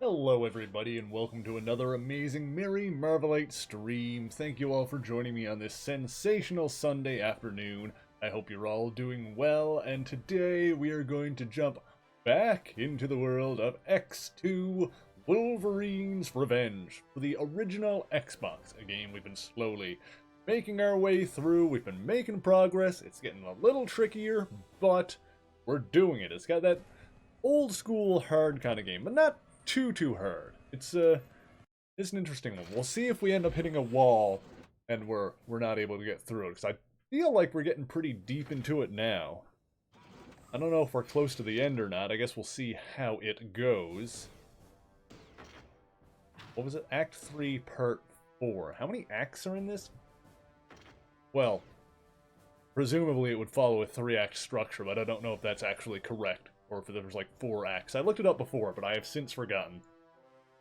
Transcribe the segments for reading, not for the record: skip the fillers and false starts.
Hello everybody and welcome to another amazing Merry Marvelite stream. Thank you all for joining me on this sensational Sunday afternoon. I hope you're all doing well, and today we are going to jump back into the world of X2 Wolverine's Revenge for the original Xbox, a game we've been slowly making our way through. We've been making progress. It's getting a little trickier, but we're doing it. It's got that old school hard kind of game, but not too hard. It's an interesting one. We'll see if we end up hitting a wall and we're not able to get through it, because I feel like we're getting pretty deep into it now. I don't know if we're close to the end or not. I guess we'll see how it goes. What was it? Act 3, Part 4. How many acts are in this? Well, presumably it would follow a 3-act structure, but I don't know if that's actually correct, or if there was like 4 acts. I looked it up before, but I have since forgotten.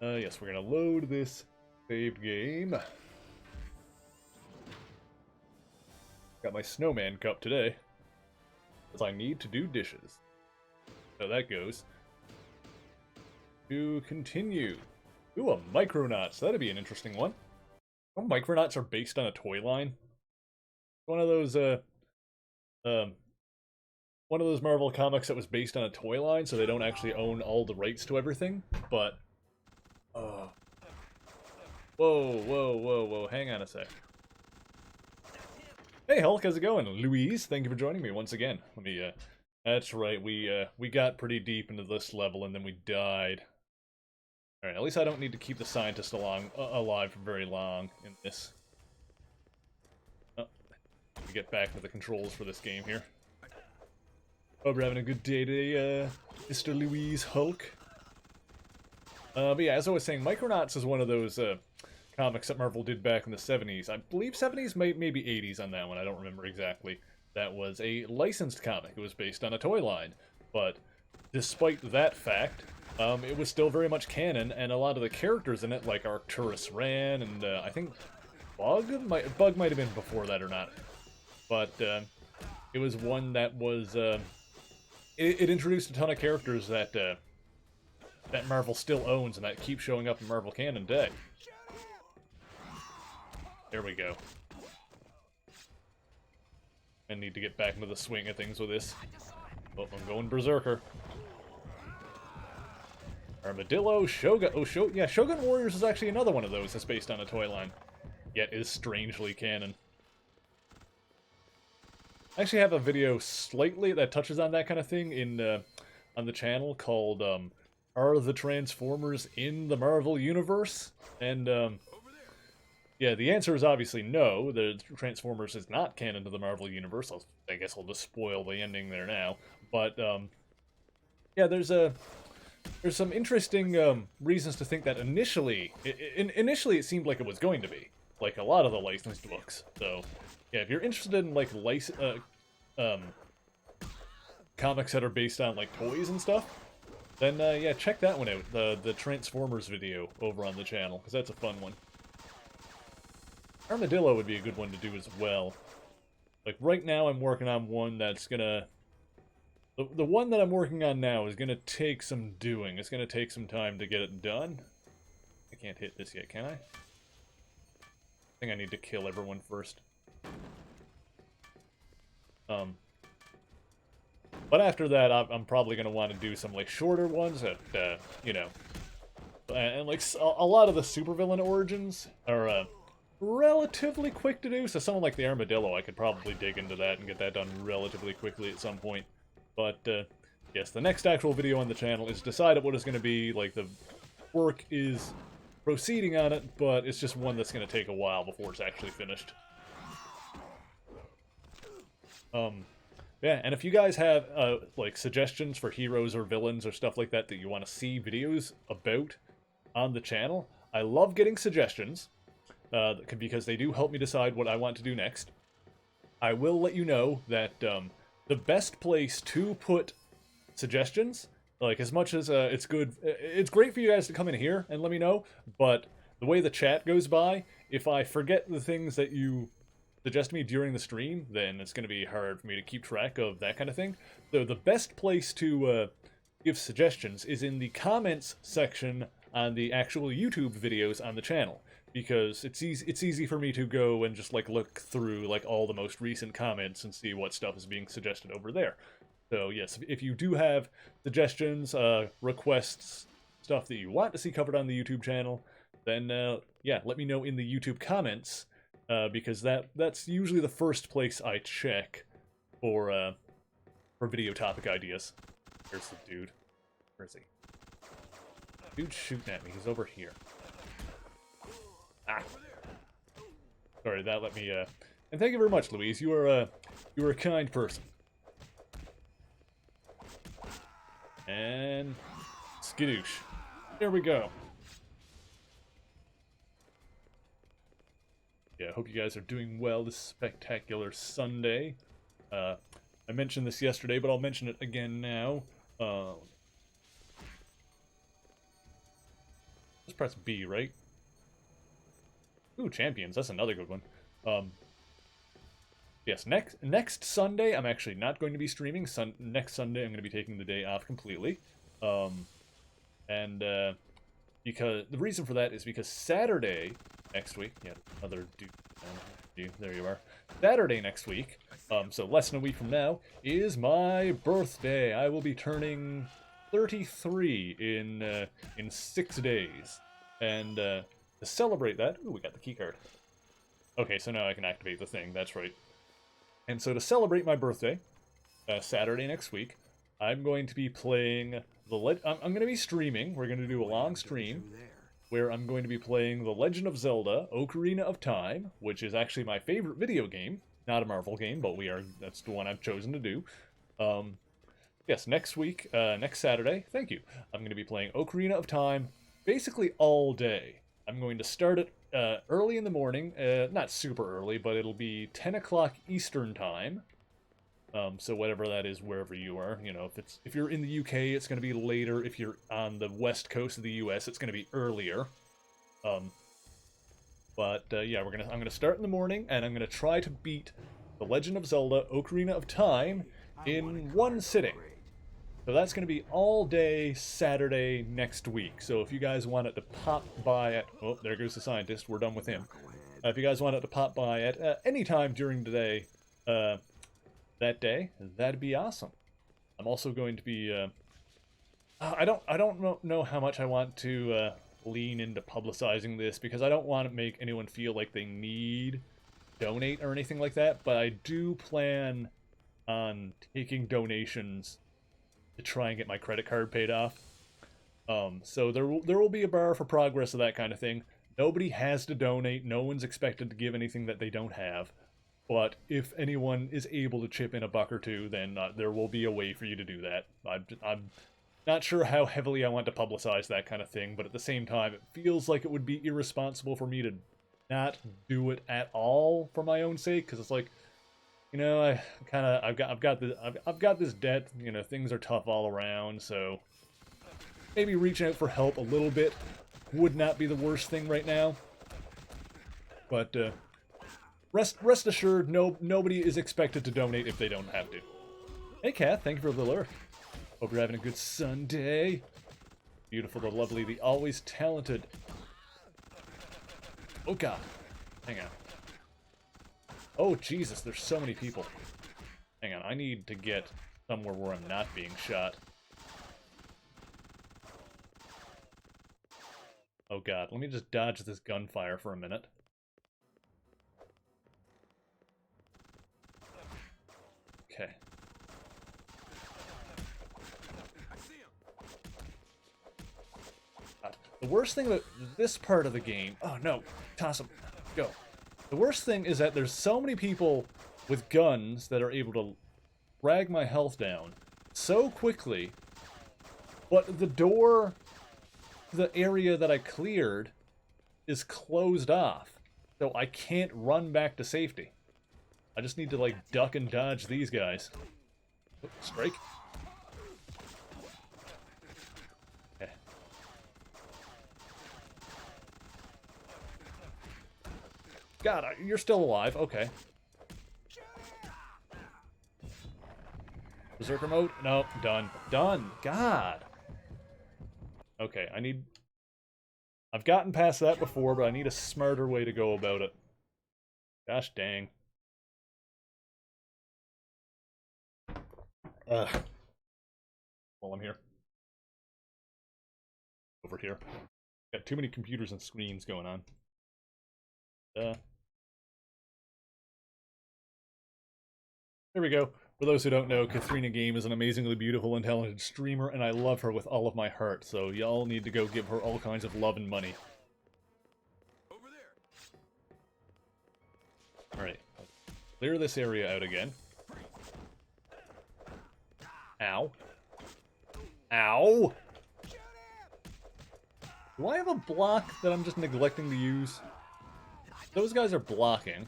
Yes, we're gonna load this saved game. Got my snowman cup today, because I need to do dishes. So that goes. To continue. Ooh, a Micronauts. That'd be an interesting one. Oh, Micronauts are based on a toy line. One of those, one of those Marvel comics that was based on a toy line, so they don't actually own all the rights to everything, but... Whoa, hang on a sec. Hey Hulk, how's it going? Louise, thank you for joining me once again. Let me, that's right, we got pretty deep into this level and then we died. Alright, at least I don't need to keep the scientist alive for very long in this. Oh, let me get back to the controls for this game here. Hope you're having a good day today, Mr. Louise Hulk. But yeah, as I was saying, Micronauts is one of those comics that Marvel did back in the 70s. I believe 70s, maybe 80s on that one, I don't remember exactly. That was a licensed comic. It was based on a toy line. But despite that fact, it was still very much canon, and a lot of the characters in it, like Arcturus Ran, and I think Bug might have been before that or not. But it was one that was... It introduced a ton of characters that that Marvel still owns and that keep showing up in Marvel canon today. There we go. I need to get back into the swing of things with this. Oh, I'm going Berserker. Armadillo, Shogun. Oh, yeah, Shogun Warriors is actually another one of those that's based on a toy line, yet is strangely canon. I actually have a video slightly that touches on that kind of thing in on the channel called Are the Transformers in the Marvel Universe? And yeah, the answer is obviously no. The Transformers is not canon to the Marvel Universe. I guess I'll just spoil the ending there now. But yeah, there's some interesting reasons to think that initially it seemed like it was going to be, like a lot of the licensed books. So yeah, if you're interested in like comics that are based on like toys and stuff, then yeah, check that one out. The Transformers video over on the channel, because that's a fun one. Armadillo would be a good one to do as well. Like right now, I'm working on one that's gonna. The one that I'm working on now is gonna take some doing. It's gonna take some time to get it done. I can't hit this yet, can I? I think I need to kill everyone first. But after that, I'm probably going to want to do some, like, shorter ones that, you know... And, like, a lot of the supervillain origins are, relatively quick to do, so someone like the Armadillo, I could probably dig into that and get that done relatively quickly at some point. But, yes, the next actual video on the channel is decided what it's going to be. Like, the work is proceeding on it, but it's just one that's going to take a while before it's actually finished. Yeah, and if you guys have, like, suggestions for heroes or villains or stuff like that that you want to see videos about on the channel, I love getting suggestions, because they do help me decide what I want to do next. I will let you know that the best place to put suggestions, like, as much as it's great for you guys to come in here and let me know, but the way the chat goes by, if I forget the things that you suggest me during the stream, then it's going to be hard for me to keep track of that kind of thing. So the best place to give suggestions is in the comments section on the actual YouTube videos on the channel, because it's easy for me to go and just like look through like all the most recent comments and see what stuff is being suggested over there. So yes, if you do have suggestions, requests, stuff that you want to see covered on the YouTube channel, then yeah, let me know in the YouTube comments, because that's usually the first place I check for video topic ideas. There's the dude. Where is he? Dude's shooting at me. He's over here. Ah. Sorry, that let me. And thank you very much, Louise. You are a kind person. And skadoosh. There we go. Yeah, I hope you guys are doing well this spectacular Sunday. I mentioned this yesterday, but I'll mention it again now. Let's press B, right? Ooh, champions. That's another good one. Yes, next Sunday, I'm actually not going to be streaming. Next Sunday, I'm going to be taking the day off completely. Because the reason for that is because Saturday next week, yeah, another dude, there you are. Saturday next week, so less than a week from now, is my birthday. I will be turning 33 in 6 days, and to celebrate that, ooh, we got the keycard. Okay, so now I can activate the thing. That's right. And so to celebrate my birthday, Saturday next week, I'm going to be playing I'm going to be streaming. We're going to do a long stream where I'm going to be playing The Legend of Zelda: Ocarina of Time, which is actually my favorite video game. Not a Marvel game, but that's the one I've chosen to do. Yes, next week, next Saturday, thank you, I'm going to be playing Ocarina of Time basically all day. I'm going to start it early in the morning, not super early, but it'll be 10 o'clock Eastern Time. So whatever that is, wherever you are, you know, if you're in the UK, it's going to be later. If you're on the west coast of the US, it's going to be earlier. Yeah, I'm gonna start in the morning, and I'm gonna try to beat The Legend of Zelda: Ocarina of Time in one sitting. So that's gonna be all day Saturday next week. So if you guys wanted to pop by at, oh, there goes the scientist. We're done with him. If you guys wanted to pop by at any time during the day, that day, that'd be awesome. I'm also going to be. I don't know how much I want to lean into publicizing this, because I don't want to make anyone feel like they need donate or anything like that. But I do plan on taking donations to try and get my credit card paid off. So there will be a bar for progress of that kind of thing. Nobody has to donate. No one's expected to give anything that they don't have. But if anyone is able to chip in a buck or two, then there will be a way for you to do that. I'm not sure how heavily I want to publicize that kind of thing, but at the same time, it feels like it would be irresponsible for me to not do it at all for my own sake, because it's like, you know, I've got this debt. You know, things are tough all around, so maybe reaching out for help a little bit would not be the worst thing right now. But rest assured, nobody is expected to donate if they don't have to. Hey, Kat, thank you for the lurk. Hope you're having a good Sunday. Beautiful, the lovely, the always talented. Oh God, hang on. Oh Jesus, there's so many people. Hang on, I need to get somewhere where I'm not being shot. Oh God, let me just dodge this gunfire for a minute. Okay. The worst thing about this part of the game... Oh no, toss him. Go. The worst thing is that there's so many people with guns that are able to drag my health down so quickly, but the door to the area that I cleared is closed off, so I can't run back to safety. I just need to, like, duck and dodge these guys. Oh, strike. Okay. God, you're still alive. Okay. Berserker mode? No, done. Done. God. Okay, I need I've gotten past that before, but I need a smarter way to go about it. Gosh dang. While I'm here. Over here. Got too many computers and screens going on. There we go. For those who don't know, Katharina Game is an amazingly beautiful and talented streamer, and I love her with all of my heart, so y'all need to go give her all kinds of love and money. Over there. Alright. Clear this area out again. Ow. Ow! Do I have a block that I'm just neglecting to use? Those guys are blocking.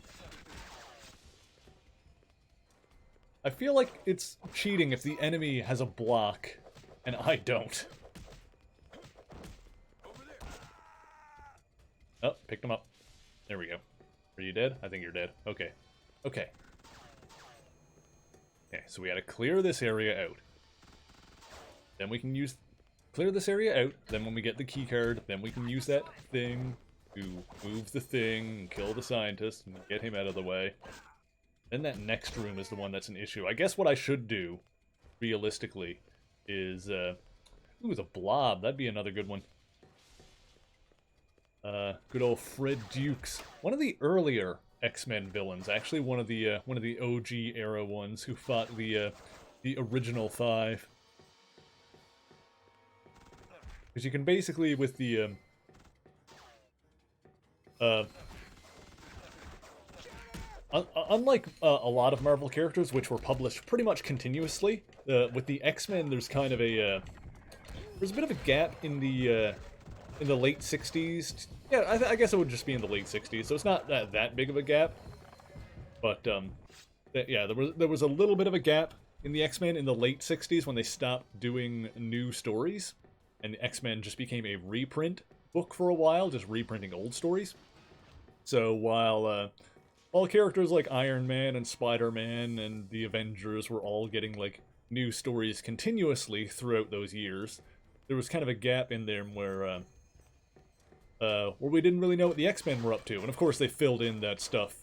I feel like it's cheating if the enemy has a block and I don't. Oh, picked him up. There we go. Are you dead? I think you're dead. Okay. Okay. Okay, so we gotta clear this area out. Then we can clear this area out. Then when we get the key card, then we can use that thing to move the thing and kill the scientist and get him out of the way. Then that next room is the one that's an issue. I guess what I should do, realistically, is, ooh, the blob. That'd be another good one. Good old Fred Dukes. One of the earlier X-Men villains. Actually, one of the OG era ones who fought the original 5. Because you can basically, with the, unlike a lot of Marvel characters, which were published pretty much continuously, with the X-Men, there's kind of a there's a bit of a gap in the late '60s. Yeah, I guess it would just be in the late '60s, so it's not that big of a gap. But yeah, there was a little bit of a gap in the X-Men in the late '60s when they stopped doing new stories, and the X-Men just became a reprint book for a while, just reprinting old stories. So while characters like Iron Man and Spider-Man and the Avengers were all getting, like, new stories continuously throughout those years, there was kind of a gap in there where we didn't really know what the X-Men were up to. And of course they filled in that stuff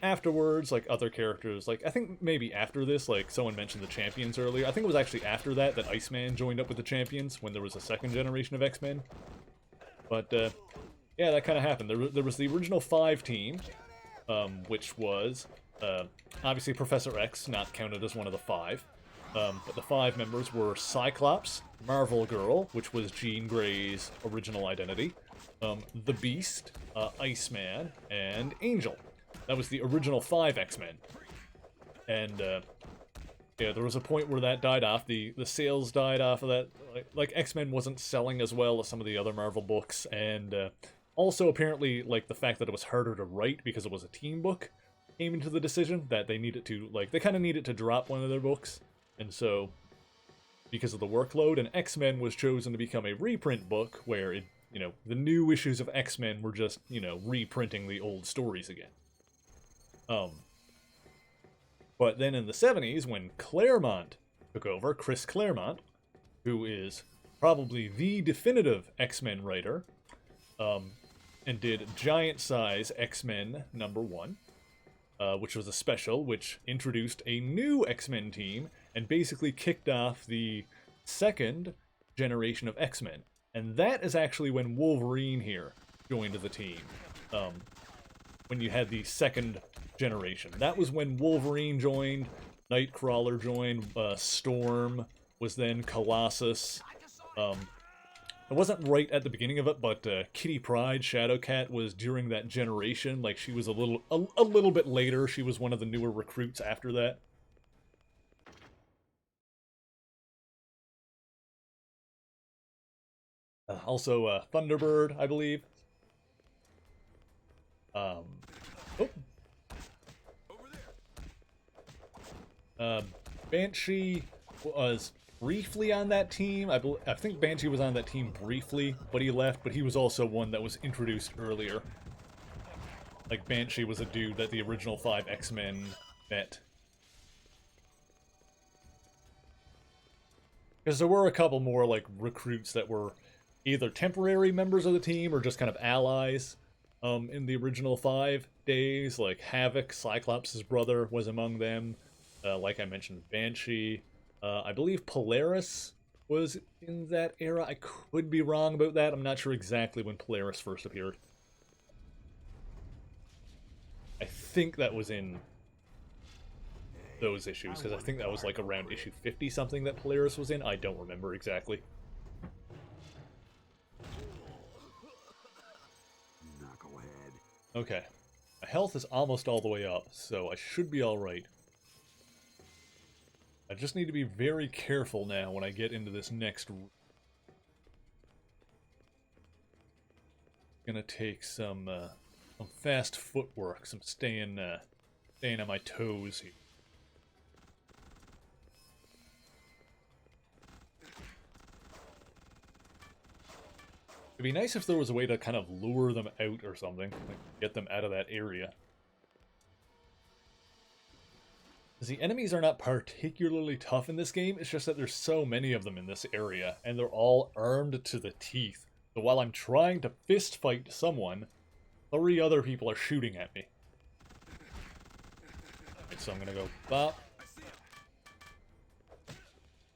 afterwards, like other characters. Like, I think maybe after this, like, someone mentioned the Champions earlier. I think it was actually after that Iceman joined up with the Champions, when there was a second generation of X-Men. But, yeah, that kind of happened. There was the original 5 team, which was, obviously Professor X, not counted as one of the 5. But the 5 members were Cyclops, Marvel Girl, which was Jean Grey's original identity, the Beast, Iceman, and Angel. That was the original 5 X-Men. And, yeah, there was a point where that died off. The sales died off of that. Like X-Men wasn't selling as well as some of the other Marvel books, and, also, apparently, like, the fact that it was harder to write because it was a team book came into the decision that they needed to, like, they kind of needed to drop one of their books. And so, because of the workload, and X-Men was chosen to become a reprint book where, it, you know, the new issues of X-Men were just, you know, reprinting the old stories again. But then in the 70s, when Claremont took over, Chris Claremont, who is probably the definitive X-Men writer, and did Giant Size X-Men #1, which was a special which introduced a new X-Men team and basically kicked off the second generation of X-Men. And that is actually when Wolverine here joined the team. When you had the second generation. That was when Wolverine joined, Nightcrawler joined, Storm was then Colossus. It wasn't right at the beginning of it, but Kitty Pryde, Shadowcat, was during that generation. Like, she was a little bit later. She was one of the newer recruits after that. Also, Thunderbird, I believe. Oh. Banshee was briefly on that team. I think Banshee was on that team briefly, but he left, but he was also one that was introduced earlier. Like, Banshee was a dude that the original 5 X-Men met. Because there were a couple more, like, recruits that were either temporary members of the team or just kind of allies. In the original 5 days, like Havoc, Cyclops' brother, was among them. Like I mentioned, Banshee. I believe Polaris was in that era. I could be wrong about that. I'm not sure exactly when Polaris first appeared. I think that was in those issues, because I think that was like around issue 50 something that Polaris was in. I don't remember exactly. Okay. My health is almost all the way up, so I should be alright. I just need to be very careful now when I get into this next room. Gonna take some fast footwork, some staying on my toes here. It'd be nice if there was a way to kind of lure them out or something, like get them out of that area. Because the enemies are not particularly tough in this game, it's just that there's so many of them in this area, and they're all armed to the teeth. So while I'm trying to fist fight someone, 3 other people are shooting at me. Alright, so I'm gonna go bop.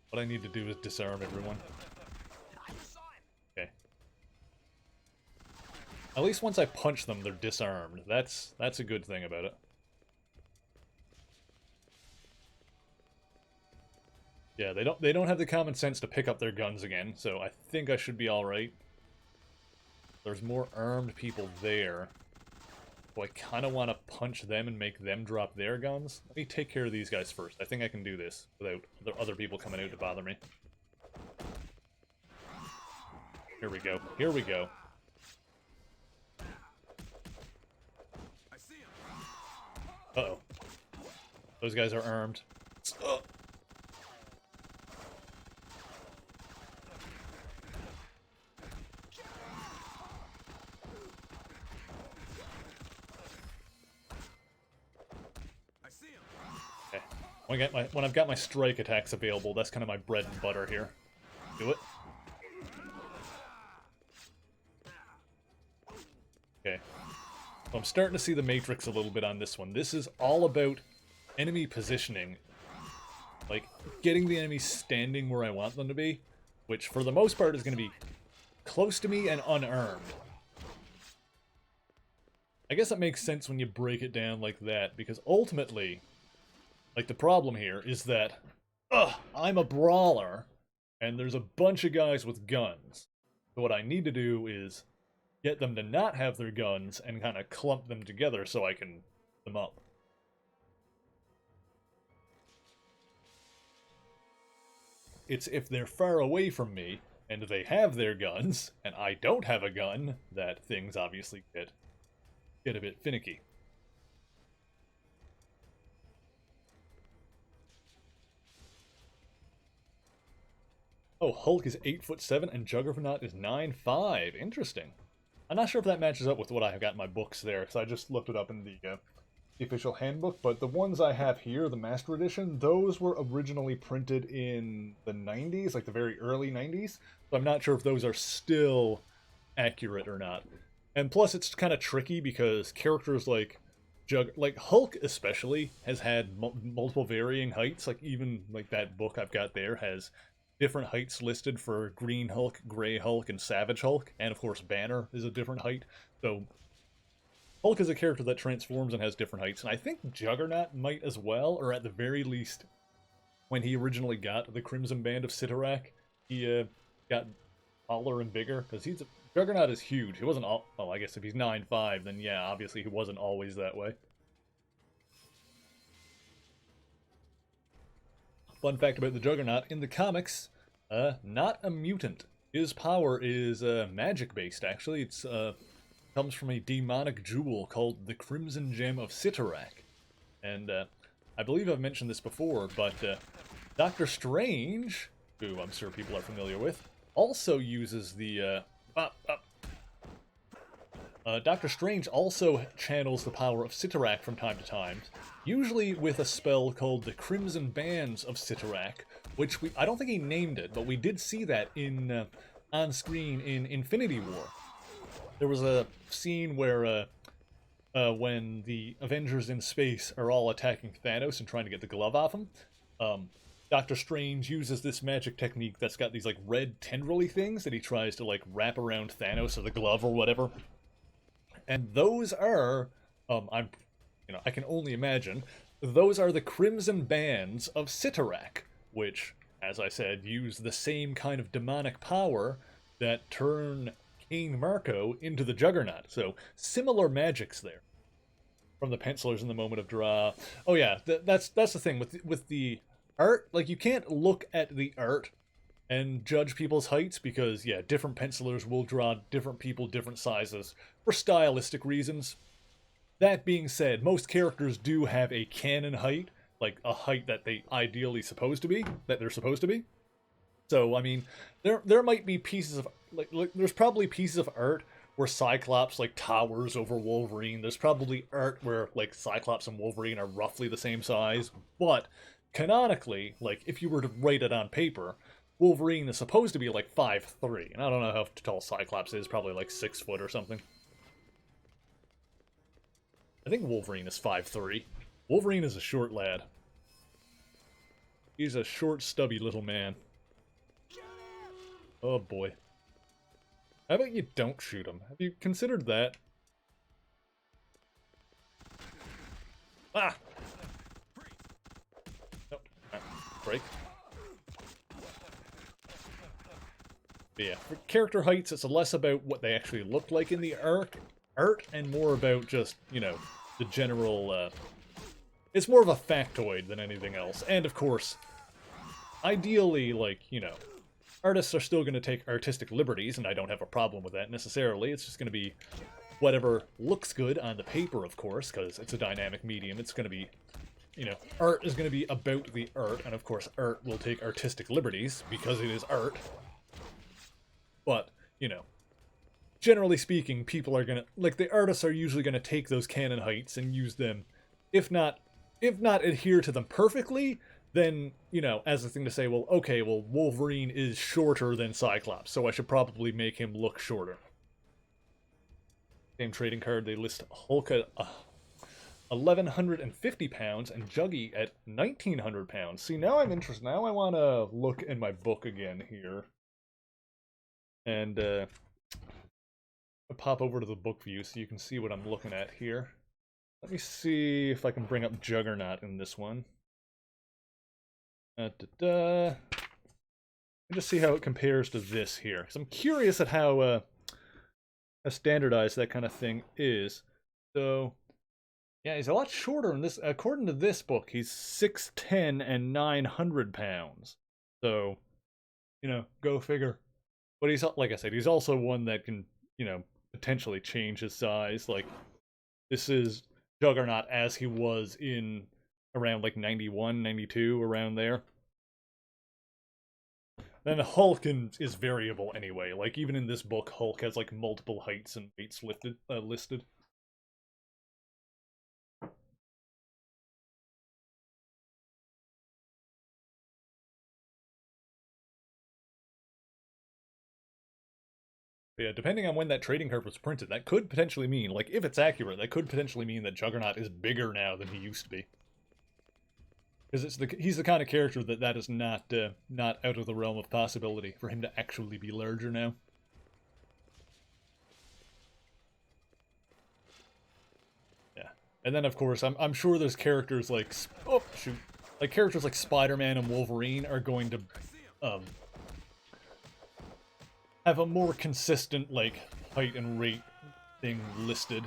What I need to do is disarm everyone. Okay. At least once I punch them, they're disarmed. That's a good thing about it. Yeah, they don't have the common sense to pick up their guns again, so I think I should be alright. There's more armed people there. So I kind of want to punch them and make them drop their guns. Let me take care of these guys first. I think I can do this without other people coming out to bother me. Here we go. Here we go. Uh-oh. Those guys are armed. Okay. When I've got my strike attacks available, that's kind of my bread and butter here. Do it. Okay. So I'm starting to see the matrix a little bit on this one. This is all about enemy positioning. Like, getting the enemies standing where I want them to be, which for the most part is going to be close to me and unarmed. I guess that makes sense when you break it down like that, because ultimately, like, the problem here is that, I'm a brawler, and there's a bunch of guys with guns. So what I need to do is get them to not have their guns and kind of clump them together so I can them up. It's if they're far away from me, and they have their guns, and I don't have a gun, that things obviously get a bit finicky. Oh, Hulk is 8'7" and Juggernaut is 9'5". Interesting. I'm not sure if that matches up with what I have got in my books there, because I just looked it up in the official handbook, but the ones I have here, the Master Edition, those were originally printed in the 90s, like the very early 90s, so I'm not sure if those are still accurate or not. And plus, it's kind of tricky because characters like Hulk especially has had multiple varying heights. Like, even like that book I've got there has different heights listed for Green Hulk, Grey Hulk, and Savage Hulk, and of course Banner is a different height. So Hulk is a character that transforms and has different heights, and I think Juggernaut might as well, or at the very least, when he originally got the Crimson Band of Cyttorak, he got taller and bigger, because Juggernaut is huge. He wasn't all, well, I guess if he's 9'5", then yeah, obviously he wasn't always that way. Fun fact about the Juggernaut, in the comics, not a mutant. His power is magic-based, actually. It's comes from a demonic jewel called the Crimson Gem of Cyttorak. And I believe I've mentioned this before, but Doctor Strange, who I'm sure people are familiar with, also uses the... Doctor Strange also channels the power of Cyttorak from time to time, usually with a spell called the Crimson Bands of Cyttorak, which I don't think he named it, but we did see that in on screen in Infinity War. There was a scene where when the Avengers in space are all attacking Thanos and trying to get the glove off him, Doctor Strange uses this magic technique that's got these like red tendrily things that he tries to like wrap around Thanos or the glove or whatever. And those are, I can only imagine, those are the Crimson Bands of Cyttorak, which, as I said, use the same kind of demonic power that turn King Marco into the Juggernaut. So, similar magics there. From the pencilers in the moment of draw. Oh yeah, that's the thing with the art. Like, you can't look at the art and judge people's heights because, yeah, different pencilers will draw different people different sizes for stylistic reasons. That being said, most characters do have a canon height, like a height that they're supposed to be. So, I mean, there might be pieces of, like there's probably pieces of art where Cyclops, like, towers over Wolverine. There's probably art where, like, Cyclops and Wolverine are roughly the same size. But, canonically, like, if you were to write it on paper, Wolverine is supposed to be, like, 5'3". And I don't know how tall Cyclops is, probably, like, 6 foot or something. I think Wolverine is 5'3". Wolverine is a short lad. He's a short, stubby little man. Oh boy. How about you don't shoot him? Have you considered that? Ah! Nope. Break. But yeah, for character heights, it's less about what they actually look like in the art, and more about just, the general, it's more of a factoid than anything else. And, of course, ideally, artists are still going to take artistic liberties, and I don't have a problem with that necessarily. It's just going to be whatever looks good on the paper, of course, because it's a dynamic medium. It's going to be, art is going to be about the art, and of course art will take artistic liberties, because it is art. But, generally speaking, people are going to, the artists are usually going to take those canon heights and use them, if not adhere to them perfectly, then, as a thing to say, well, okay, well, Wolverine is shorter than Cyclops, so I should probably make him look shorter. Same trading card, they list Hulk at 1,150 pounds and Juggy at 1,900 pounds. See, now I'm interested. Now I want to look in my book again here. And, I'll pop over to the book view so you can see what I'm looking at here. Let me see if I can bring up Juggernaut in this one. And just see how it compares to this here, because I'm curious at how standardized that kind of thing is. So, yeah, he's a lot shorter in this. According to this book, he's 6'10" and 900 pounds. So, go figure. But he's, like I said, he's also one that can, potentially change his size. Like, this is Juggernaut as he was in around, 91, 92, around there. Then Hulk is variable anyway. Like, even in this book, Hulk has, multiple heights and weights listed. But yeah, depending on when that trading card was printed, that could potentially mean, if it's accurate, that could potentially mean that Juggernaut is bigger now than he used to be. Because he's the kind of character that is not out of the realm of possibility for him to actually be larger now. Yeah, and then of course I'm sure there's characters like characters like Spider-Man and Wolverine are going to have a more consistent height and rate thing listed.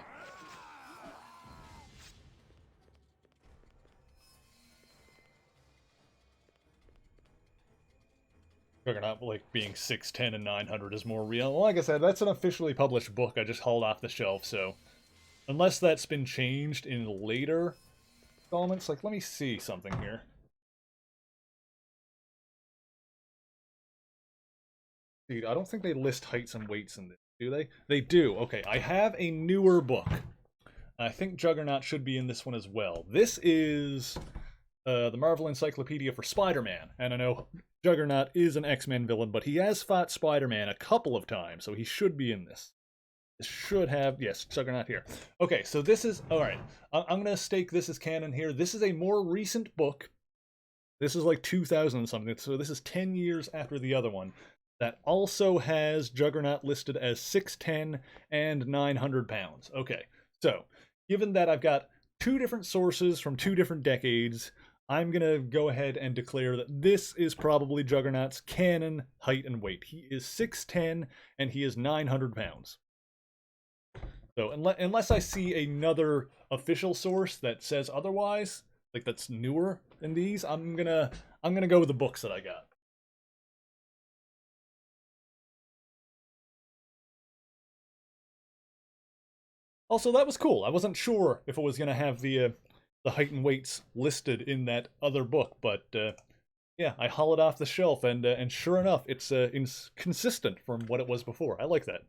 Juggernaut, being 6'10" and 900 is more real. Well, like I said, that's an officially published book I just hauled off the shelf, so unless that's been changed in later installments, let me see something here. Dude, I don't think they list heights and weights in this, do they? They do. Okay, I have a newer book. I think Juggernaut should be in this one as well. This is the Marvel Encyclopedia for Spider-Man, and I know Juggernaut is an X-Men villain, but he has fought Spider-Man a couple of times, so he should be in this. This should have, yes, Juggernaut here. Okay, so this is, alright, I'm going to stake this as canon here. This is a more recent book. This is like 2000 something, so this is 10 years after the other one. That also has Juggernaut listed as 6'10 and 900 pounds. Okay, so given that I've got two different sources from two different decades, I'm going to go ahead and declare that this is probably Juggernaut's canon height and weight. He is 6'10 and he is 900 pounds. So unless I see another official source that says otherwise, like that's newer than these, I'm gonna go with the books that I got. Also, that was cool. I wasn't sure if it was gonna have the height and weights listed in that other book, but yeah, I haul it off the shelf, and sure enough, it's consistent from what it was before. I like that.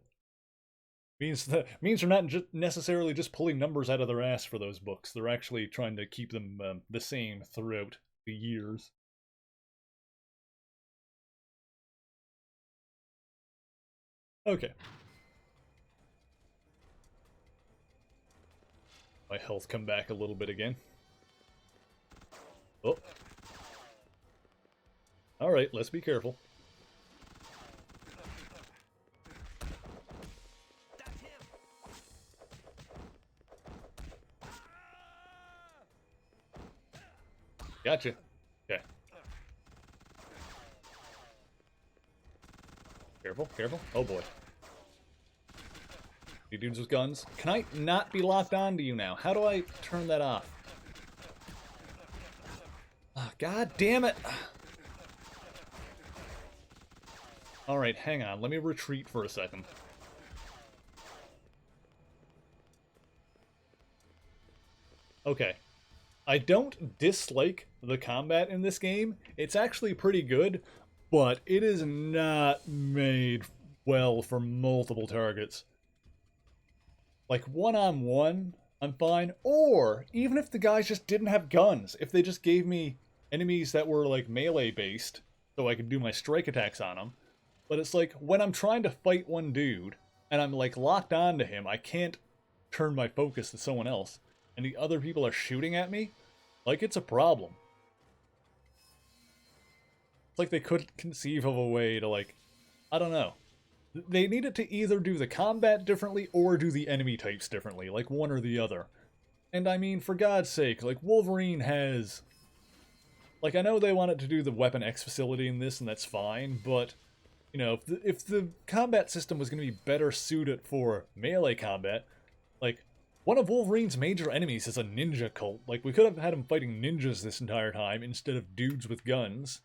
Means they're not necessarily just pulling numbers out of their ass for those books. They're actually trying to keep them the same throughout the years. Okay. My health come back a little bit again. Oh. Alright, let's be careful. Gotcha. Okay. Careful, careful. Oh boy. You dudes with guns. Can I not be locked on to you now? How do I turn that off? Oh, God damn it. Alright, hang on. Let me retreat for a second. Okay. I don't dislike the combat in this game. It's actually pretty good, but it is not made well for multiple targets. Like, one-on-one, I'm fine. Or, even if the guys just didn't have guns, if they just gave me enemies that were, like, melee-based, so I could do my strike attacks on them. But it's like, when I'm trying to fight one dude, and I'm, like, locked onto him, I can't turn my focus to someone else, and the other people are shooting at me, like, it's a problem. It's like they couldn't conceive of a way to, like, I don't know. They needed to either do the combat differently or do the enemy types differently, like one or the other. And I mean, for God's sake, like, Wolverine has... Like, I know they wanted to do the Weapon X facility in this, and that's fine, but, you know, if the combat system was going to be better suited for melee combat, like, one of Wolverine's major enemies is a ninja cult. Like, we could have had him fighting ninjas this entire time instead of dudes with guns.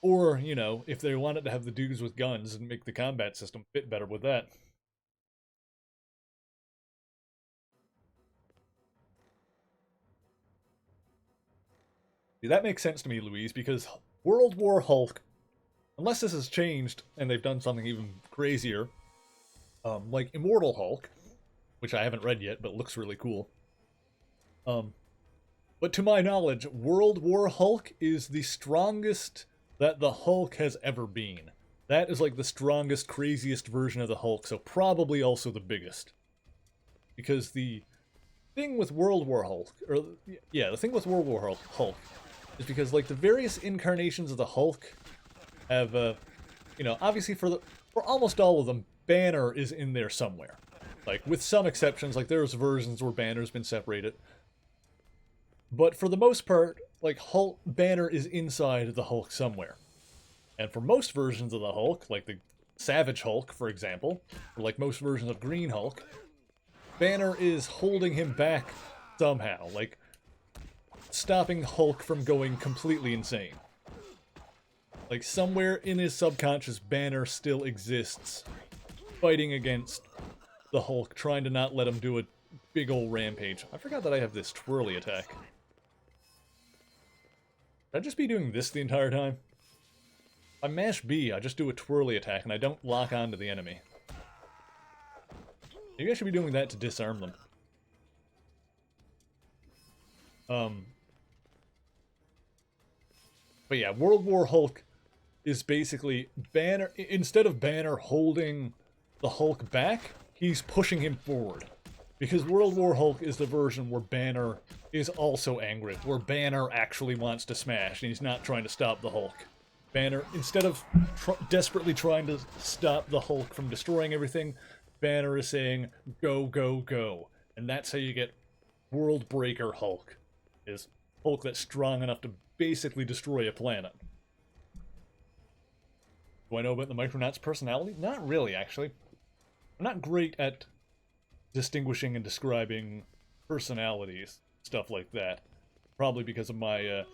Or, you know, if they wanted to have the dudes with guns and make the combat system fit better with that. See, that makes sense to me, Louise, because World War Hulk, unless this has changed and they've done something even crazier, like Immortal Hulk, which I haven't read yet, but looks really cool. But to my knowledge, World War Hulk is the strongest that the Hulk has ever been. That is like the strongest, craziest version of the Hulk, so probably also the biggest. Because the thing with World War Hulk, or yeah, the thing with World War Hulk is because like the various incarnations of the Hulk have, you know, obviously for almost all of them, Banner is in there somewhere. Like, with some exceptions, like there's versions where Banner's been separated. But for the most part, like, Hulk Banner is inside the Hulk somewhere. And for most versions of the Hulk, like the Savage Hulk, for example, or like most versions of Green Hulk, Banner is holding him back somehow, like stopping Hulk from going completely insane. Like, somewhere in his subconscious, Banner still exists, fighting against the Hulk, trying to not let him do a big old rampage. I forgot that I have this twirly attack. Should I just be doing this the entire time? If I mash B, I just do a twirly attack and I don't lock onto the enemy. Maybe I should be doing that to disarm them. But yeah, World War Hulk is basically Banner, instead of Banner holding the Hulk back, he's pushing him forward. Because World War Hulk is the version where Banner is also angry, where Banner actually wants to smash, and he's not trying to stop the Hulk. Banner, instead of desperately trying to stop the Hulk from destroying everything, Banner is saying, go, go, go. And that's how you get World Breaker Hulk, is Hulk that's strong enough to basically destroy a planet. Do I know about the Micronaut's personality? Not really, actually. I'm not great at distinguishing and describing personalities, stuff like that. Probably because of my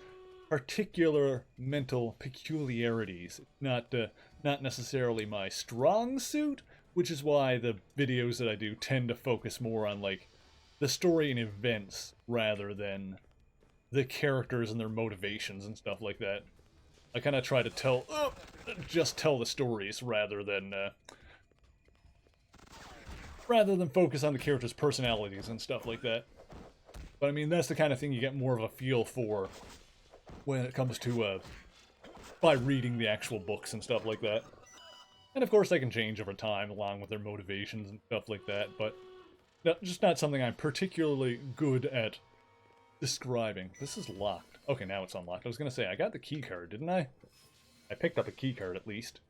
particular mental peculiarities. Not necessarily my strong suit, which is why the videos that I do tend to focus more on, like, the story and events rather than the characters and their motivations and stuff like that. I kind of try to just tell the stories rather than focus on the characters' personalities and stuff like that. But I mean, that's the kind of thing you get more of a feel for when it comes to by reading the actual books and stuff like that. And of course, they can change over time along with their motivations and stuff like that. But no, just not something I'm particularly good at describing. This is locked. Okay, now it's unlocked. I was gonna say, I got the key card, didn't I? I picked up a key card, at least.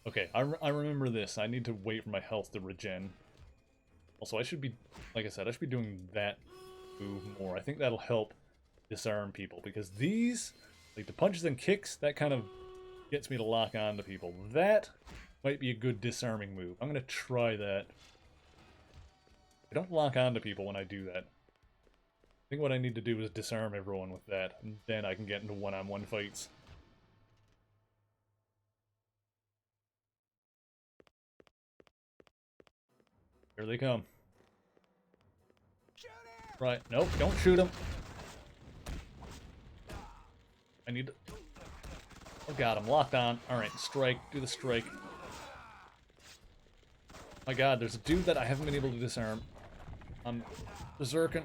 Okay, I remember this. I need to wait for my health to regen. Also, I should be, like I said, I should be doing that move more. I think that'll help disarm people, because these, like the punches and kicks, that kind of gets me to lock on to people. That might be a good disarming move. I'm gonna try that. I don't lock on to people when I do that. I think what I need to do is disarm everyone with that, and then I can get into one-on-one fights. Here they come. Right, nope, don't shoot him. I need to... Oh god, I'm locked on. Alright, strike, do the strike. My god, there's a dude that I haven't been able to disarm. I'm berserking.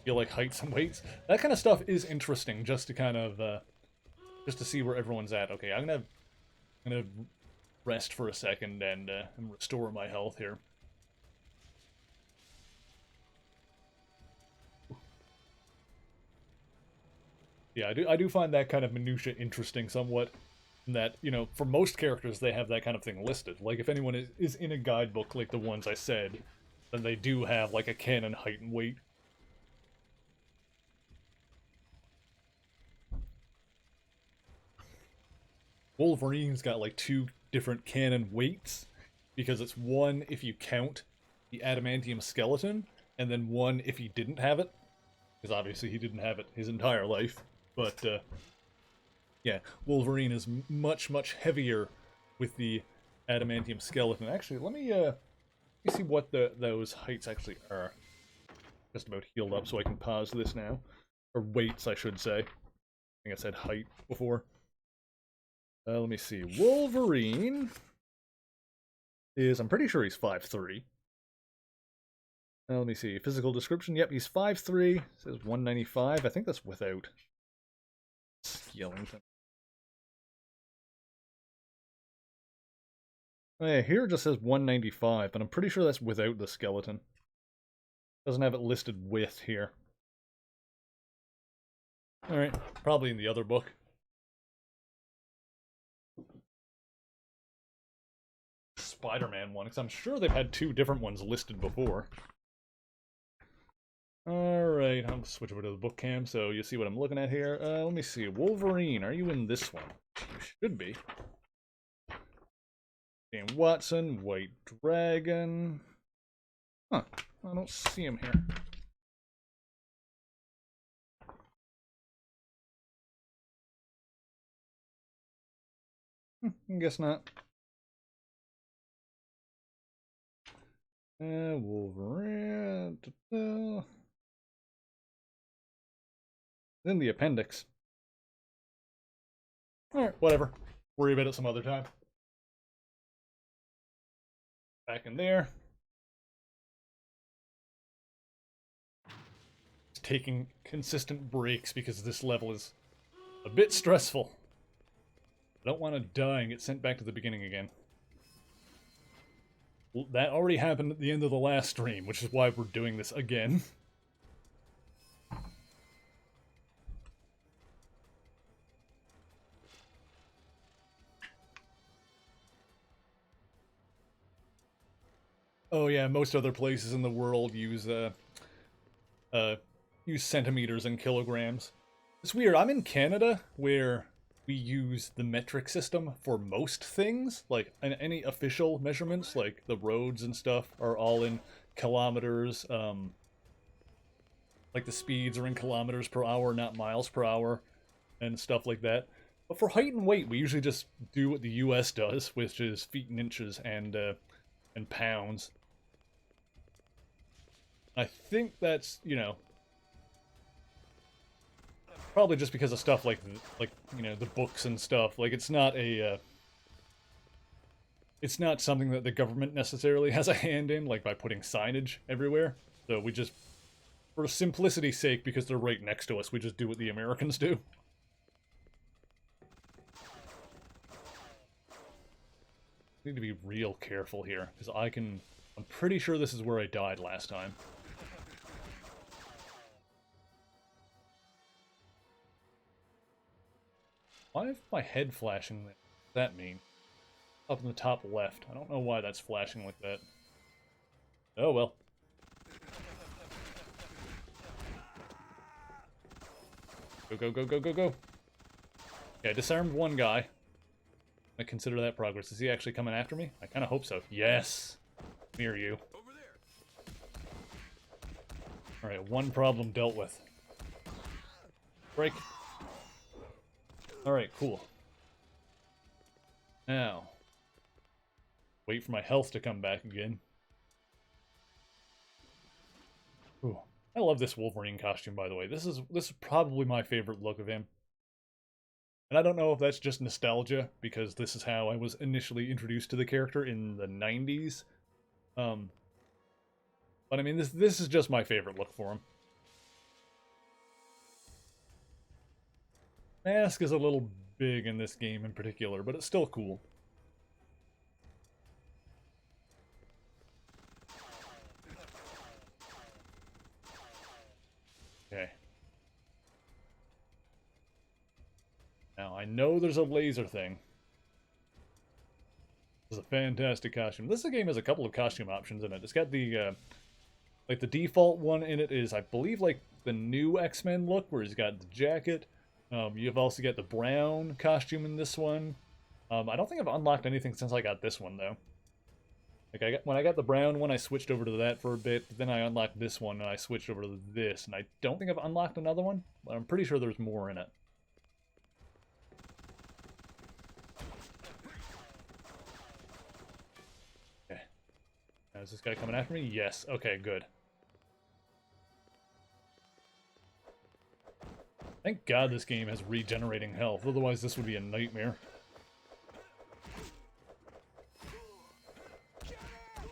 Feel like heights and weights. That kind of stuff is interesting, just to kind of, just to see where everyone's at. Okay, I'm gonna rest for a second and restore my health here. Yeah, I do find that kind of minutia interesting somewhat. That, you know, for most characters, they have that kind of thing listed. Like, if anyone is in a guidebook like the ones I said, then they do have, like, a canon height and weight. Wolverine's got, like, 2 different canon weights, because it's 1 if you count the adamantium skeleton, and then 1 if he didn't have it. Because obviously he didn't have it his entire life. But, yeah, Wolverine is much, much heavier with the adamantium skeleton. Actually, let me see what those heights actually are. Just about healed up, so I can pause this now. Or weights, I should say. I think I said height before. Let me see. Wolverine is, I'm pretty sure he's 5'3". Let me see. Physical description. Yep, he's 5'3". Says 195. I think that's without skeleton. Oh, yeah, here it just says 195, but I'm pretty sure that's without the skeleton. Doesn't have it listed with here. Alright, probably in the other book. Spider-Man one, because I'm sure they've had 2 different ones listed before. Alright, I'll switch over to the book cam so you see what I'm looking at here. Let me see. Wolverine, are you in this one? You should be. Dan Watson, White Dragon. Huh, I don't see him here. I guess not. Wolverine. In the appendix. Alright, whatever. Worry about it some other time. Back in there. taking consistent breaks because this level is a bit stressful. I don't want to die and get sent back to the beginning again. Well, that already happened at the end of the last stream, which is why we're doing this again. Oh yeah, most other places in the world use centimeters and kilograms. It's weird. I'm in Canada, where we use the metric system for most things. Like, any official measurements, like the roads and stuff, are all in kilometers. Like the speeds are in kilometers per hour, not miles per hour, and stuff like that. But for height and weight, we usually just do what the US does, which is feet and inches and pounds. I think that's, you know, probably just because of stuff like you know, the books and stuff. Like, it's not a it's not something that the government necessarily has a hand in, like by putting signage everywhere. So we just, for simplicity's sake, because they're right next to us, we just do what the Americans do. Need to be real careful here, because I'm pretty sure this is where I died last time. Why is my head flashing? What does that mean? Up in the top left. I don't know why that's flashing like that. Oh well. Go, go, go, go, go, go. Okay, I disarmed one guy. I consider that progress. Is he actually coming after me? I kind of hope so. Yes! Near you. Alright, one problem dealt with. Break. Alright, cool. Now, wait for my health to come back again. Ooh, I love this Wolverine costume, by the way. This is probably my favorite look of him. And I don't know if that's just nostalgia, because this is how I was initially introduced to the character in the 90s. But I mean, this is just my favorite look for him. Mask is a little big in this game in particular, but it's still cool. Okay. Now, I know there's a laser thing. This is a fantastic costume. This game has a couple of costume options in it. It's got the, like, the default one in it is, I believe, like, the new X-Men look, where he's got the jacket. You've also got the brown costume in this one. I don't think I've unlocked anything since I got this one, though. Like, when I got the brown one, I switched over to that for a bit, but then I unlocked this one, and I switched over to this, and I don't think I've unlocked another one, but I'm pretty sure there's more in it. Okay. Now, is this guy coming after me? Yes. Okay, good. Thank God this game has regenerating health, otherwise this would be a nightmare.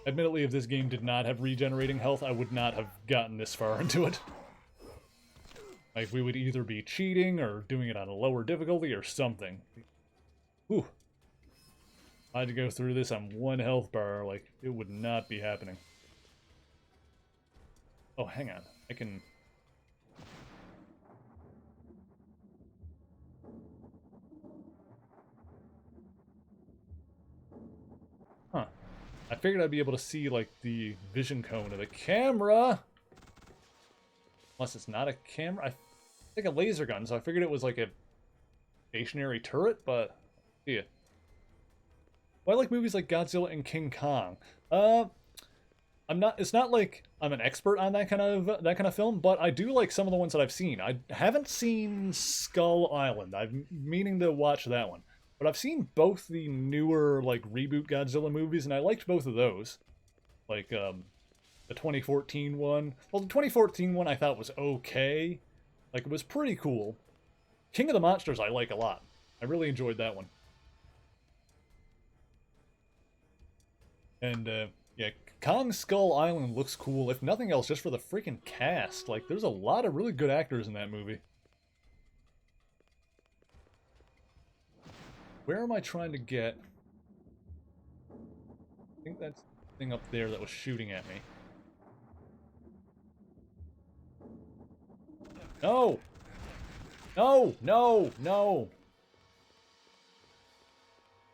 Admittedly, if this game did not have regenerating health, I would not have gotten this far into it. Like, we would either be cheating, or doing it on a lower difficulty, or something. Whew. I had to go through this on one health bar, like, it would not be happening. Oh, hang on. I can... Huh. I figured I'd be able to see, like, the vision cone of the camera. Unless it's not a camera. I think a laser gun, so I figured it was like a stationary turret, but yeah. Well, I like movies like Godzilla and King Kong. It's not like I'm an expert on that kind of film, but I do like some of the ones that I've seen. I haven't seen Skull Island. I'm meaning to watch that one. But I've seen both the newer, like, reboot Godzilla movies, and I liked both of those. Like, the 2014 one. Well, the 2014 one I thought was okay. Like, it was pretty cool. King of the Monsters I like a lot. I really enjoyed that one. And, Yeah, Kong Skull Island looks cool, if nothing else, just for the freaking cast. Like, there's a lot of really good actors in that movie. Where am I trying to get? I think that's the thing up there that was shooting at me. No! No! No! No!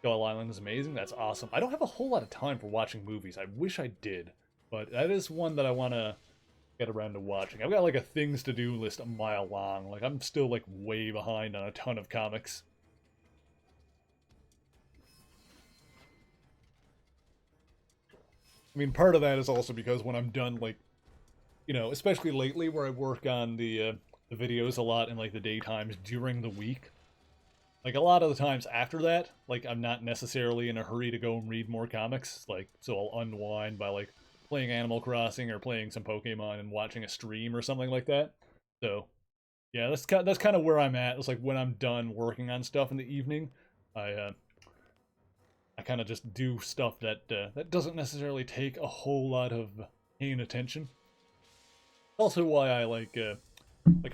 Skull Island is amazing. That's awesome. I don't have a whole lot of time for watching movies. I wish I did. But that is one that I want to get around to watching. I've got like a things to do list a mile long. Like, I'm still like way behind on a ton of comics. I mean, part of that is also because when I'm done, like, you know, especially lately where I work on the videos a lot in like the daytimes during the week. Like, a lot of the times after that, like, I'm not necessarily in a hurry to go and read more comics. Like, so I'll unwind by like playing Animal Crossing or playing some Pokemon and watching a stream or something like that. So, yeah, that's kind of where I'm at. It's like when I'm done working on stuff in the evening, I kind of just do stuff that that doesn't necessarily take a whole lot of paying attention. Also, why I like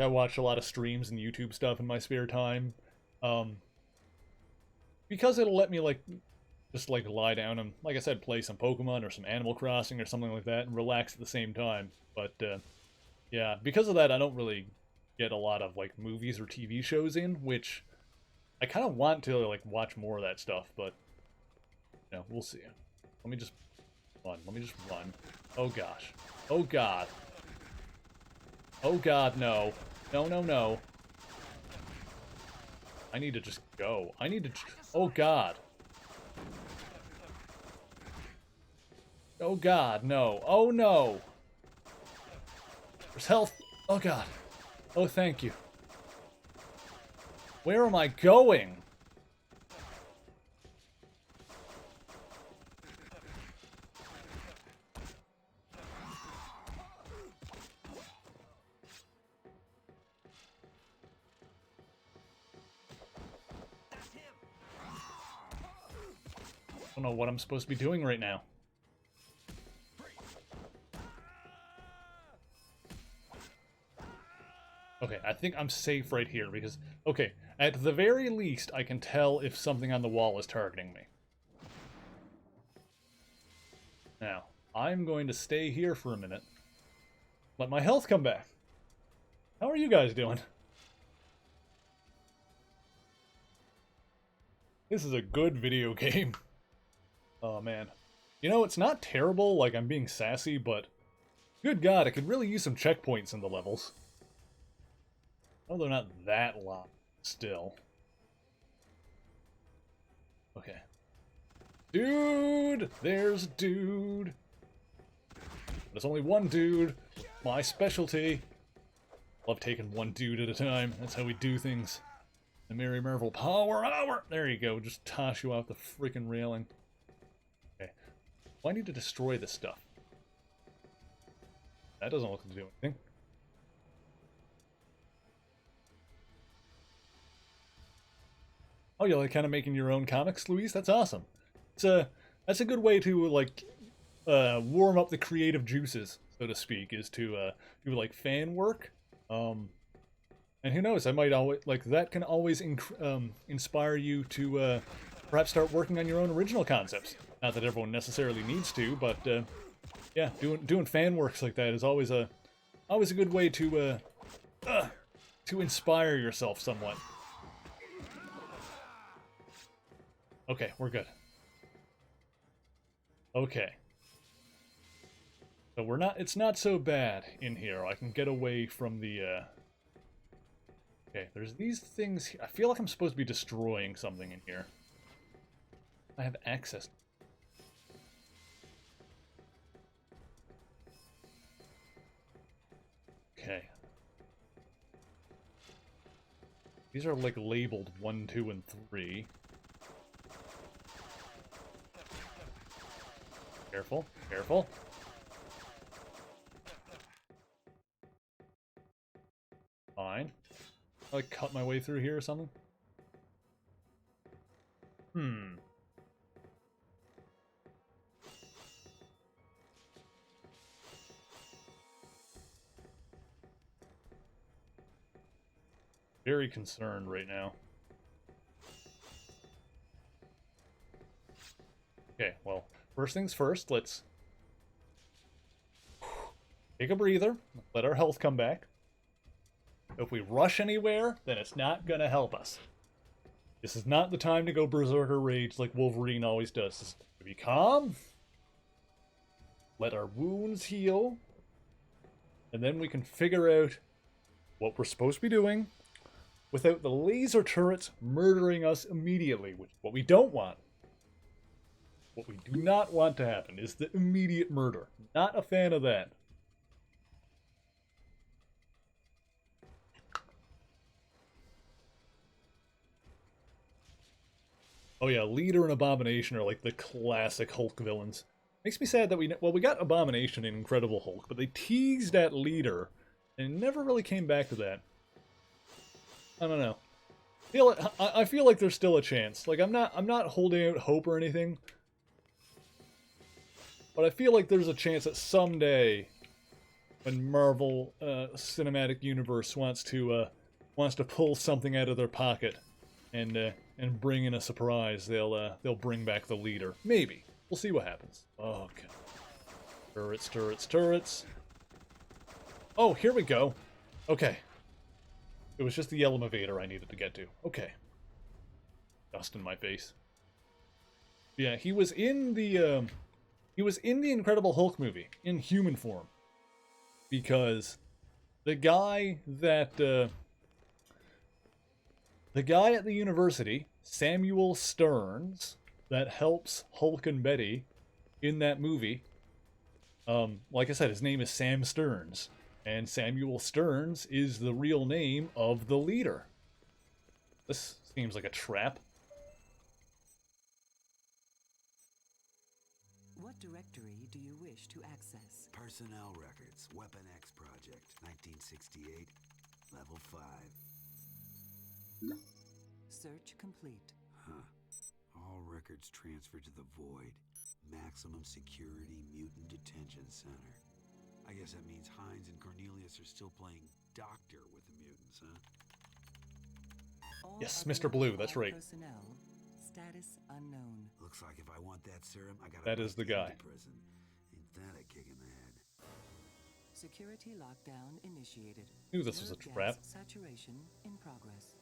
I watch a lot of streams and YouTube stuff in my spare time, um, because it'll let me like just like lie down and, like I said, play some Pokemon or some Animal Crossing or something like that and relax at the same time. But yeah, because of that, I don't really get a lot of like movies or TV shows in, which I kind of want to like watch more of that stuff, but you know, we'll see. Let me just run. Let me just run. Oh gosh. Oh god. Oh god, no. No, no, no. I need to just go. I need to... Oh god. Oh god, no. Oh no. There's health. Oh god. Oh, thank you. Where am I going? I don't know what I'm supposed to be doing right now. Okay, I think I'm safe right here because, okay, at the very least, I can tell if something on the wall is targeting me. Now, I'm going to stay here for a minute. Let my health come back. How are you guys doing? This is a good video game. Oh, man. You know, it's not terrible, like I'm being sassy, but good god, I could really use some checkpoints in the levels. Oh, they're not that long still. Okay. Dude! There's dude! There's only one dude. My specialty. Love taking one dude at a time. That's how we do things. The Mary Marvel Power Hour! There you go, just toss you off the freaking railing. Okay. Well, I need to destroy this stuff. That doesn't look to do anything. Oh, you like kind of making your own comics, Luis? That's awesome. That's a good way to like warm up the creative juices, so to speak, is to do like fan work. And who knows? I might always like that can always inspire you to perhaps start working on your own original concepts. Not that everyone necessarily needs to, but yeah, doing fan works like that is always a good way to inspire yourself somewhat. Okay, we're good. Okay. So it's not so bad in here. I can get away from the, Okay, there's these things here. I feel like I'm supposed to be destroying something in here. I have access. Okay. These are like labeled 1, 2, and 3. Careful, careful. Fine. Like cut my way through here or something? very concerned right now. Okay, well, first things first, let's take a breather, let our health come back. If we rush anywhere, then it's not gonna help us. This is not the time to go berserker rage like Wolverine always does. Just to be calm, let our wounds heal, and then we can figure out what we're supposed to be doing without the laser turrets murdering us immediately, which is what we don't want. What we do not want to happen is the immediate murder. Not a fan of that. Oh yeah, Leader and Abomination are like the classic Hulk villains. Makes me sad that we got Abomination in Incredible Hulk, but they teased at Leader and never really came back to that. I don't know. I feel like there's still a chance. Like I'm not holding out hope or anything, but I feel like there's a chance that someday, when Marvel Cinematic Universe wants to pull something out of their pocket and bring in a surprise, they'll bring back the Leader. Maybe. We'll see what happens. Oh god. Turrets, turrets, turrets. Oh, here we go. Okay. It was just the elevator I needed to get to. Okay. Dust in my face. Yeah, he was in the Incredible Hulk movie in human form, because the guy at the university, Samuel Stearns, that helps Hulk and Betty in that movie, like I said, his name is Sam Stearns, and Samuel Stearns is the real name of the Leader. This seems like a trap. What directory do you wish to access? Personnel records, Weapon X Project, 1968, level 5. Search complete. Huh. All records transferred to the Void. Maximum Security Mutant Detention Center. I guess that means Hines and Cornelius are still playing doctor with the mutants, huh? All Yes, Mr. Blue, that's right. Personnel, status unknown. Looks like if I want that serum, I gotta That is the guy. Prison. Ain't that a kick in the head? Security lockdown initiated. Knew this was a Nerve trap. gas saturation in progress.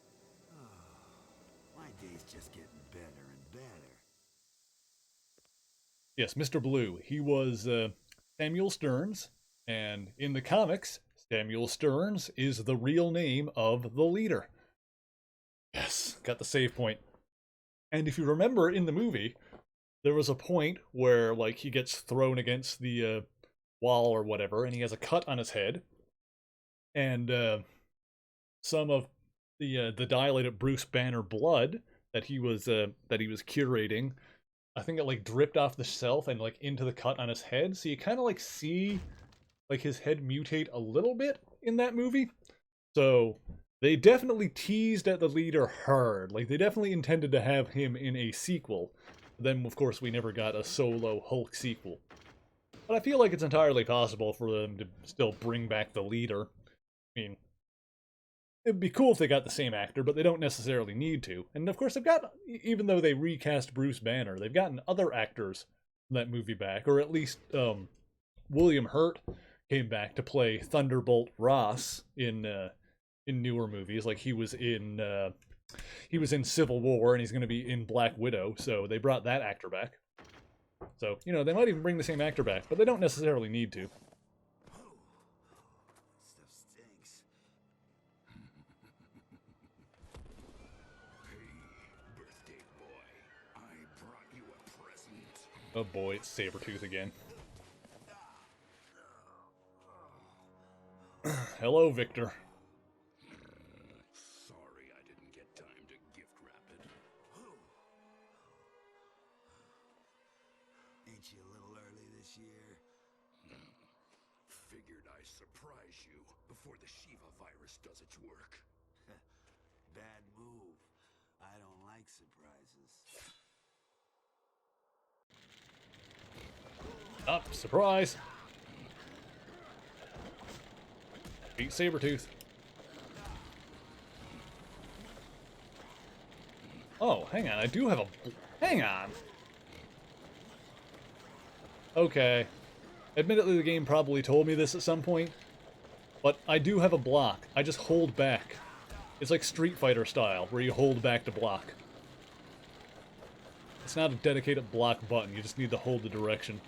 My day's just getting better and better. Yes, Mr. Blue. He was Samuel Stearns, and in the comics, Samuel Stearns is the real name of the Leader. Yes, got the save point. And if you remember in the movie, there was a point where like he gets thrown against the wall or whatever, and he has a cut on his head, and some of the dilated Bruce Banner blood that he was curating, I think it like dripped off the shelf and like into the cut on his head. So you kind of like see like his head mutate a little bit in that movie. So they definitely teased at the Leader hard. Like they definitely intended to have him in a sequel. Then of course we never got a solo Hulk sequel. But I feel like it's entirely possible for them to still bring back the Leader. I mean, it'd be cool if they got the same actor, but they don't necessarily need to. And of course, they've got, even though they recast Bruce Banner, they've gotten other actors from that movie back, or at least William Hurt came back to play Thunderbolt Ross in newer movies. Like he was in Civil War, and he's going to be in Black Widow. So they brought that actor back. So you know they might even bring the same actor back, but they don't necessarily need to. Oh boy, it's Sabretooth again. Hello, Victor. Sorry I didn't get time to gift wrap it. Ain't you a little early this year? Figured I'd surprise you before the Shiva virus does its work. Bad move. I don't like surprises. Up, surprise! Beat Sabretooth. Oh, hang on. I do have a... Hang on. Okay. Admittedly, the game probably told me this at some point, but I do have a block. I just hold back. It's like Street Fighter style, where you hold back to block. It's not a dedicated block button, you just need to hold the direction.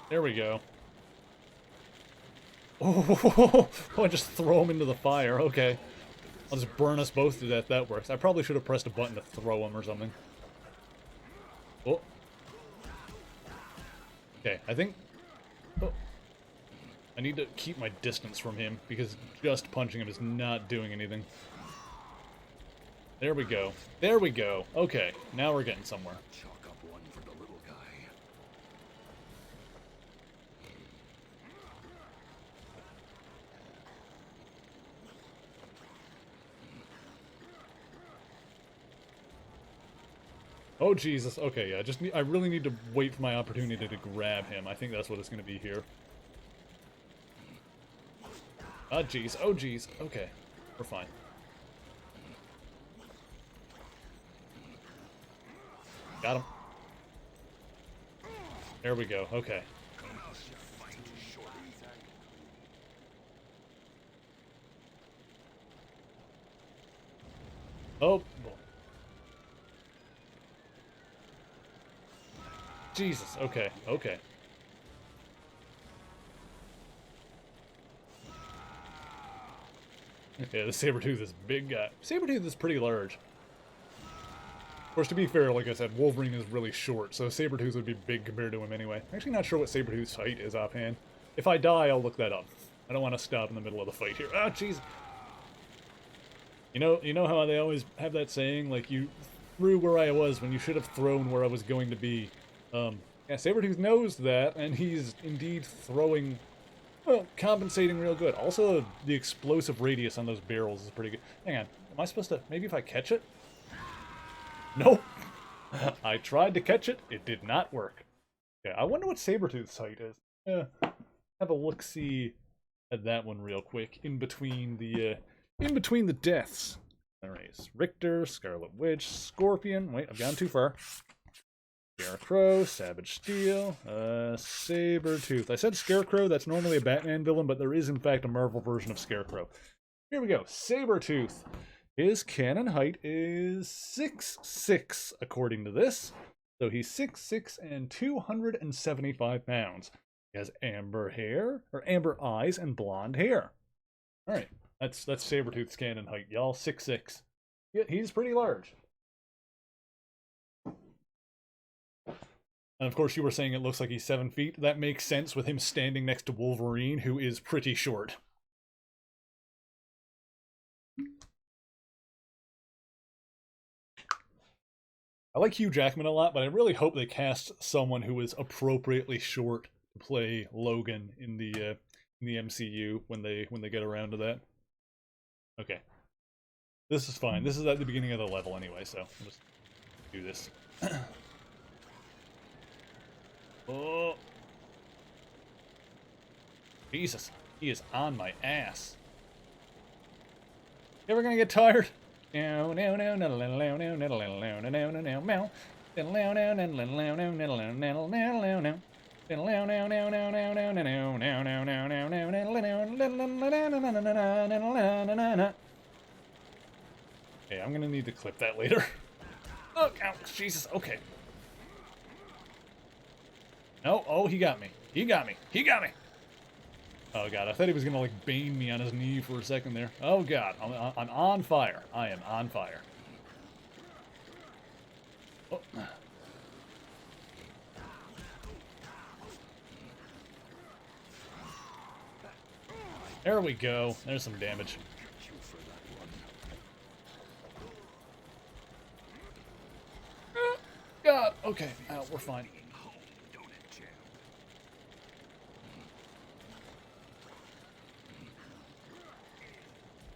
There we go. Oh, I just throw him into the fire. Okay. I'll just burn us both to death. That works. I probably should have pressed a button to throw him or something. Oh. Okay, I think... Oh. I need to keep my distance from him, because just punching him is not doing anything. There we go. There we go. Okay, now we're getting somewhere. Chalk up one for the little guy. Oh, Jesus. Okay, yeah, I really need to wait for my opportunity to grab him. I think that's what it's going to be here. Ah, jeez. Oh, jeez. Okay, we're fine. Got him. There we go. Okay. Oh. Jesus. Okay. Okay. Yeah, the Sabretooth is a big guy. Sabretooth is pretty large. Of course, to be fair, like I said, Wolverine is really short, so Sabretooth would be big compared to him anyway. I'm actually not sure what Sabretooth's height is offhand. If I die, I'll look that up. I don't want to stop in the middle of the fight here. Ah, jeez! You know how they always have that saying, like, you threw where I was when you should have thrown where I was going to be. Yeah, Sabretooth knows that, and he's indeed throwing, well, compensating real good. Also, the explosive radius on those barrels is pretty good. Hang on, am I supposed to, maybe if I catch it? Nope. I tried to catch it. It did not work. Yeah, I wonder what Sabretooth's height is. Have a look-see at that one real quick. In between the deaths. Alright, Richter, Scarlet Witch, Scorpion. Wait, I've gone too far. Scarecrow, Savage Steel, Sabretooth. I said Scarecrow, that's normally a Batman villain, but there is in fact a Marvel version of Scarecrow. Here we go, Sabretooth. His canon height is 6'6", according to this. So he's 6'6" and 275 pounds. He has amber hair, or amber eyes, and blonde hair. Alright, that's Sabretooth's canon height, y'all. 6'6". Yeah, he's pretty large. And of course, you were saying it looks like he's 7 feet. That makes sense with him standing next to Wolverine, who is pretty short. I like Hugh Jackman a lot, but I really hope they cast someone who is appropriately short to play Logan in the MCU when they get around to that. Okay, this is fine. This is at the beginning of the level anyway, so I'll just do this. Oh, Jesus! He is on my ass. You ever gonna get tired? No, no, no, no, no, no, no, no, no, no, no, no, no, no. Okay, I'm gonna need to clip that later. Oh, Jesus, okay. No, oh, he got me. He got me. He got me. Oh god, I thought he was gonna like bane me on his knee for a second there. Oh god, I'm on fire. I am on fire. Oh. There we go. There's some damage. God, okay, we're fine.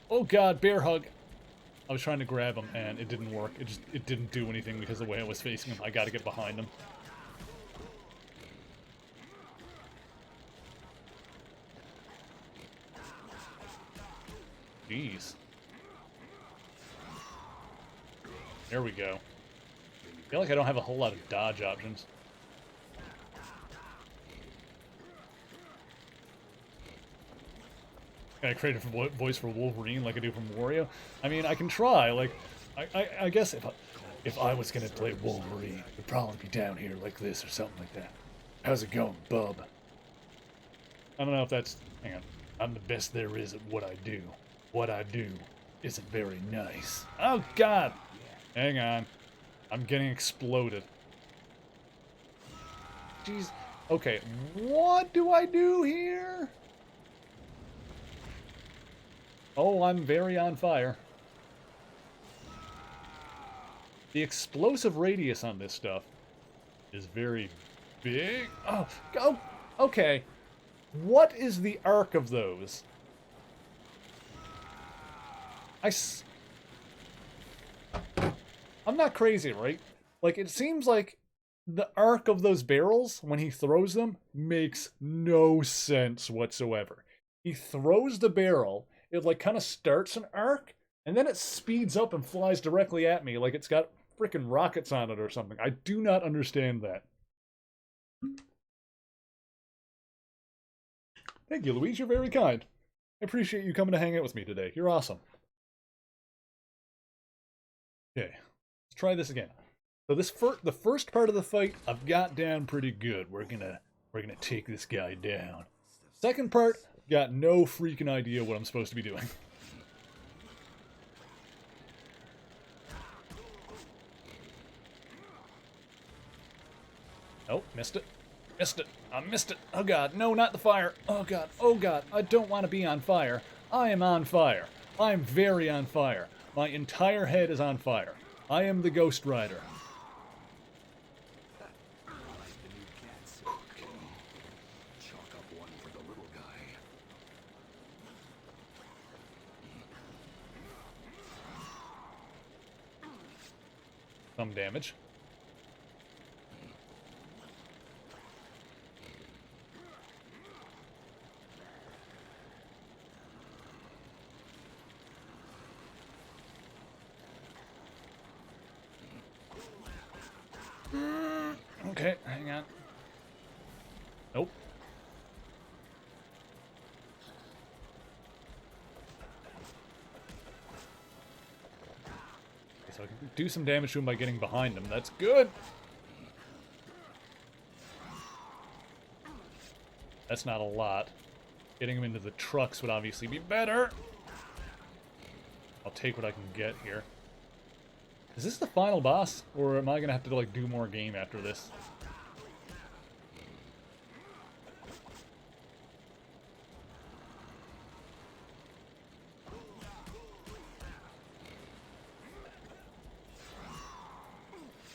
Oh god, bear hug. I was trying to grab him and it didn't work. It didn't do anything because of the way I was facing him. I gotta get behind him. Jeez. There we go. I feel like I don't have a whole lot of dodge options. Can I create a voice for Wolverine like I do from Wario? I mean, I can try. Like, I guess if I was gonna play Wolverine, it'd probably be down here like this or something like that. How's it going, bub? I don't know if that's... Hang on. I'm the best there is at what I do. What I do isn't very nice. Oh, God! Hang on. I'm getting exploded. Jeez. Okay, what do I do here? Oh, I'm very on fire. The explosive radius on this stuff is very big. Oh, go. Okay. What is the arc of those? I'm not crazy, right? Like, it seems like the arc of those barrels, when he throws them, makes no sense whatsoever. He throws the barrel, it, like, kind of starts an arc, and then it speeds up and flies directly at me like it's got freaking rockets on it or something. I do not understand that. Thank you, Louise. You're very kind. I appreciate you coming to hang out with me today. You're awesome. Okay, let's try this again. So the first part of the fight I've got down pretty good. We're gonna take this guy down. Second part, got no freaking idea what I'm supposed to be doing. Oh, missed it. Missed it. I missed it. Oh god, no, not the fire. Oh god, I don't want to be on fire. I am on fire. I am very on fire. My entire head is on fire. I am the Ghost Rider. Chalk up one for the little guy. Some damage. Okay, hang on. Nope. So I can do some damage to him by getting behind him. That's good. That's not a lot. Getting him into the trucks would obviously be better. I'll take what I can get here. Is this the final boss, or am I gonna have to like do more game after this?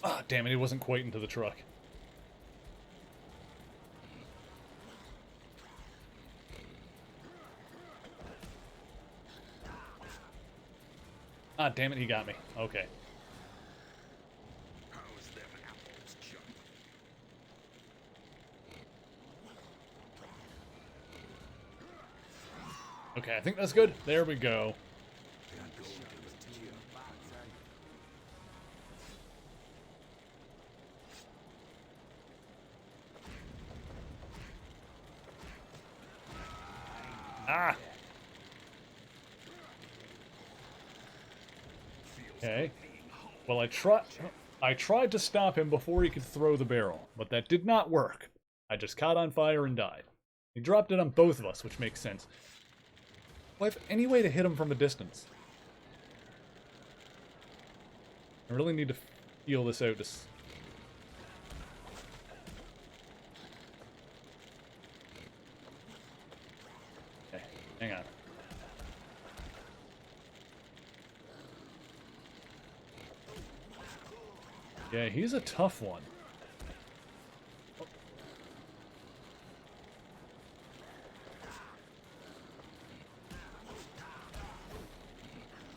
Ah, oh, damn it! It wasn't quite into the truck. Ah, damn it! He got me. Okay. Okay, I think that's good. There we go. Ah! Okay. Well, I tried to stop him before he could throw the barrel, but that did not work. I just caught on fire and died. He dropped it on both of us, which makes sense. Do I have any way to hit him from a distance? I really need to feel this out. Okay, hang on. Yeah, he's a tough one.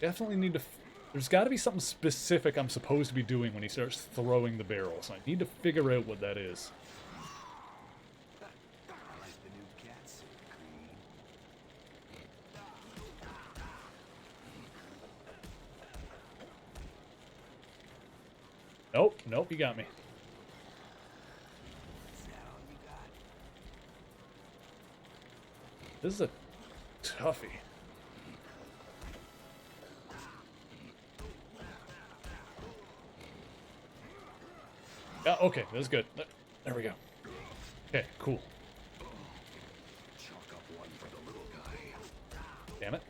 Definitely need to There's got to be something specific I'm supposed to be doing when he starts throwing the barrels. I need to figure out what that is. I like the new cat suit, Creed. Nope, nope, you got me. Is that all you got? This is a toughie. Yeah, okay, that's good. There we go. Okay, cool. Chalk up one for the little guy. Damn it.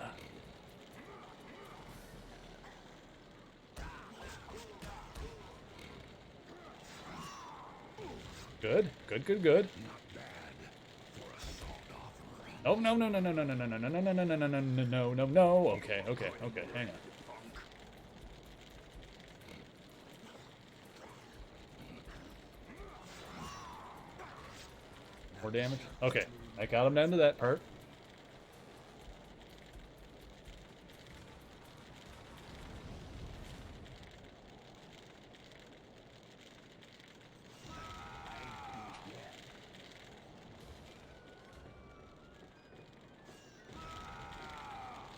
Good, good, good, good. Not bad for a salt offer. Oh, no, no, no, no, no, no, no, no, no, no, no, no, no, no, no, no, no, no. Okay, okay, okay, hang on. Funk. More damage? Okay, I got him down to that part.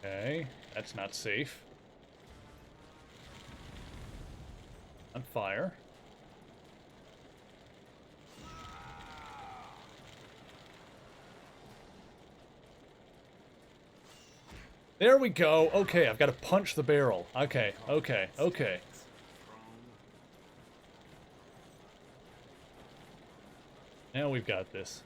Okay, that's not safe. On fire. There we go. Okay, I've got to punch the barrel. Okay, okay, okay. Now we've got this.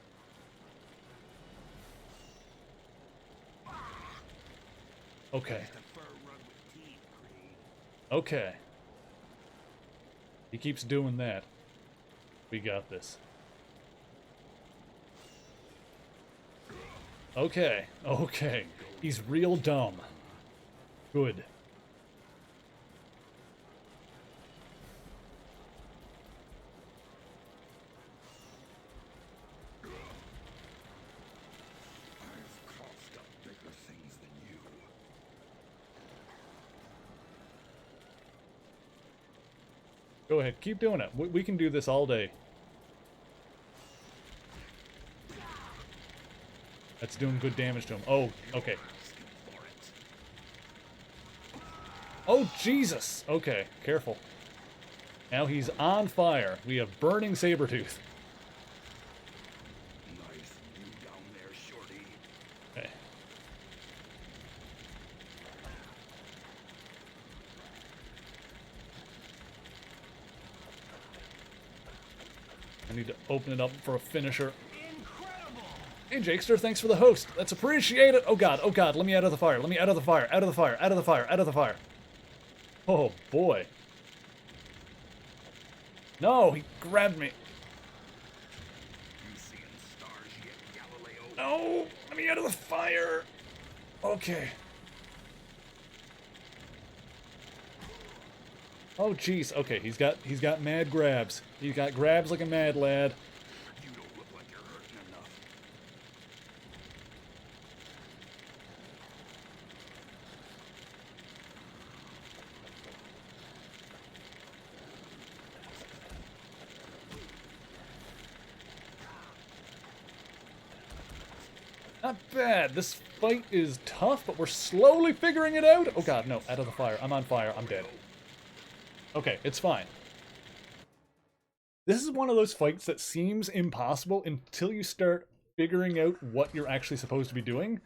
Okay. Okay. He keeps doing that. We got this. Okay. Okay. He's real dumb. Good. I've coughed up bigger things than you. Go ahead. Keep doing it. We can do this all day. That's doing good damage to him. Oh, okay. Oh, Jesus! Okay, careful. Now he's on fire. We have burning Sabretooth. Nice view down there, shorty. Okay. I need to open it up for a finisher. Hey, Jakester, thanks for the host. That's appreciated. Oh god, let me out of the fire. Let me out of the fire. Out of the fire. Out of the fire. Out of the fire. Oh boy. No, he grabbed me. You seeing stars yet, Galileo? No, let me out of the fire. Okay. Oh jeez. Okay, he's got mad grabs. He's got grabs like a mad lad. You don't look like you're hurting enough. Not bad. This fight is tough, but we're slowly figuring it out. Oh god, no. Out of the fire. I'm on fire. I'm dead. Okay, it's fine. This is one of those fights that seems impossible until you start figuring out what you're actually supposed to be doing.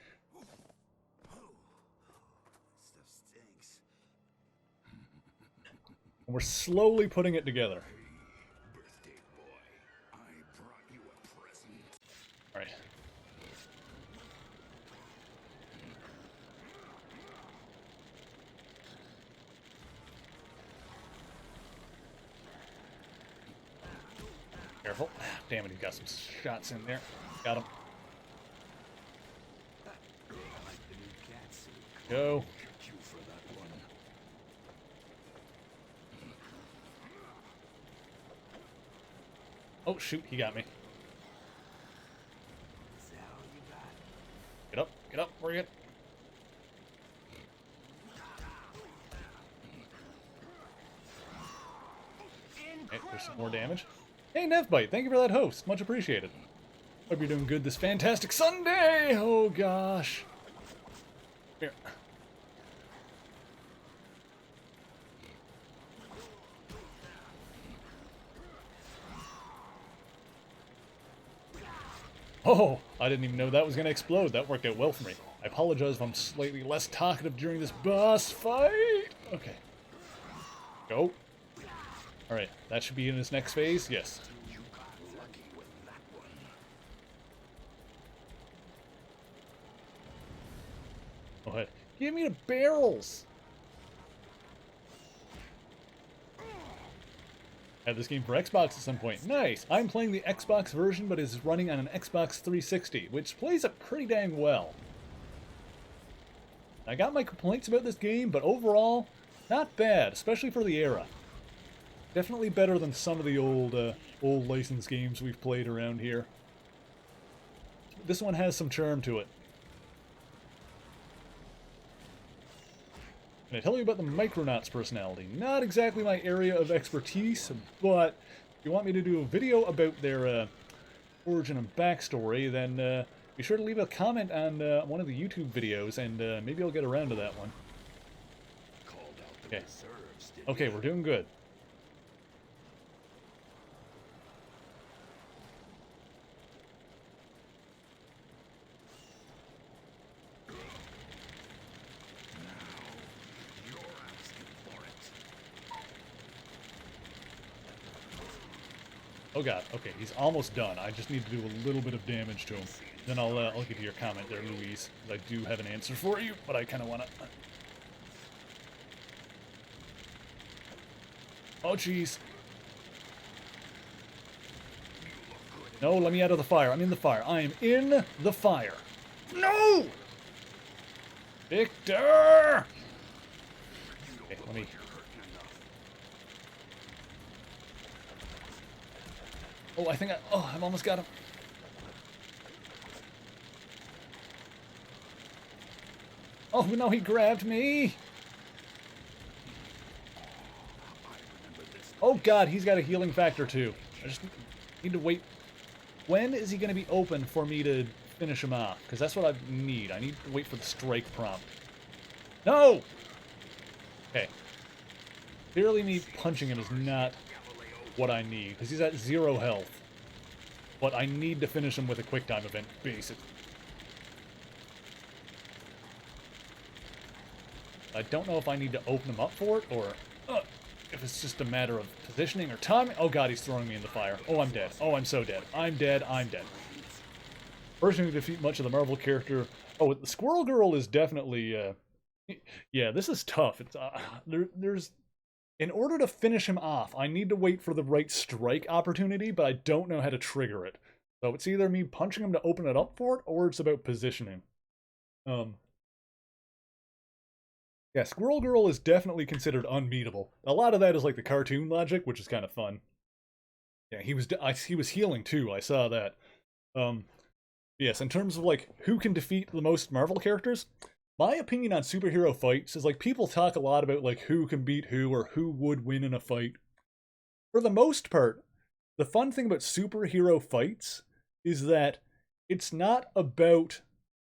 Stuff stinks. And we're slowly putting it together. Birthday boy, I brought you a present. Alright. Careful. Damn it, he got some shots in there. Got him. I like the new cat suit. Go. Get you for that one. Oh, shoot, he got me. Is that all you got? Get up, we're good. for some more damage. Hey, Nevbite, thank you for that host. Much appreciated. Hope you're doing good this fantastic Sunday! Oh, gosh. Here. Oh, I didn't even know that was going to explode. That worked out well for me. I apologize if I'm slightly less talkative during this boss fight. Okay. Go. Alright, that should be in his next phase. Yes. You got lucky with that one. Go ahead. Give me the barrels! Have this game for Xbox at some point. Nice! I'm playing the Xbox version, but it's running on an Xbox 360, which plays it pretty dang well. I got my complaints about this game, but overall, not bad, especially for the era. Definitely better than some of the old licensed games we've played around here. This one has some charm to it. Can I tell you about the Micronauts personality? Not exactly my area of expertise, but if you want me to do a video about their origin and backstory, then be sure to leave a comment on one of the YouTube videos, and maybe I'll get around to that one. Okay. Okay, we're doing good. Oh god, okay, he's almost done. I just need to do a little bit of damage to him. Then I'll get to your comment there, Louise. I do have an answer for you, but I kind of want to... Oh, jeez. No, let me out of the fire. I'm in the fire. I am in the fire. No! Victor! Okay, let me... Oh, I think I've almost got him. Oh, no, he grabbed me. Oh, God, he's got a healing factor, too. I just need to wait. When is he going to be open for me to finish him off? Because that's what I need. I need to wait for the strike prompt. No! Okay. Clearly me punching him is not what I need, because he's at 0 health. But I need to finish him with a quick time event, basically. I don't know if I need to open him up for it, or if it's just a matter of positioning or timing. Oh god, he's throwing me in the fire. Oh, I'm dead. Oh, I'm so dead. I'm dead. I'm dead. Person who defeat much of the Marvel character. Oh, the Squirrel Girl is definitely... yeah, this is tough. It's there's... In order to finish him off, I need to wait for the right strike opportunity, but I don't know how to trigger it. So it's either me punching him to open it up for it, or it's about positioning. Yeah, Squirrel Girl is definitely considered unbeatable. A lot of that is like the cartoon logic, which is kind of fun. Yeah, he was healing too, I saw that. Yes, in terms of like who can defeat the most Marvel characters, my opinion on superhero fights is like people talk a lot about like who can beat who or who would win in a fight. For the most part, the fun thing about superhero fights is that it's not about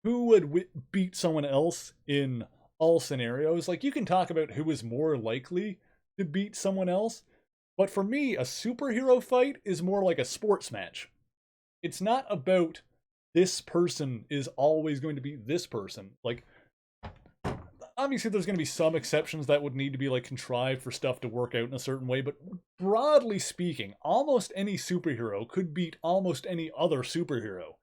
who would beat someone else in all scenarios. Like you can talk about who is more likely to beat someone else, but for me, a superhero fight is more like a sports match. It's not about this person is always going to beat this person. Like, obviously there's going to be some exceptions that would need to be like contrived for stuff to work out in a certain way, but broadly speaking, almost any superhero could beat almost any other superhero.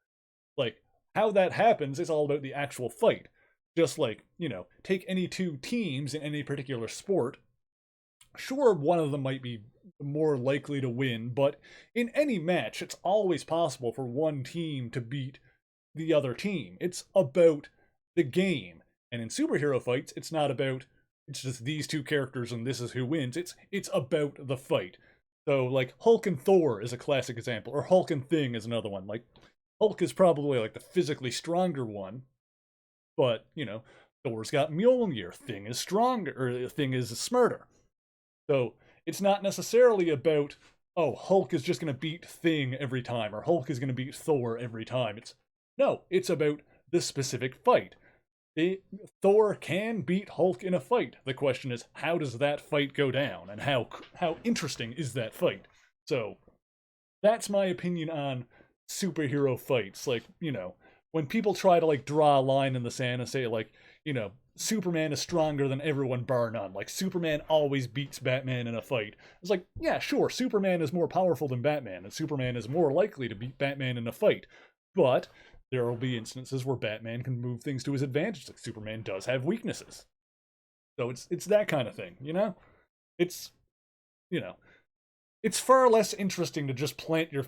Like, how that happens is all about the actual fight. Just like, you know, take any two teams in any particular sport. Sure, one of them might be more likely to win, but in any match, it's always possible for one team to beat the other team. It's about the game. And in superhero fights, it's not about, it's just these two characters and this is who wins. It's about the fight. So, like, Hulk and Thor is a classic example, or Hulk and Thing is another one. Like, Hulk is probably, like, the physically stronger one, but, you know, Thor's got Mjolnir, Thing is stronger, or Thing is smarter. So, it's not necessarily about, oh, Hulk is just going to beat Thing every time, or Hulk is going to beat Thor every time. No, it's about this specific fight. Thor can beat Hulk in a fight. The question is, how does that fight go down, and how interesting is that fight? So, that's my opinion on superhero fights. Like, when people try to like draw a line in the sand and say like, Superman is stronger than everyone bar none. Like, Superman always beats Batman in a fight. It's like, yeah, sure, Superman is more powerful than Batman, and Superman is more likely to beat Batman in a fight. But there will be instances where Batman can move things to his advantage. Like, Superman does have weaknesses. So it's that kind of thing, It's, it's far less interesting to just plant your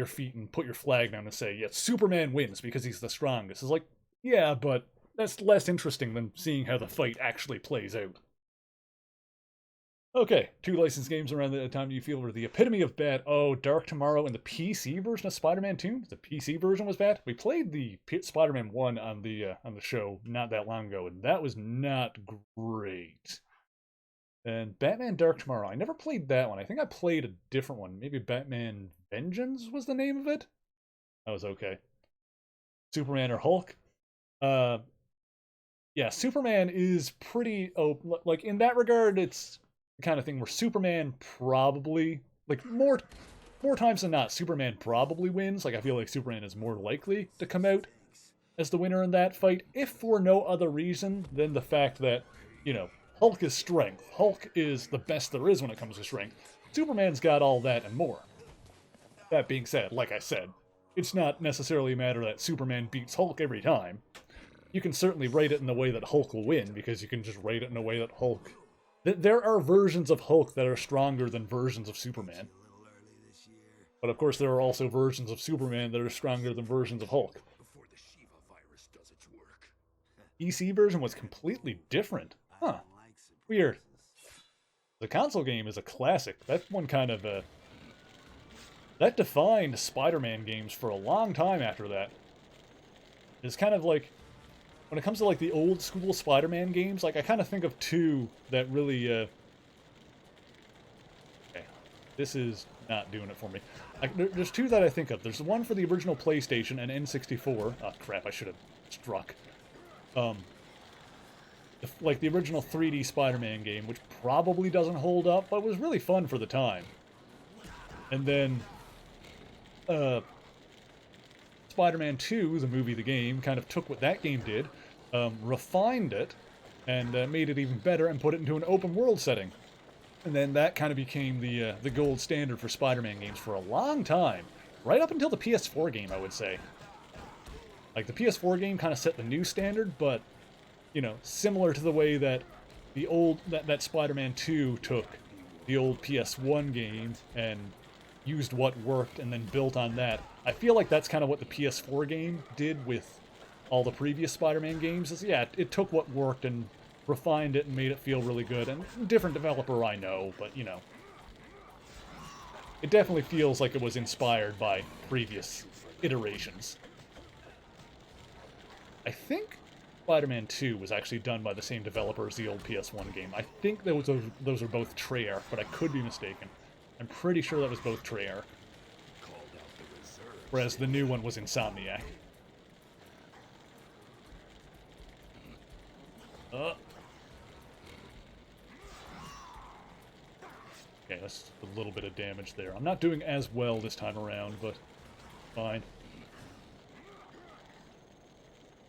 feet and put your flag down and say, yeah, Superman wins because he's the strongest. It's like, yeah, but that's less interesting than seeing how the fight actually plays out. Okay, 2 licensed games around the time you feel were the epitome of bad. Oh, Dark Tomorrow and the PC version of Spider-Man 2. The PC version was bad. We played the Spider-Man 1 on the show not that long ago, and that was not great. And Batman Dark Tomorrow, I never played that one. I think I played a different one. Maybe Batman Vengeance was the name of it? That was okay. Superman or Hulk? Yeah, Superman is pretty like in that regard, it's the kind of thing where Superman probably, like, more times than not, Superman probably wins. Like, I feel like Superman is more likely to come out as the winner in that fight, if for no other reason than the fact that, Hulk is strength. Hulk is the best there is when it comes to strength. Superman's got all that and more. That being said, like I said, it's not necessarily a matter that Superman beats Hulk every time. You can certainly write it in the way that Hulk will win, because you can just write it in a way that Hulk... There are versions of Hulk that are stronger than versions of Superman. But of course there are also versions of Superman that are stronger than versions of Hulk. PC version was completely different. Huh. Weird. The console game is a classic. That one kind of, that defined Spider-Man games for a long time after that. It's kind of like, when it comes to like the old school Spider-Man games, like I kind of think of 2 that really, okay, this is not doing it for me. There's 2 that I think of. There's one for the original PlayStation and N64. Oh crap, I should have struck. Like the original 3D Spider-Man game, which probably doesn't hold up, but was really fun for the time. And then, Spider-Man 2, the movie, the game, kind of took what that game did, refined it, and made it even better and put it into an open world setting. And then that kind of became the gold standard for Spider-Man games for a long time. Right up until the PS4 game, I would say. Like, the PS4 game kind of set the new standard, but, similar to the way that the old, that Spider-Man 2 took the old PS1 game and used what worked and then built on that. I feel like that's kind of what the PS4 game did with all the previous Spider-Man games. Is, yeah, it took what worked and refined it and made it feel really good. And different developer, I know, but, it definitely feels like it was inspired by previous iterations. I think Spider-Man 2 was actually done by the same developer as the old PS1 game. I think those are both Treyarch, but I could be mistaken. I'm pretty sure that was both Treyarch. Whereas the new one was Insomniac. Okay, that's a little bit of damage there. I'm not doing as well this time around, but fine.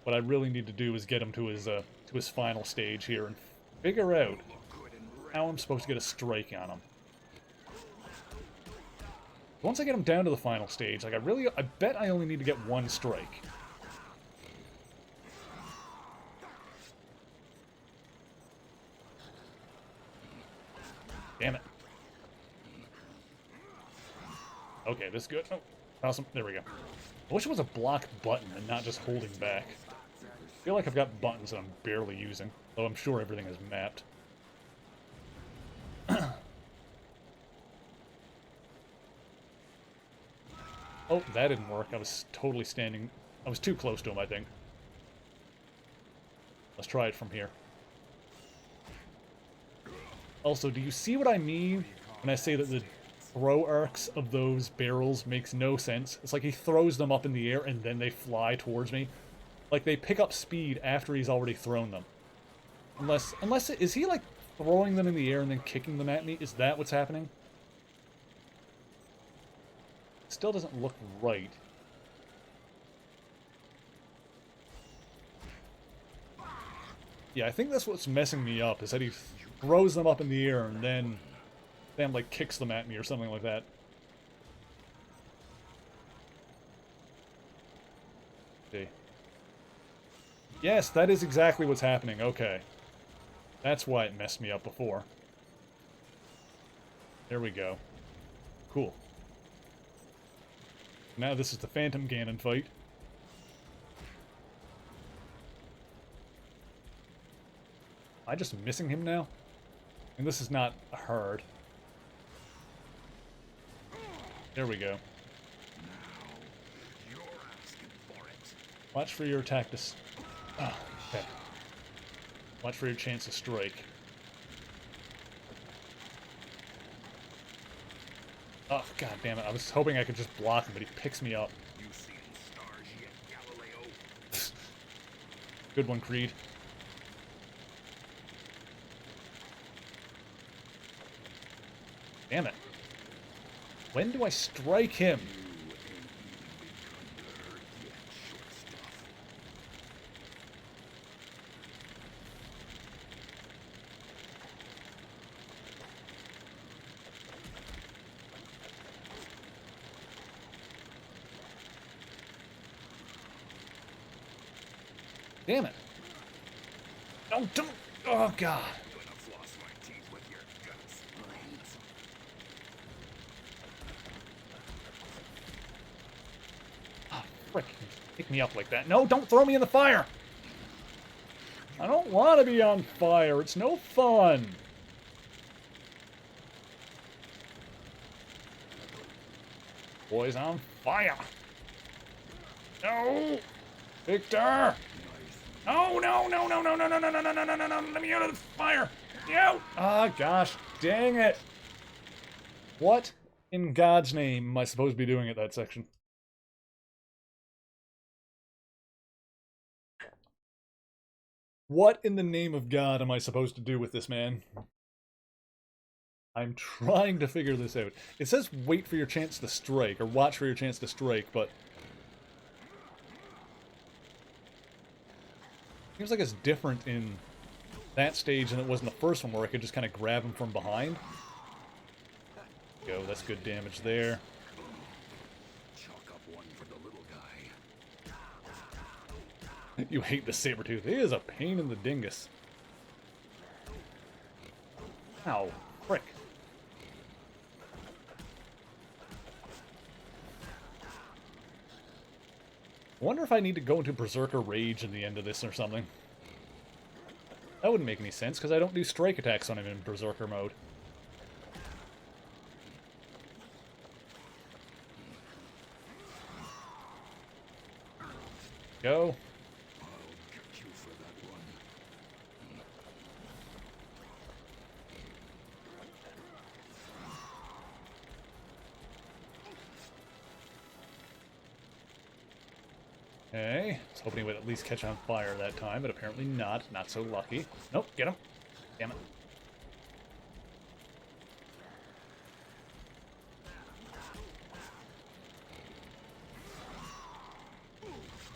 What I really need to do is get him to his final stage here and figure out how I'm supposed to get a strike on him. Once I get him down to the final stage, like I bet I only need to get 1 strike. Damn it. Okay, this is good. Oh, awesome. There we go. I wish it was a block button and not just holding back. I feel like I've got buttons that I'm barely using, though I'm sure everything is mapped. Oh, that didn't work. I was totally standing... I was too close to him, I think. Let's try it from here. Also, do you see what I mean when I say that throw arcs of those barrels makes no sense. It's like he throws them up in the air and then they fly towards me. Like they pick up speed after he's already thrown them. Unless is he like throwing them in the air and then kicking them at me? Is that what's happening? Still doesn't look right. Yeah, I think that's what's messing me up, is that he throws them up in the air and then like kicks them at me or something like that. Okay. Yes, that is exactly what's happening. Okay. That's why it messed me up before. There we go. Cool. Now this is the Phantom Ganon fight. Am I just missing him now? And this is not hard. There we go. You're asking for it. Watch for your attack to... Oh, okay. Watch for your chance to strike. Oh, god damn it. I was hoping I could just block him, but he picks me up. You seen stars yet, Galileo? Good one, Creed. Damn it. When do I strike him? Damn it. No, don't. Oh, God. I'm gonna floss my teeth with your guts, brains. Oh, frick. Pick me up like that. No, don't throw me in the fire. I don't want to be on fire. It's no fun. Boy's on fire. No. Victor. No, no, no, no, no, no, no, no, no, no, no, no, no, no, let me out of the fire. No. Ah, gosh, dang it. What in God's name am I supposed to be doing at that section? What in the name of God am I supposed to do with this man? I'm trying to figure this out. It says wait for your chance to strike, or watch for your chance to strike, but... seems like it's different in that stage than it was in the first one, where I could just kind of grab him from behind. Go, that's good damage there. Chalk up one for the little guy. You hate the Sabertooth. He is a pain in the dingus. Ow, frick. I wonder if I need to go into Berserker Rage in the end of this or something. That wouldn't make any sense, because I don't do strike attacks on him in Berserker mode. Go. I'll get you for that one. Okay, I was hoping he would at least catch on fire that time, but apparently not. Not so lucky. Nope, get him. Damn it.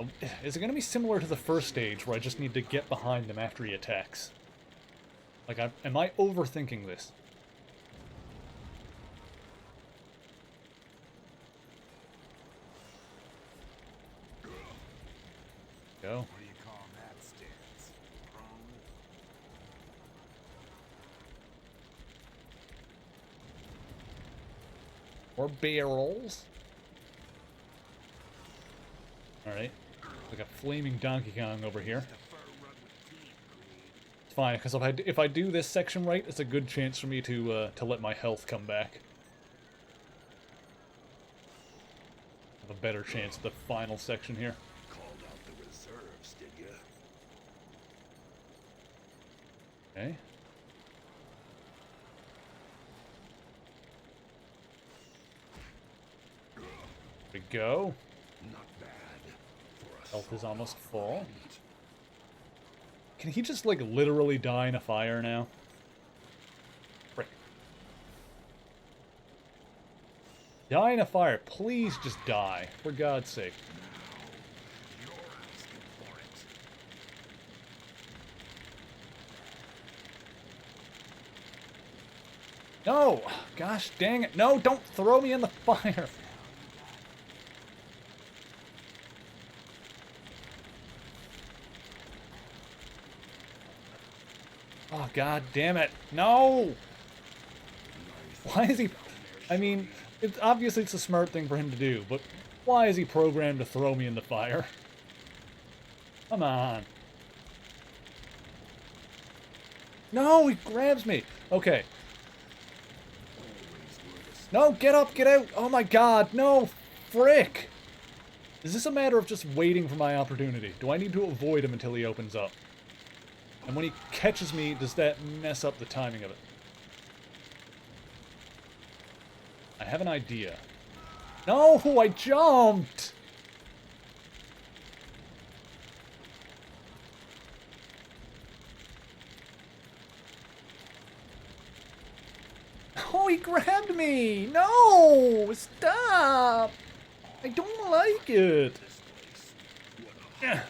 Oh, is it going to be similar to the first stage, where I just need to get behind him after he attacks? Like, am I overthinking this? Go. What do you call that stance? Prone? Or barrels. Alright. Like a flaming Donkey Kong over here. It's fine, because if I do this section right, it's a good chance for me to let my health come back. Have a better chance at the final section here. Called out the reserves, did you? Okay. we go. Not bad for a Health is almost sawed-off full. end. Can he just, like, literally die in a fire now? Frick. Die in a fire. Please just die. For God's sake. You're asking for it. No! Gosh dang it. No, don't throw me in the fire. Oh, God damn it. No! Why is he... I mean, it's obviously it's a smart thing for him to do, but why is he programmed to throw me in the fire? Come on. No, he grabs me. Okay. No, get up, get out. Oh my God, no. Frick. Is this a matter of just waiting for my opportunity? Do I need to avoid him until he opens up? And when he catches me, does that mess up the timing of it? I have an idea. No, I jumped! Oh, he grabbed me! No! Stop! I don't like it! Yeah.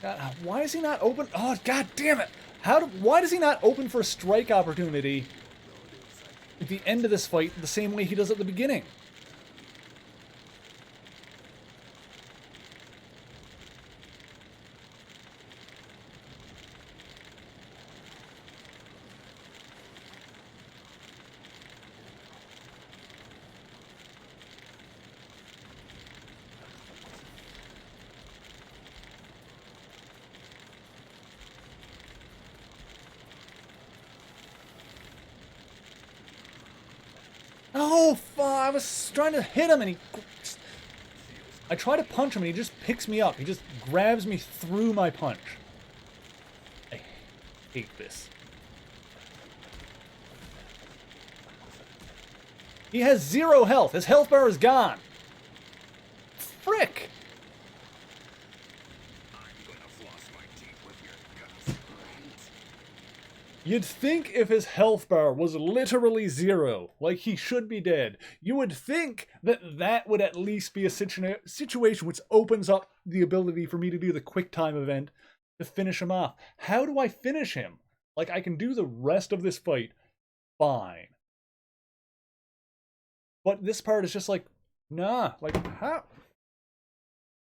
God, why is he not open? Oh, God damn it! Why does he not open for a strike opportunity at the end of this fight the same way he does at the beginning? Oh, I was trying to hit him and I try to punch him and he just picks me up. He just grabs me through my punch. I hate this. He has 0 health. His health bar is gone. Frick! I'm gonna floss my teeth with your guts, right? You'd think if his health bar was literally 0, like he should be dead, you would think that that would at least be a situation which opens up the ability for me to do the quick time event to finish him off. How do I finish him? Like, I can do the rest of this fight fine. But this part is just like, nah, like, how?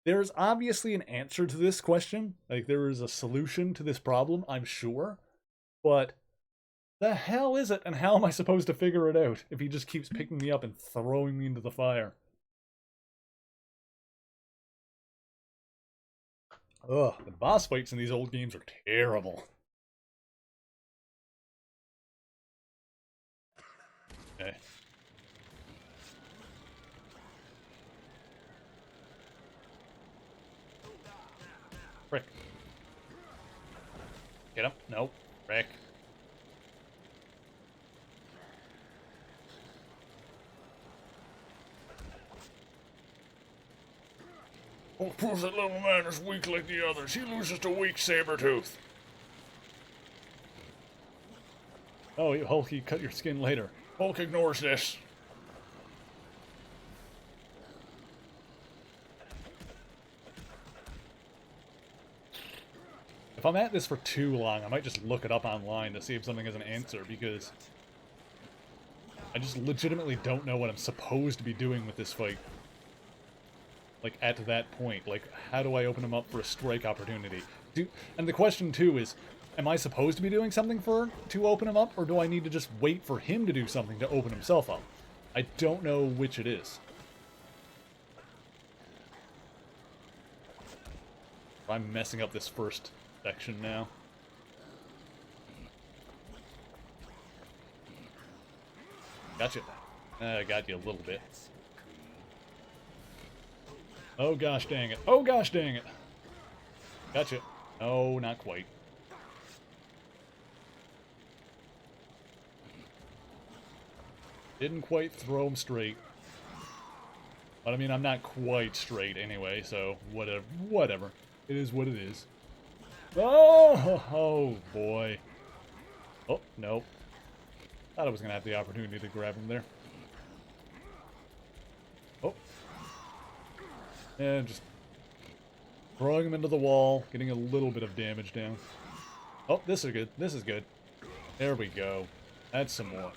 There's obviously an answer to this question. Like, there is a solution to this problem, I'm sure. But the hell is it, and how am I supposed to figure it out if he just keeps picking me up and throwing me into the fire? Ugh, the boss fights in these old games are terrible. Okay. Frick. Get him. Nope. Frick. Oh, prove that little man is weak like the others. He loses to weak Sabretooth. Oh, Hulk, you cut your skin later. Hulk ignores this. If I'm at this for too long, I might just look it up online to see if something has an answer, because I just legitimately don't know what I'm supposed to be doing with this fight. Like, at that point. Like, how do I open him up for a strike opportunity? And the question, too, is, am I supposed to be doing something to open him up, or do I need to just wait for him to do something to open himself up? I don't know which it is. I'm messing up this first section now. Gotcha. I got you a little bit. Oh gosh dang it. Oh gosh dang it. Gotcha. No, not quite. Didn't quite throw him straight. But I mean, I'm not quite straight anyway, so whatever. Whatever. It is what it is. Oh boy. Oh, no. Thought I was going to have the opportunity to grab him there. Oh. And just throwing him into the wall, getting a little bit of damage down. Oh, this is good. This is good. There we go. That's some more.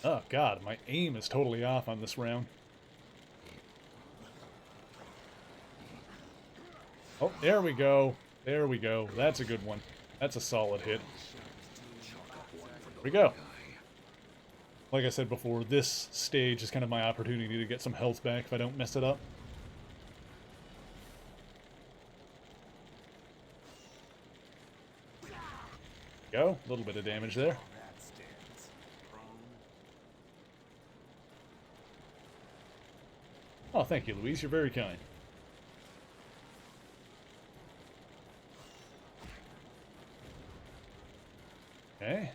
Oh god, my aim is totally off on this round. Oh, there we go. There we go. That's a good one. That's a solid hit. There we go. Like I said before, this stage is kind of my opportunity to get some health back if I don't mess it up. Go. A little bit of damage there. Oh, thank you, Louise. You're very kind. Okay.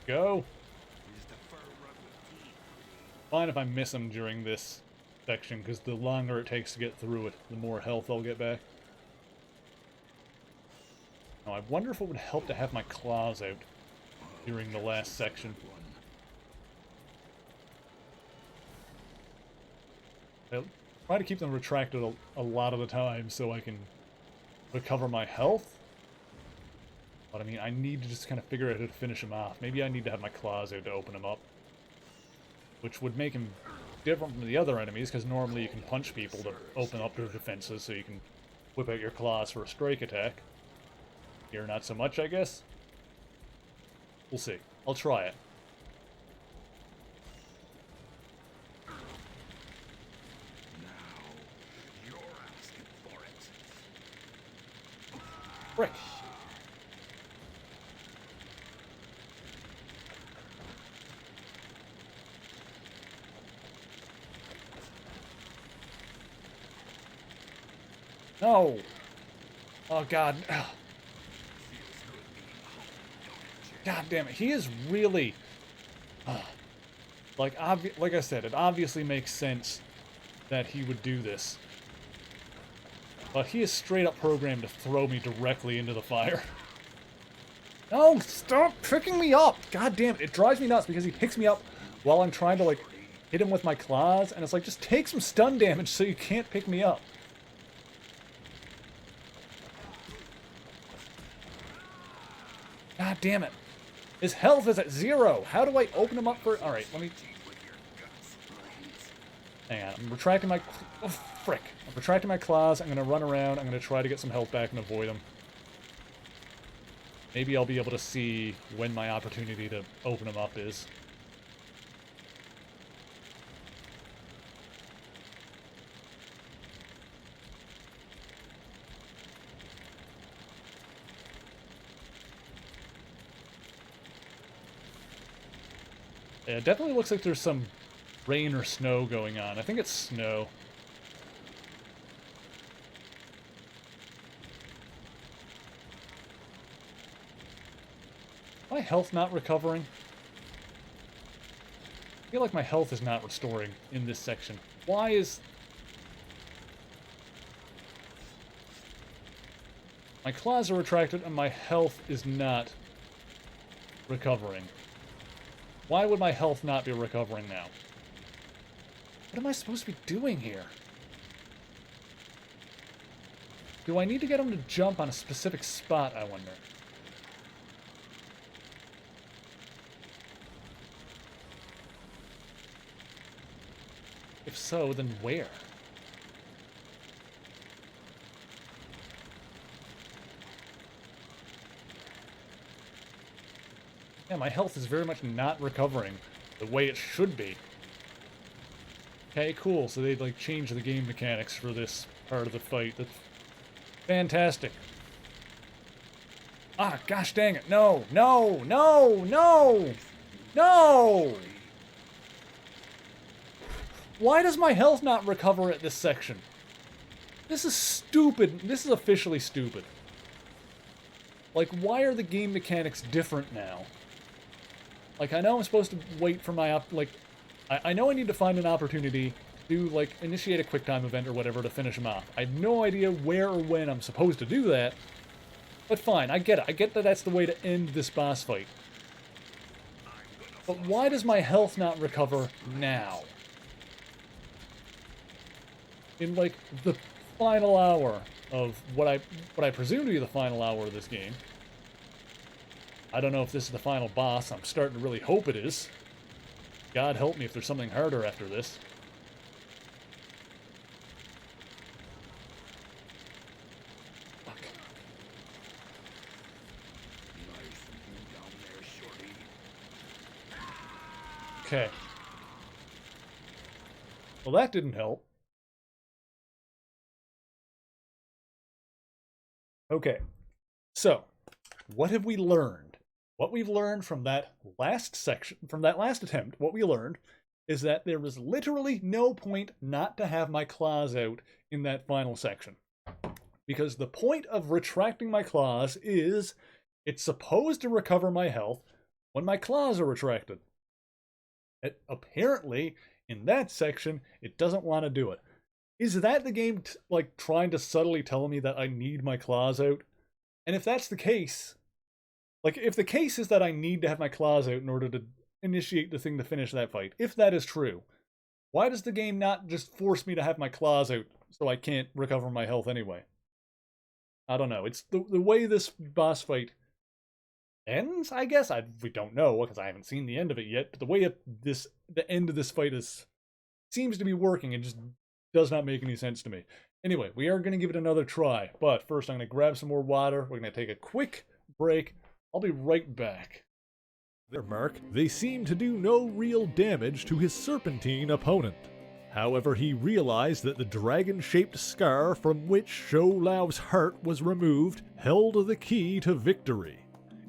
Go. Fine if I miss him during this section, because the longer it takes to get through it, the more health I'll get back. Now, I wonder if it would help to have my claws out during the last section. I try to keep them retracted a lot of the time so I can recover my health. But I mean, I need to just kind of figure out how to finish him off. Maybe I need to have my claws out to open him up. Which would make him different from the other enemies, because normally you can punch people to open up their defenses so you can whip out your claws for a strike attack. Here, not so much, I guess. We'll see. I'll try it. Now, you're asking for it. Frick. No! Oh god. Ugh. God damn it, he is really... like I said, it obviously makes sense that he would do this. But he is straight up programmed to throw me directly into the fire. No, stop picking me up! God damn it, it drives me nuts because he picks me up while I'm trying to, like, hit him with my claws, and it's like, just take some stun damage so you can't pick me up. God damn it. His health is at 0. How do I open him up for... Alright, let me... Hang on, I'm retracting my... Oh, frick. I'm retracting my claws, I'm gonna run around, I'm gonna try to get some health back and avoid him. Maybe I'll be able to see when my opportunity to open him up is. Yeah, it definitely looks like there's some rain or snow going on. I think it's snow. My health not recovering? I feel like my health is not restoring in this section. Why is... My claws are retracted and my health is not recovering. Why would my health not be recovering now? What am I supposed to be doing here? Do I need to get him to jump on a specific spot, I wonder? If so, then where? Yeah, my health is very much not recovering the way it should be. Okay, cool. So they'd like change the game mechanics for this part of the fight. That's fantastic. Ah, gosh dang it. No, no, no, no, no! Why does my health not recover at this section? This is stupid. This is officially stupid. Like, why are the game mechanics different now? Like, I know I'm supposed to wait for my I know I need to find an opportunity to, like, initiate a QuickTime event or whatever to finish him off. I have no idea where or when I'm supposed to do that. But fine, I get it. I get that that's the way to end this boss fight. But why does my health not recover now? In, like, the final hour of what I presume to be the final hour of this game. I don't know if this is the final boss. I'm starting to really hope it is. God help me if there's something harder after this. Fuck. Nice view down there, shorty. Okay. Well, that didn't help. Okay. So, what have we learned? What we've learned from that last section, from that last attempt, what we learned is that there was literally no point not to have my claws out in that final section. Because the point of retracting my claws is it's supposed to recover my health when my claws are retracted. Apparently, in that section, it doesn't want to do it. Is that the game, like, trying to subtly tell me that I need my claws out? And if that's the case, like, if the case is that I need to have my claws out in order to initiate the thing to finish that fight, if that is true, why does the game not just force me to have my claws out so I can't recover my health anyway? I don't know. It's the way this boss fight ends, I guess? We don't know, because I haven't seen the end of it yet, but the way the end of this fight seems to be working, it just does not make any sense to me. Anyway, we are going to give it another try, but first I'm going to grab some more water. We're going to take a quick break. I'll be right back. Their mark, they seem to do no real damage to his serpentine opponent. However, he realized that the dragon-shaped scar from which Shou Lao's heart was removed held the key to victory.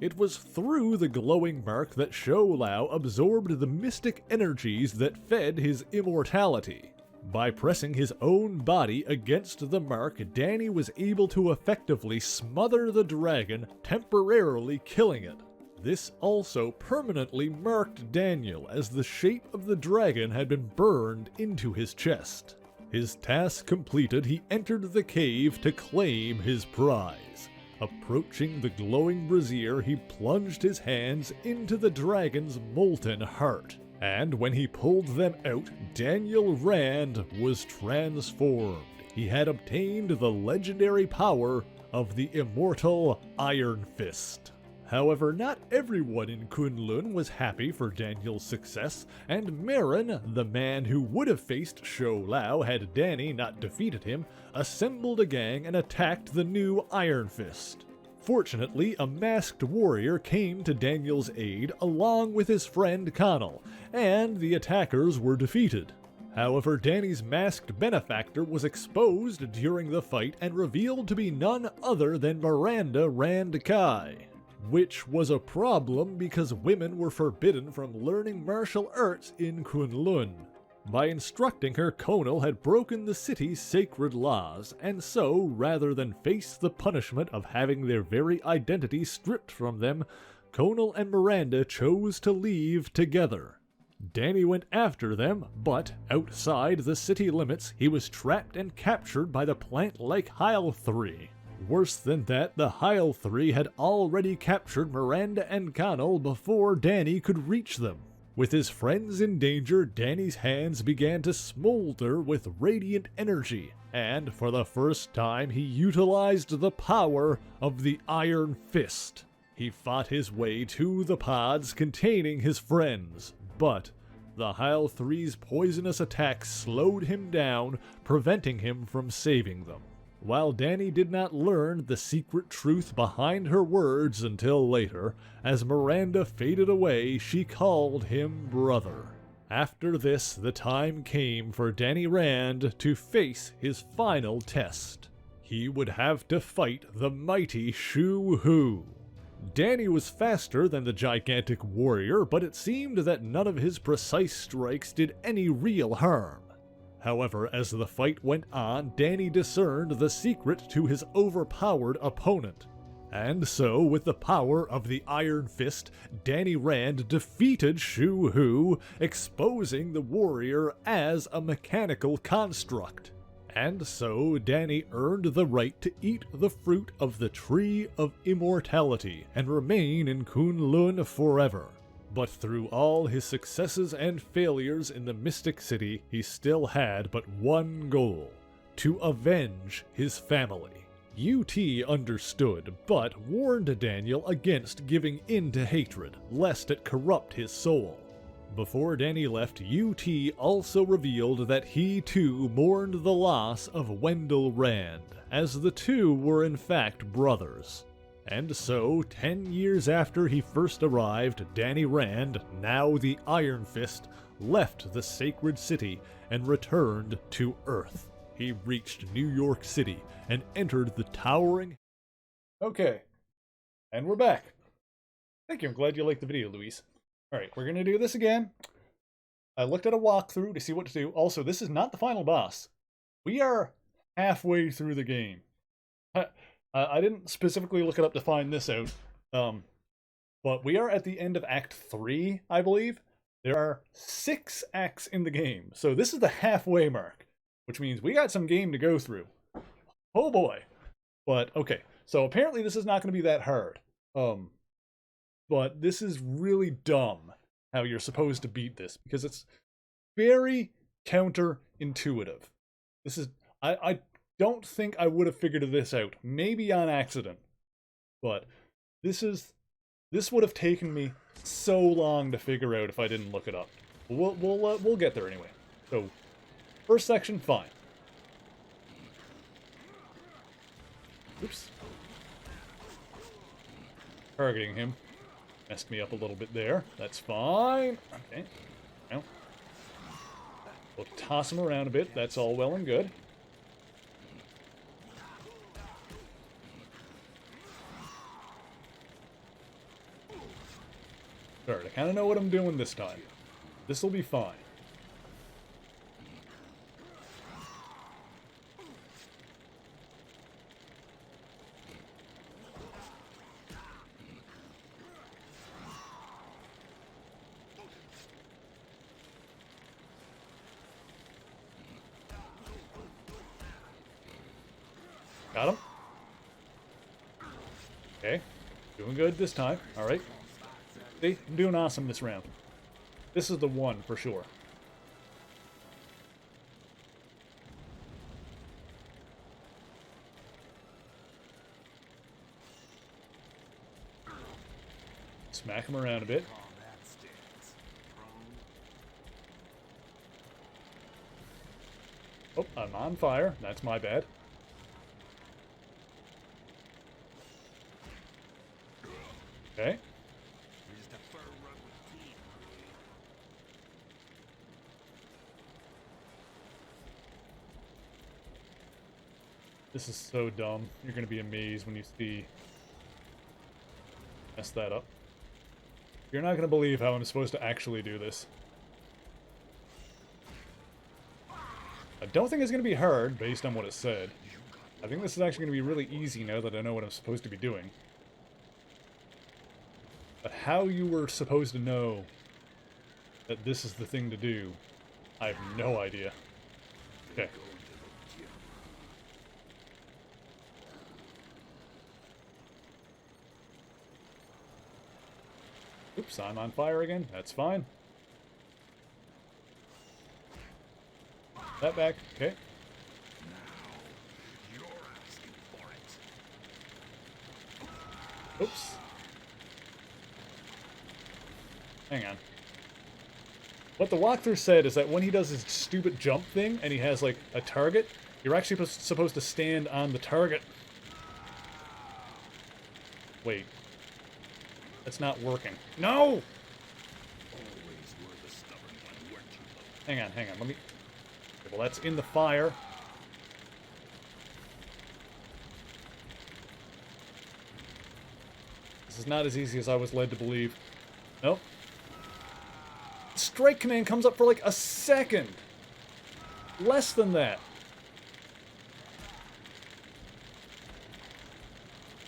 It was through the glowing mark that Shou Lao absorbed the mystic energies that fed his immortality. By pressing his own body against the mark, Danny was able to effectively smother the dragon, temporarily killing it. This also permanently marked Daniel, as the shape of the dragon had been burned into his chest. His task completed, he entered the cave to claim his prize. Approaching the glowing brazier, he plunged his hands into the dragon's molten heart. And when he pulled them out, Daniel Rand was transformed. He had obtained the legendary power of the immortal Iron Fist. However, not everyone in Kunlun was happy for Daniel's success, and Marin, the man who would have faced Shou Lao had Danny not defeated him, assembled a gang and attacked the new Iron Fist. Fortunately, a masked warrior came to Daniel's aid along with his friend Connell, and the attackers were defeated. However, Danny's masked benefactor was exposed during the fight and revealed to be none other than Miranda Rand Kai, which was a problem because women were forbidden from learning martial arts in Kunlun. By instructing her, Conal had broken the city's sacred laws, and so, rather than face the punishment of having their very identity stripped from them, Conal and Miranda chose to leave together. Danny went after them, but outside the city limits, he was trapped and captured by the plant-like Heil 3. Worse than that, the Heil 3 had already captured Miranda and Conal before Danny could reach them. With his friends in danger, Danny's hands began to smolder with radiant energy, and for the first time he utilized the power of the Iron Fist. He fought his way to the pods containing his friends, but the Heil 3's poisonous attack slowed him down, preventing him from saving them. While Danny did not learn the secret truth behind her words until later, as Miranda faded away, she called him brother. After this, the time came for Danny Rand to face his final test. He would have to fight the mighty Shu-Hu. Danny was faster than the gigantic warrior, but it seemed that none of his precise strikes did any real harm. However, as the fight went on, Danny discerned the secret to his overpowered opponent. And so, with the power of the Iron Fist, Danny Rand defeated Shu-Hu, exposing the warrior as a mechanical construct. And so, Danny earned the right to eat the fruit of the Tree of Immortality and remain in Kunlun forever. But through all his successes and failures in the Mystic City, he still had but one goal: to avenge his family. UT understood, but warned Daniel against giving in to hatred, lest it corrupt his soul. Before Danny left, UT also revealed that he too mourned the loss of Wendell Rand, as the two were in fact brothers. And so, 10 years after he first arrived, Danny Rand, now the Iron Fist, left the sacred city and returned to Earth. He reached New York City and entered the towering... Okay. And we're back. Thank you, I'm glad you liked the video, Luis. Alright, we're gonna do this again. I looked at a walkthrough to see what to do. Also, this is not the final boss. We are halfway through the game. I didn't specifically look it up to find this out, but we are at the end of Act 3, I believe. There are 6 acts in the game, so this is the halfway mark, which means we got some game to go through. Oh boy. But, okay, so apparently this is not going to be that hard. But this is really dumb how you're supposed to beat this, because it's very counterintuitive. This is... I don't think I would have figured this out. Maybe on accident. But this would have taken me so long to figure out if I didn't look it up. We'll get there anyway. So, first section, fine. Oops. Targeting him. Messed me up a little bit there. That's fine. Okay. Now, we'll toss him around a bit. That's all well and good. Alright, I kind of know what I'm doing this time. This'll be fine. Got him. Okay. Doing good this time. Alright. See? I'm doing awesome this round. This is the one for sure. Smack him around a bit. Oh, I'm on fire. That's my bad. Okay. This is so dumb. You're going to be amazed when you see... Mess that up. You're not going to believe how I'm supposed to actually do this. I don't think it's going to be hard, based on what it said. I think this is actually going to be really easy now that I know what I'm supposed to be doing. But how you were supposed to know that this is the thing to do, I have no idea. Okay. Oops, I'm on fire again. That's fine. That back. Okay. Oops. Hang on. What the walkthrough said is that when he does his stupid jump thing and he has like a target, You're actually supposed to stand on the target. Wait. That's not working. No! Always were the stubborn one, weren't you? Hang on, let me... Okay, well, that's in the fire. This is not as easy as I was led to believe. Nope. Strike command comes up for like a second. Less than that.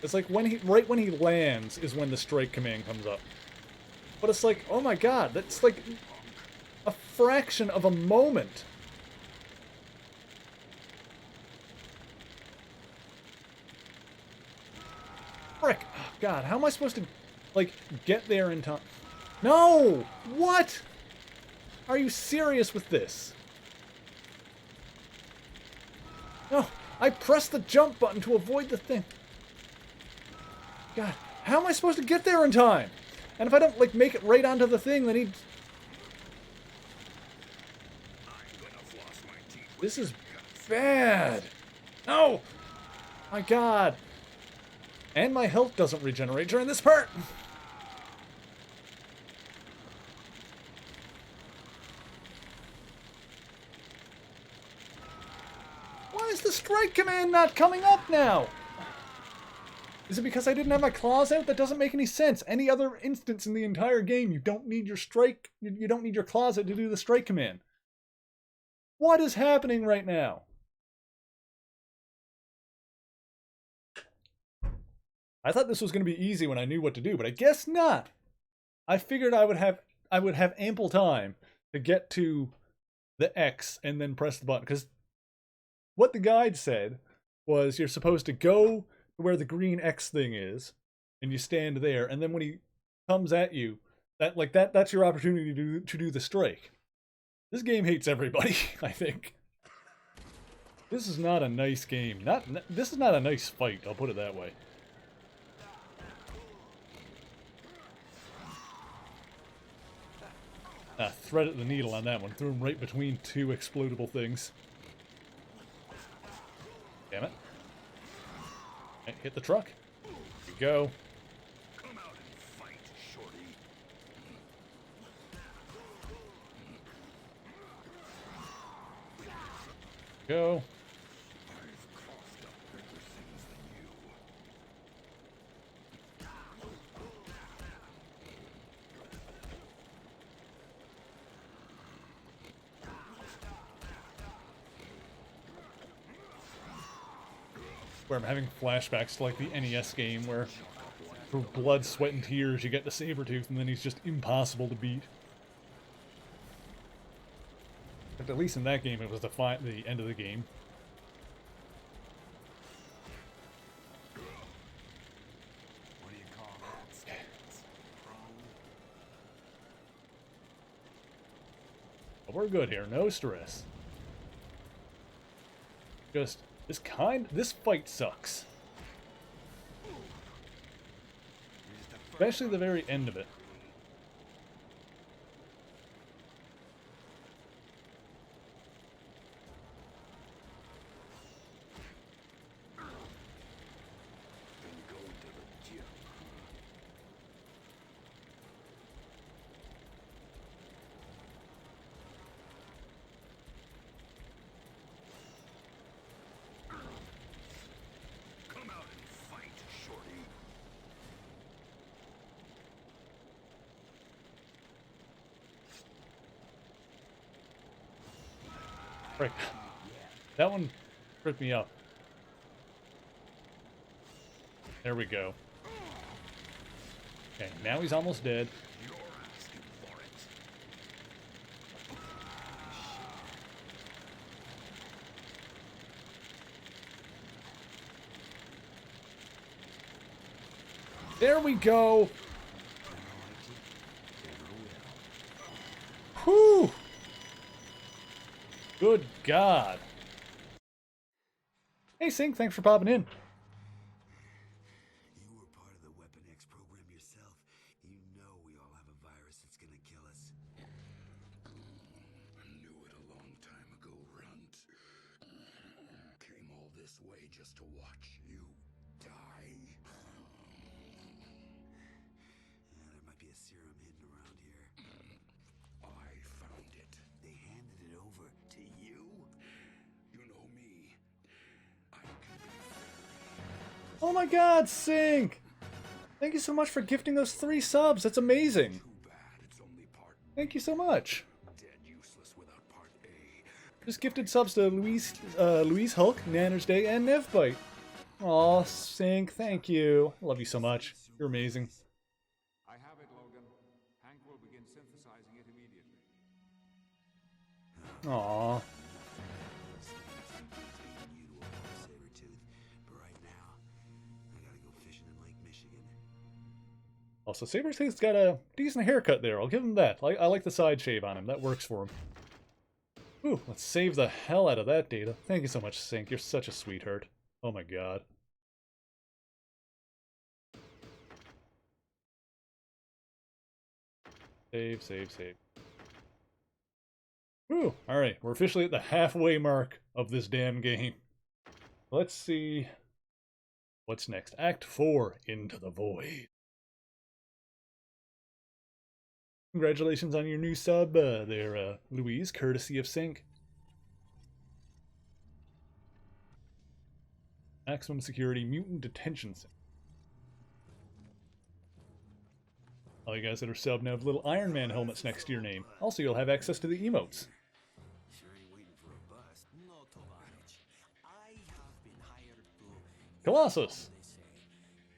It's like when right when he lands is when the strike command comes up. But it's like, oh my god, that's like a fraction of a moment. Frick. Oh god, how am I supposed to, like, get there in time? No! What? Are you serious with this? No, I pressed the jump button to avoid the thing. God, how am I supposed to get there in time? And if I don't, like, make it right onto the thing, then he... This is bad. No! My god. And my health doesn't regenerate during this part. Why is the strike command not coming up now? Is it because I didn't have my claws out? That doesn't make any sense. Any other instance in the entire game, you don't need your strike, you don't need your claws out to do the strike command. What is happening right now? I thought this was going to be easy when I knew what to do, but I guess not. I figured I would have ample time to get to the X and then press the button, because what the guide said was you're supposed to go where the green X thing is, and you stand there, and then when he comes at you, that's your opportunity to do the strike. This game hates everybody, I think. This is not a nice game. This is not a nice fight, I'll put it that way. Threaded the needle on that one. Threw him right between two explodable things. Damn it. Okay, hit the truck. Here you go. Come out and fight, shorty. Go. I've coughed up bigger things than you. Where I'm having flashbacks to like the NES game where through blood, sweat, and tears you get the Sabretooth and then he's just impossible to beat. But at least in that game it was the end of the game. What do you call that? Stance? But we're good here, no stress. Just this fight sucks. Especially the very end of it. Then go to the gym. Come out and fight, shorty. Frick. That one tripped me up. There we go. Okay, now he's almost dead. You're asking for it. There we go! Whew! Good God. Hey, Sink, thanks for popping in. You were part of the Weapon X program yourself. You know we all have a virus that's gonna kill us. I knew it a long time ago, Runt. this way just to watch you die. There might be a serum hidden around here. I found it. They handed it over to you? You know me. I can be very Oh my god, Sync! Thank you so much for gifting those 3 subs. That's amazing. too bad. It's only part Thank you so much. dead useless without part A. Just gifted subs to Louise Hulk, Nanners Day, and Nevbite. Aw, Sync, thank you. I love you so much. You're amazing. I have it, Logan. Hank will begin synthesizing it immediately. Aw. You to a Sabertooth, but right now, I gotta go fishing in Lake Michigan. Also, Sabertooth's got a decent haircut there. I'll give him that. I like the side shave on him. That works for him. Ooh, let's save the hell out of that data. Thank you so much, Sync. You're such a sweetheart. Oh my god. Save, save, save. Whew, alright, we're officially at the halfway mark of this damn game. Let's see what's next. Act 4, Into the Void. Congratulations on your new sub there, Louise, courtesy of Sync. Maximum security mutant detention center. All you guys that are subbed now have little Iron Man helmets next to your name. Also, you'll have access to the emotes. Sure ain't waiting for a bus. No, Tovarich. I have been hired to, Colossus! they say,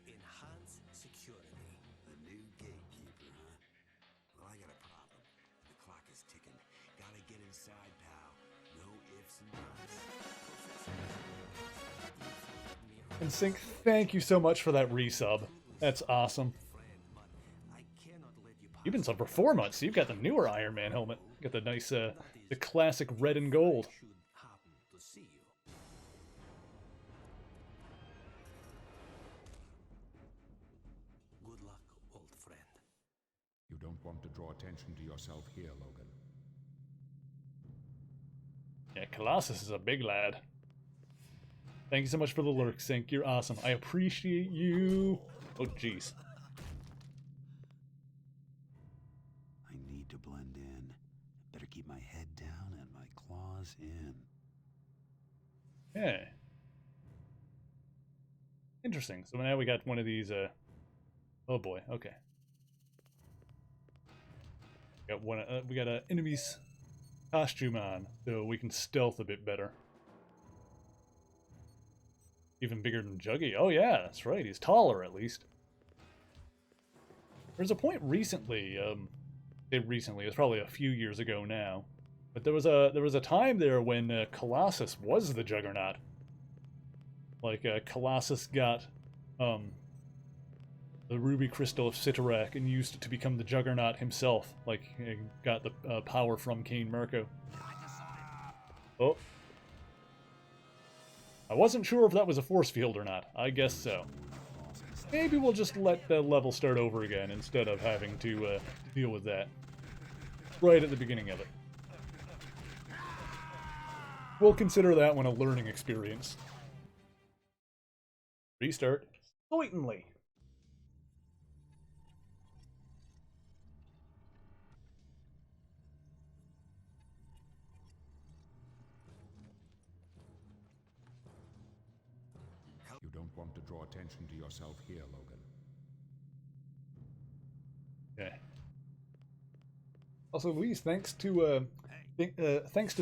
enhance security. The new gatekeeper, huh? Well, I got a problem. The clock is ticking. Gotta get inside, pal. No ifs and buts. And Sync, thank you so much for that resub. That's awesome. I cannot let you pass. You've been subbed for 4 months, so you've got the newer Iron Man helmet. You got the nice, the classic red and gold. Should happen to see you. Good luck, old friend. You don't want to draw attention to yourself here, Logan. Yeah, Colossus is a big lad. Thank you so much for the lurk, Sync. You're awesome. I appreciate you. Oh, jeez. I need to blend in. Better keep my head down and my claws in. Yeah. Interesting. So now we got one of these, oh boy, okay. Got one, we got an enemy's costume on, so we can stealth a bit better. Even bigger than Juggy. Oh yeah, that's right. He's taller, at least. There's a point recently, it was probably a few years ago now, but there was a time there when Colossus was the Juggernaut. Like Colossus got the Ruby Crystal of Sitarak and used it to become the Juggernaut himself. Like he got the power from Cain Mirko. Oh. I wasn't sure if that was a force field or not. I guess so. Maybe we'll just let the level start over again instead of having to deal with that right at the beginning of it. We'll consider that one a learning experience. Restart. Certainly. You don't want to draw attention to yourself here, Logan. Okay. Also, Louise, thanks to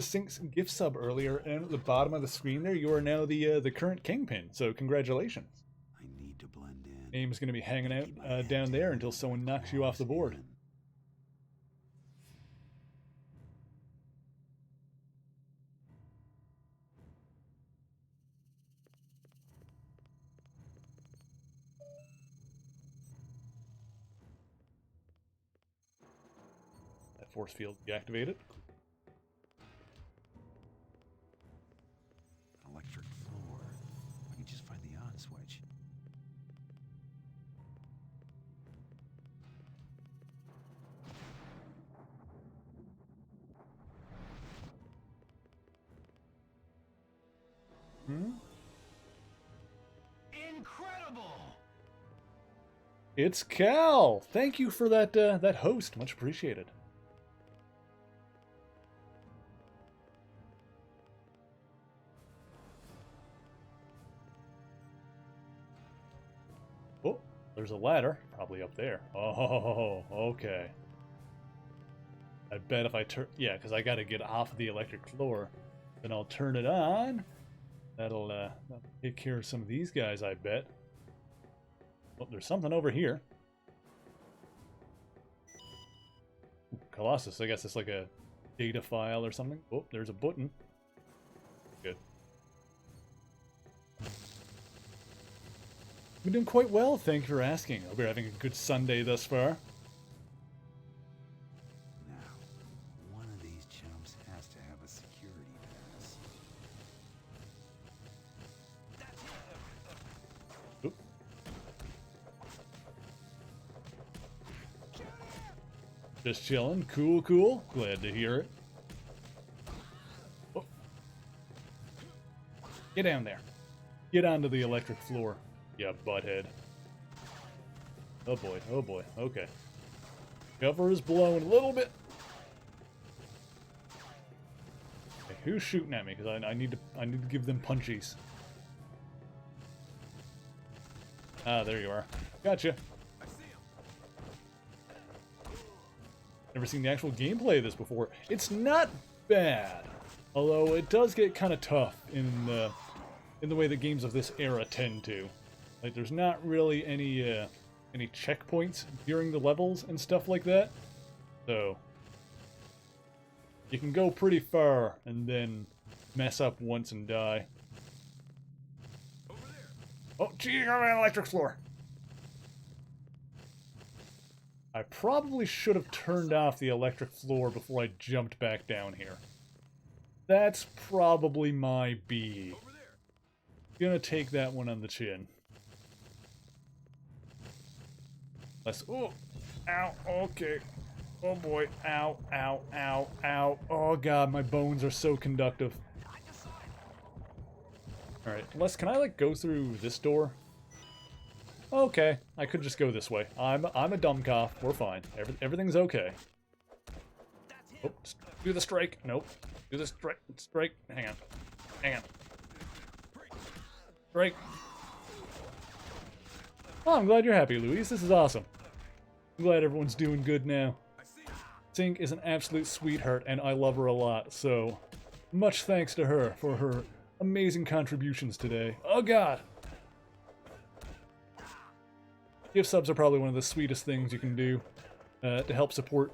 Sync's gift sub earlier, and at the bottom of the screen there, you are now the current kingpin. So congratulations. I need to blend in. Name's going to be hanging Keep my out head down there down until and someone my knocks you off the claws board. in. That force field deactivated. Electric floor. I can just find the on switch. It's Cal! Thank you for that, that host. Much appreciated. Oh, there's a ladder. Probably up there. Oh, okay. I bet if I turn... Yeah, because I gotta get off of the electric floor. Then I'll turn it on. That'll take care of some of these guys, I bet. Oh, there's something over here. Ooh, Colossus, I guess it's like a data file or something. Oh, there's a button. Good. Been doing quite well, thank you for asking. Hope you're having a good Sunday thus far. Now, one of these chumps has to have a security pass. Oop. Just chilling. Cool, cool. Glad to hear it. Oh. Get down there. Get onto the electric floor, you butthead. Oh boy, okay. Cover is blowing a little bit. Okay, who's shooting at me? Because I need to give them punchies. Ah, there you are. Gotcha. Never seen the actual gameplay of this before. It's not bad, although it does get kind of tough in the way that games of this era tend to. Like, there's not really any checkpoints during the levels and stuff like that, so you can go pretty far and then mess up once and die. Oh, gee, I'm on an electric floor. I probably should have turned off the electric floor before I jumped back down here. That's probably my B. Gonna take that one on the chin. Let's... Oh! Ow! Okay. Oh boy. Ow, ow, ow, ow. Oh god, my bones are so conductive. Alright, Les, can I, like, go through this door? Okay, I could just go this way. I'm a dumb cop. We're fine. Everything's okay. Oh, do the strike. Nope. Do the strike. Strike. Hang on. Hang on. Strike. Oh, I'm glad you're happy, Louise. This is awesome. I'm glad everyone's doing good now. Tink is an absolute sweetheart, and I love her a lot, so much thanks to her for her amazing contributions today. Oh, God! Gift subs are probably one of the sweetest things you can do to help support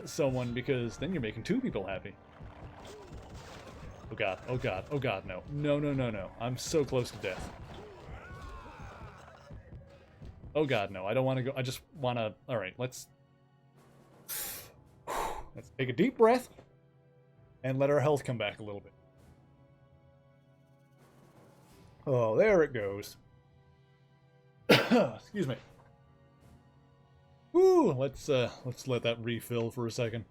someone, because then you're making two people happy. Oh god, oh god, oh god, no. No, no, no, no. I'm so close to death. Oh god, no. I don't want to go. I just want to... Alright, let's take a deep breath and let our health come back a little bit. Oh, there it goes. Excuse me. Woo! Let's let that refill for a second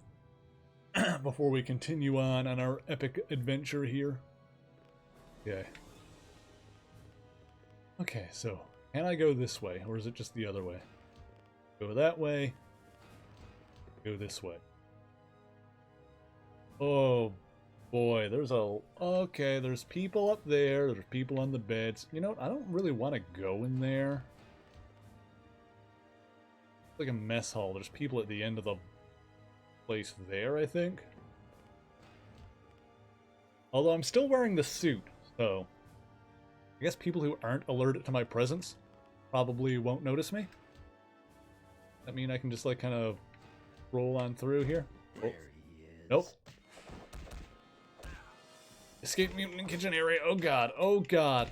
before we continue on our epic adventure here. Okay. Okay, so can I go this way, or is it just the other way? Go that way. Go this way. Oh boy, there's a... Okay, there's people up there. There's people on the beds. You know what? I don't really want to go in there. Like a mess hall. There's people at the end of the place there, I think. Although I'm still wearing the suit, so I guess people who aren't alerted to my presence probably won't notice me. That mean I can just like kind of roll on through here? Oh. Nope. Escape mutant in kitchen area. Oh god. Oh god.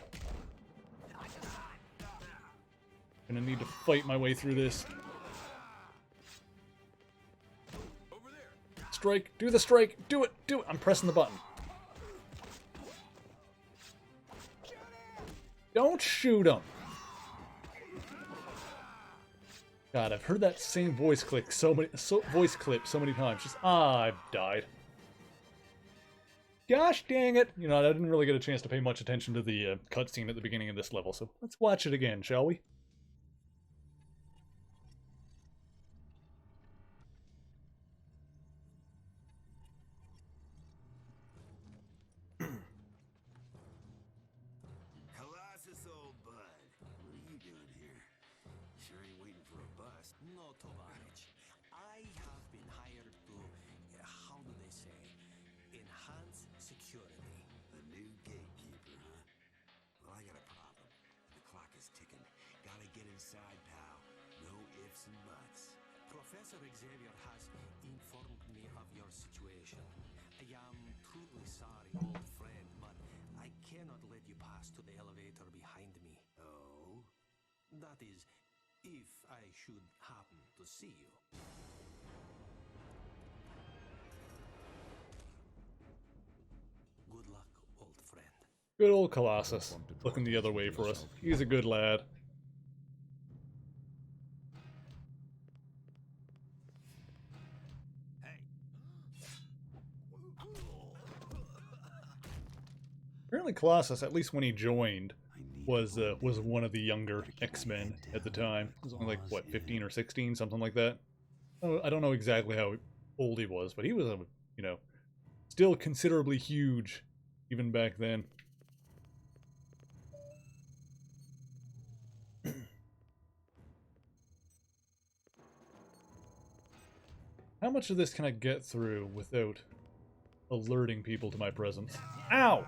Gonna need to fight my way through this. Strike. Do the strike. Do it. Do it. I'm pressing the button. Don't shoot him. God, I've heard that same voice clip so many times. Just I've died. Gosh dang it! You know, I didn't really get a chance to pay much attention to the cutscene at the beginning of this level, so let's watch it again, shall we? No, Tovarich. I have been hired to, how do they say, enhance security. The new gatekeeper, huh? Well, I got a problem. The clock is ticking. Gotta get inside, pal. No ifs and buts. Professor Xavier has informed me of your situation. I am truly sorry, old friend, but I cannot let you pass to the elevator behind me. Oh? That is, if I should happen to see you. Good luck, old friend. Good old Colossus. Looking the other way for us. He's a good lad. Apparently Colossus, at least when he joined, was one of the younger X-Men at the time. He was only like, what, 15 or 16, something like that? I don't know exactly how old he was, but he was, you know, still considerably huge even back then. How much of this can I get through without alerting people to my presence? Ow!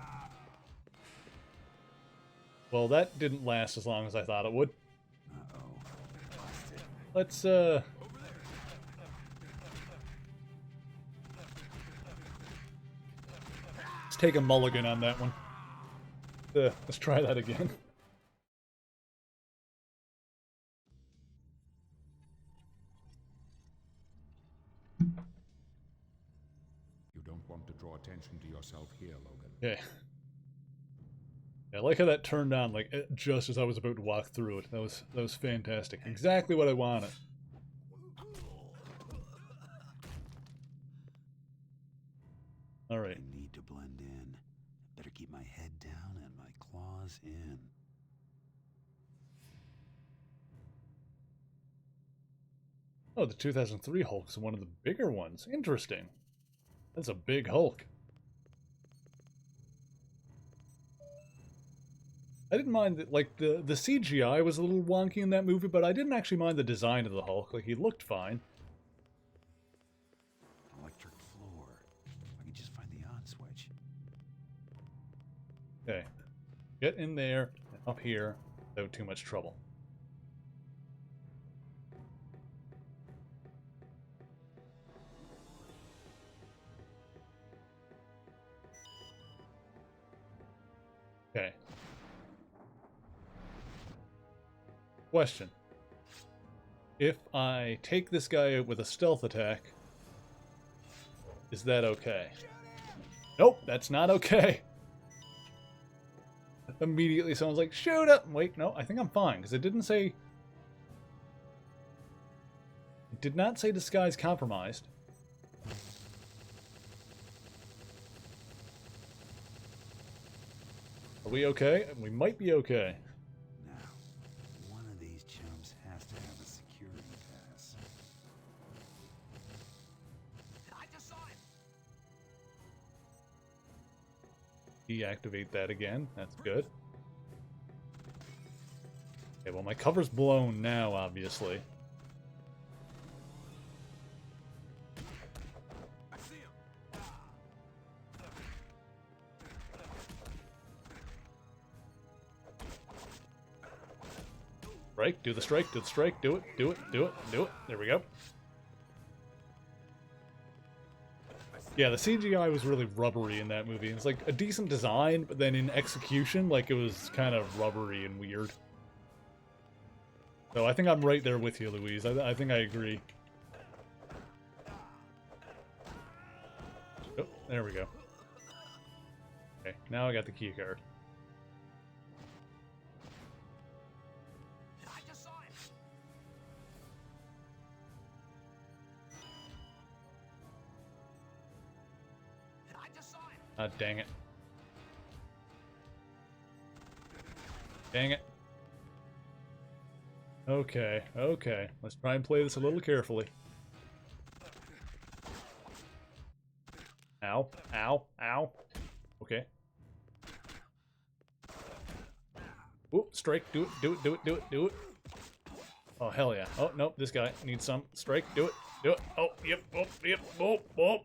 Well, that didn't last as long as I thought it would. Let's take a mulligan on that one. Let's try that again. You don't want to draw attention to yourself here, Logan. Okay. Yeah, I like how that turned on, like, just as I was about to walk through it. That was fantastic. Exactly what I wanted. Alright. I need to blend in. Better keep my head down and my claws in. Oh, the 2003 Hulk is one of the bigger ones. Interesting. That's a big Hulk. I didn't mind that, like, the CGI was a little wonky in that movie, but I didn't actually mind the design of the Hulk. Like, he looked fine. Electric floor. I can just find the on switch. Okay. Get in there, and up here, without too much trouble. Okay. Question. If I take this guy out with a stealth attack, is that okay? Nope, that's not okay. Immediately someone's like, shoot up! Wait, no, I think I'm fine, because it didn't say... It did not say disguise compromised. Are we okay? We might be okay. Now, one of these chumps has to have a security pass. I just saw it! Deactivate that again. That's good. Okay, well, my cover's blown now, obviously. I see him! Strike, do the strike, do the strike, do it, do it, do it, do it. There we go. Yeah, the CGI was really rubbery in that movie. It's like a decent design, but then in execution, like, it was kind of rubbery and weird. So I think I'm right there with you, Louise. I think I agree. Oh, there we go. Okay, now I got the key card. I just saw it! I just saw it! Ah, dang it. Dang it. Okay, okay. Let's try and play this a little carefully. Ow, ow, ow. Okay. Ooh, strike, do it, do it, do it, do it, do it. Oh, hell yeah. Oh, nope, this guy needs some. Strike, do it, do it. Oh, yep, oh, yep, oh, oh.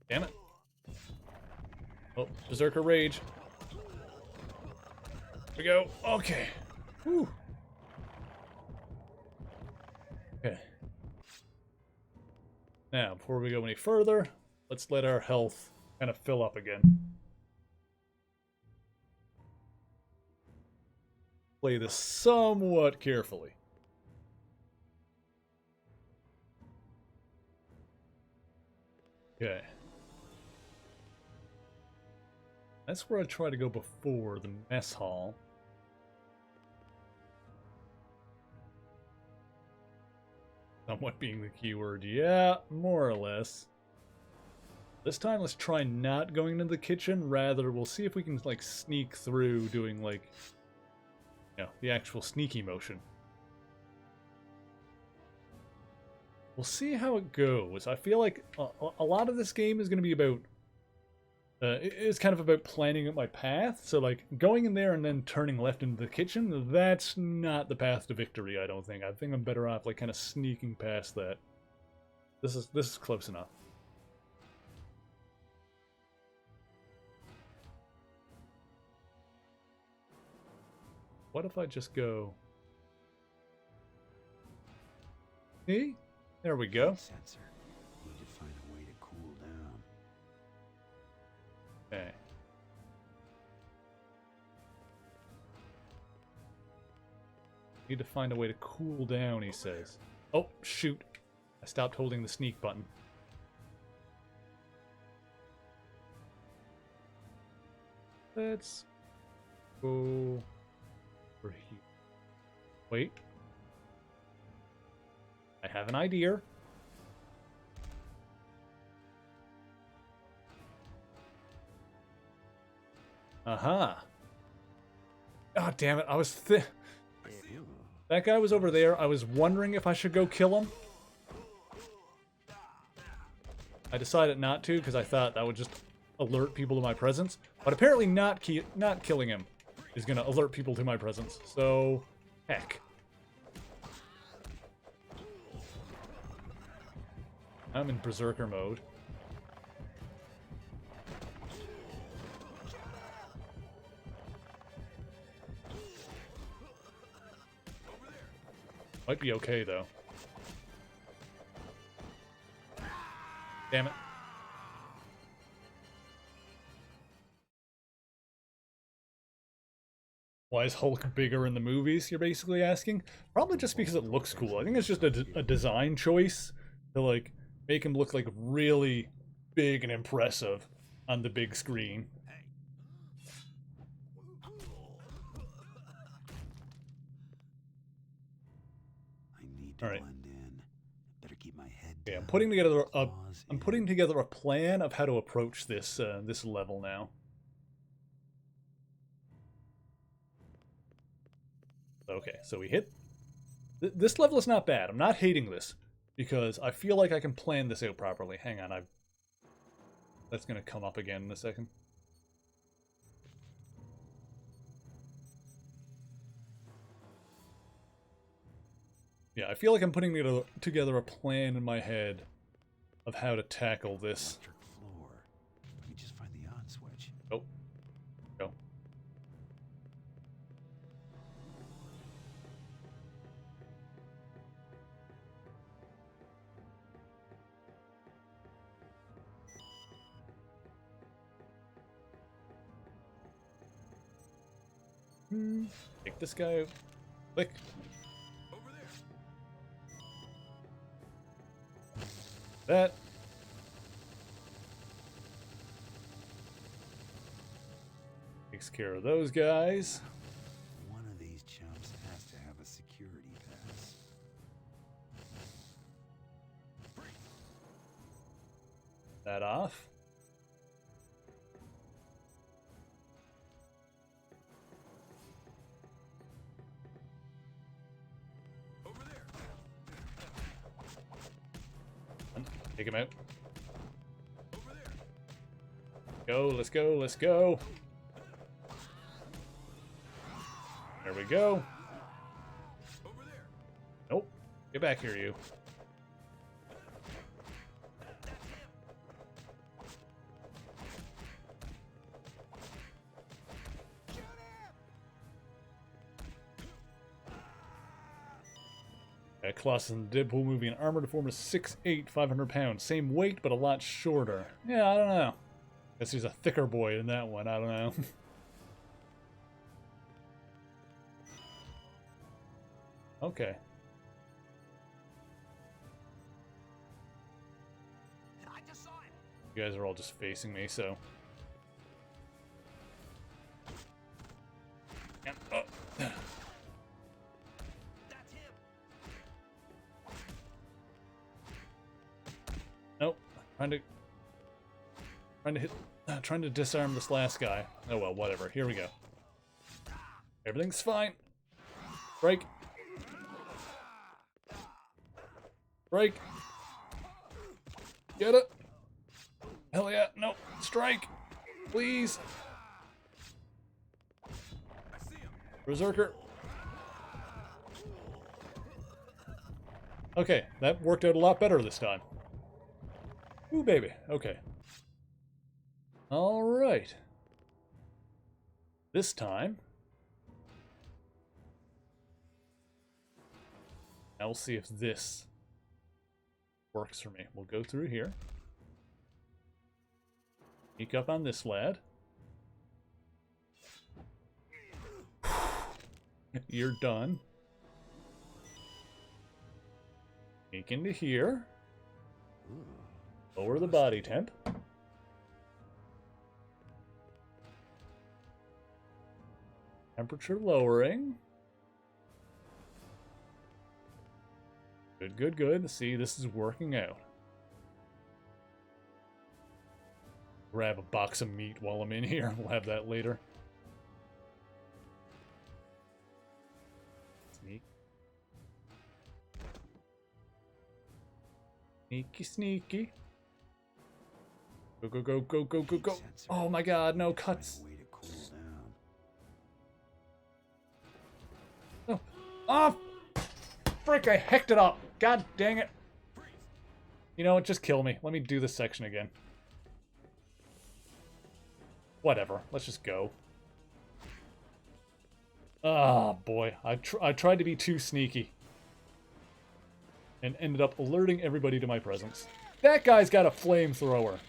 Damn it. Oh, Berserker Rage. Here we go. Okay. Whew. Okay. Now, before we go any further, let's let our health kind of fill up again. Play this somewhat carefully. Okay. That's where I try to go before the mess hall. Somewhat being the keyword. Yeah, more or less. This time, let's try not going into the kitchen. Rather, we'll see if we can, like, sneak through doing, like, you know, the actual sneaky motion. We'll see how it goes. I feel like a lot of this game is going to be about... it's kind of about planning out my path. So, like, going in there and then turning left into the kitchen, that's not the path to victory, I don't think. I think I'm better off, like, kind of sneaking past that. This is close enough. What if I just go... See? There we go. Sensor. Need to find a way to cool down. Okay. Need to find a way to cool down, he says. Oh, shoot. I stopped holding the sneak button. Let's go over here. Wait. I have an idea. Uh-huh. Oh, damn it. I was that guy was over there. I was wondering if I should go kill him. I decided not to because I thought that would just alert people to my presence. But apparently not killing him is going to alert people to my presence. So, heck. I'm in Berserker mode. Might be okay, though. Damn it. Why is Hulk bigger in the movies, you're basically asking? Probably just because it looks cool. I think it's just a design choice to, like, make him look, like, really big and impressive on the big screen. I need to Alright. blend in. Better keep my head Okay, down. I'm putting together a Claws I'm in. putting together a plan of how to approach this this level now. Okay, so we hit. This level is not bad. I'm not hating this because I feel like I can plan this out properly. Hang on, that's gonna come up again in a second. Yeah, I feel like I'm putting together a plan in my head of how to tackle this. Electric floor. Let me just find the on switch. Oh, go. Take this guy out. Click. That. Takes care of those guys. One of these chumps has to have a security pass. That off. Take him out. Go, let's go, let's go. There we go. Get back here, you. Colossus in the Deadpool movie, an armored form of 6'8", 500 pounds. Same weight, but a lot shorter. Yeah, I don't know. Guess he's a thicker boy than that one. I don't know. Okay. You guys are all just facing me, so... Oh. Nope. Trying to disarm this last guy. Oh well, whatever. Here we go. Everything's fine. Break. Break. Get it. Hell yeah. No. Strike. Please. Berserker. Okay, that worked out a lot better this time. Ooh, baby. Okay. All right. This time, now we'll see if this works for me. We'll go through here. Sneak up on this lad. You're done. Sneak into here. Lower the body temp. Temperature lowering. Good, good, good. See, this is working out. Grab a box of meat while I'm in here. We'll have that later. Sneak. Sneaky, sneaky. Go, go, go, go, go, go, go. Oh my god, no cuts. No. Oh! Frick, I hecked it up. God dang it. You know what, just kill me. Let me do this section again. Whatever, let's just go. Ah, boy. I tried to be too sneaky. And ended up alerting everybody to my presence. That guy's got a flamethrower.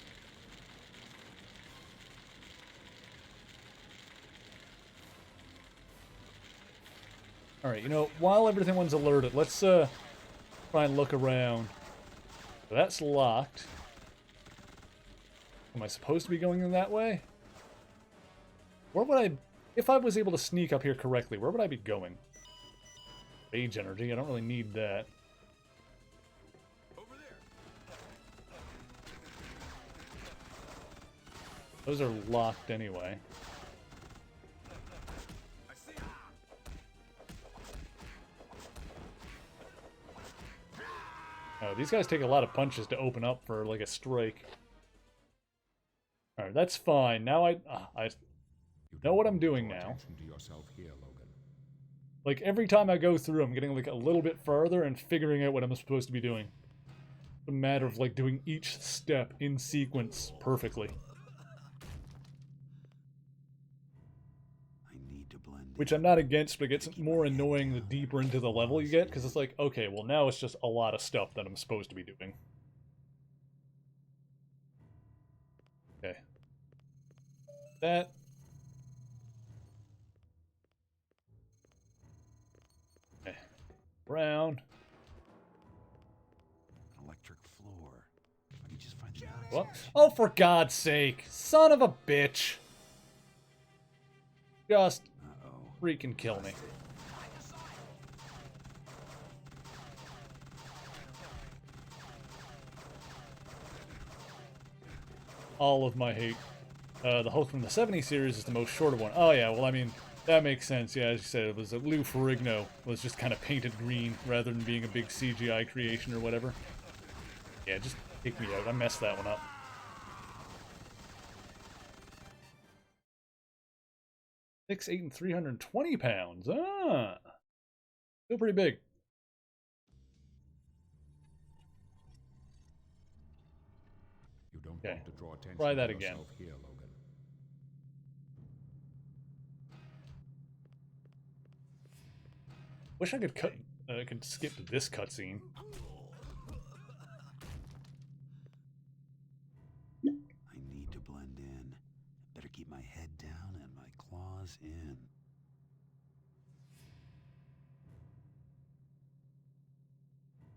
Alright, you know, while everyone's alerted, let's try and look around. So that's locked. Am I supposed to be going in that way? Where would I... If I was able to sneak up here correctly, where would I be going? Rage energy, I don't really need that. Those are locked anyway. Oh, these guys take a lot of punches to open up for, like, a strike. Alright, that's fine. Now I know what I'm doing now. Like, every time I go through, I'm getting, like, a little bit further and figuring out what I'm supposed to be doing. It's a matter of, like, doing each step in sequence perfectly. Which I'm not against, but it gets more annoying the deeper into the level you get, because it's like, okay, well now it's just a lot of stuff that I'm supposed to be doing. Okay. That. Okay. Round. Electric floor. I can just find the What? Oh, for God's sake! Son of a bitch! Just freaking kill me. All of my hate. The Hulk from the 70s series is the most shorter one. Oh yeah, well I mean, that makes sense. Yeah, as you said, it was Lou Ferrigno was just kind of painted green rather than being a big CGI creation or whatever. Yeah, just take me out. I messed that one up. 6'8" and 320 pounds. Ah, still pretty big. Okay. want to draw attention Try that to again. yourself here, Logan. Wish I could skip this cutscene. I need to blend in. Better keep my head down and my claws in.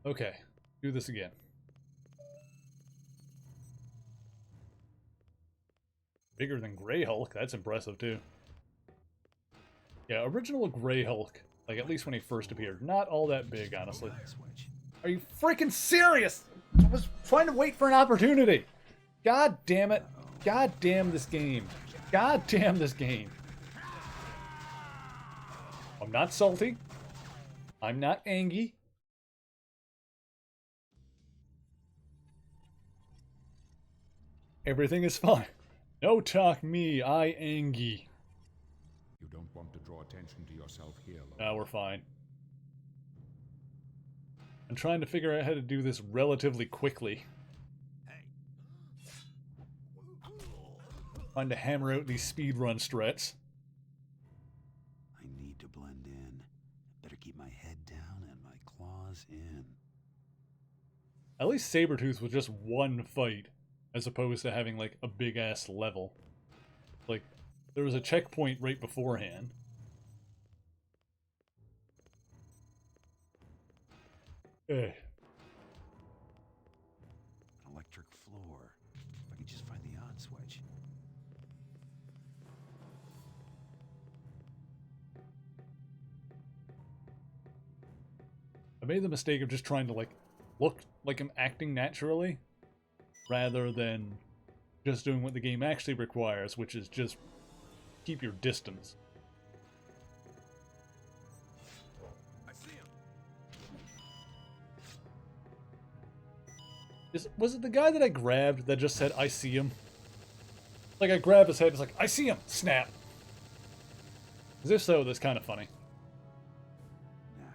Okay, do this again. Bigger than Grey Hulk, that's impressive too. Yeah, original Grey Hulk, like at least when he first appeared, not all that big, honestly. Switch. Are you freaking serious? I was trying to wait for an opportunity. God damn it. God damn this game. God damn this game. I'm not salty. I'm not angry. Everything is fine. No talk me, I angry. You don't want to draw attention to yourself here, Logan. We're fine. I'm trying to figure out how to do this relatively quickly. Trying to hammer out these speedrun strats. I need to blend in. Better keep my head down and my claws in. At least Sabretooth was just one fight, as opposed to having, like, a big-ass level. Like, there was a checkpoint right beforehand. Eh. An electric floor. If I could just find the on switch. I made the mistake of just trying to, like, look like I'm acting naturally, rather than just doing what the game actually requires, which is just keep your distance. I see him. Was it the guy that I grabbed that just said, I see him? Like, I grab his head, it's like, I see him! Snap! Because if so, that's kind of funny. Now,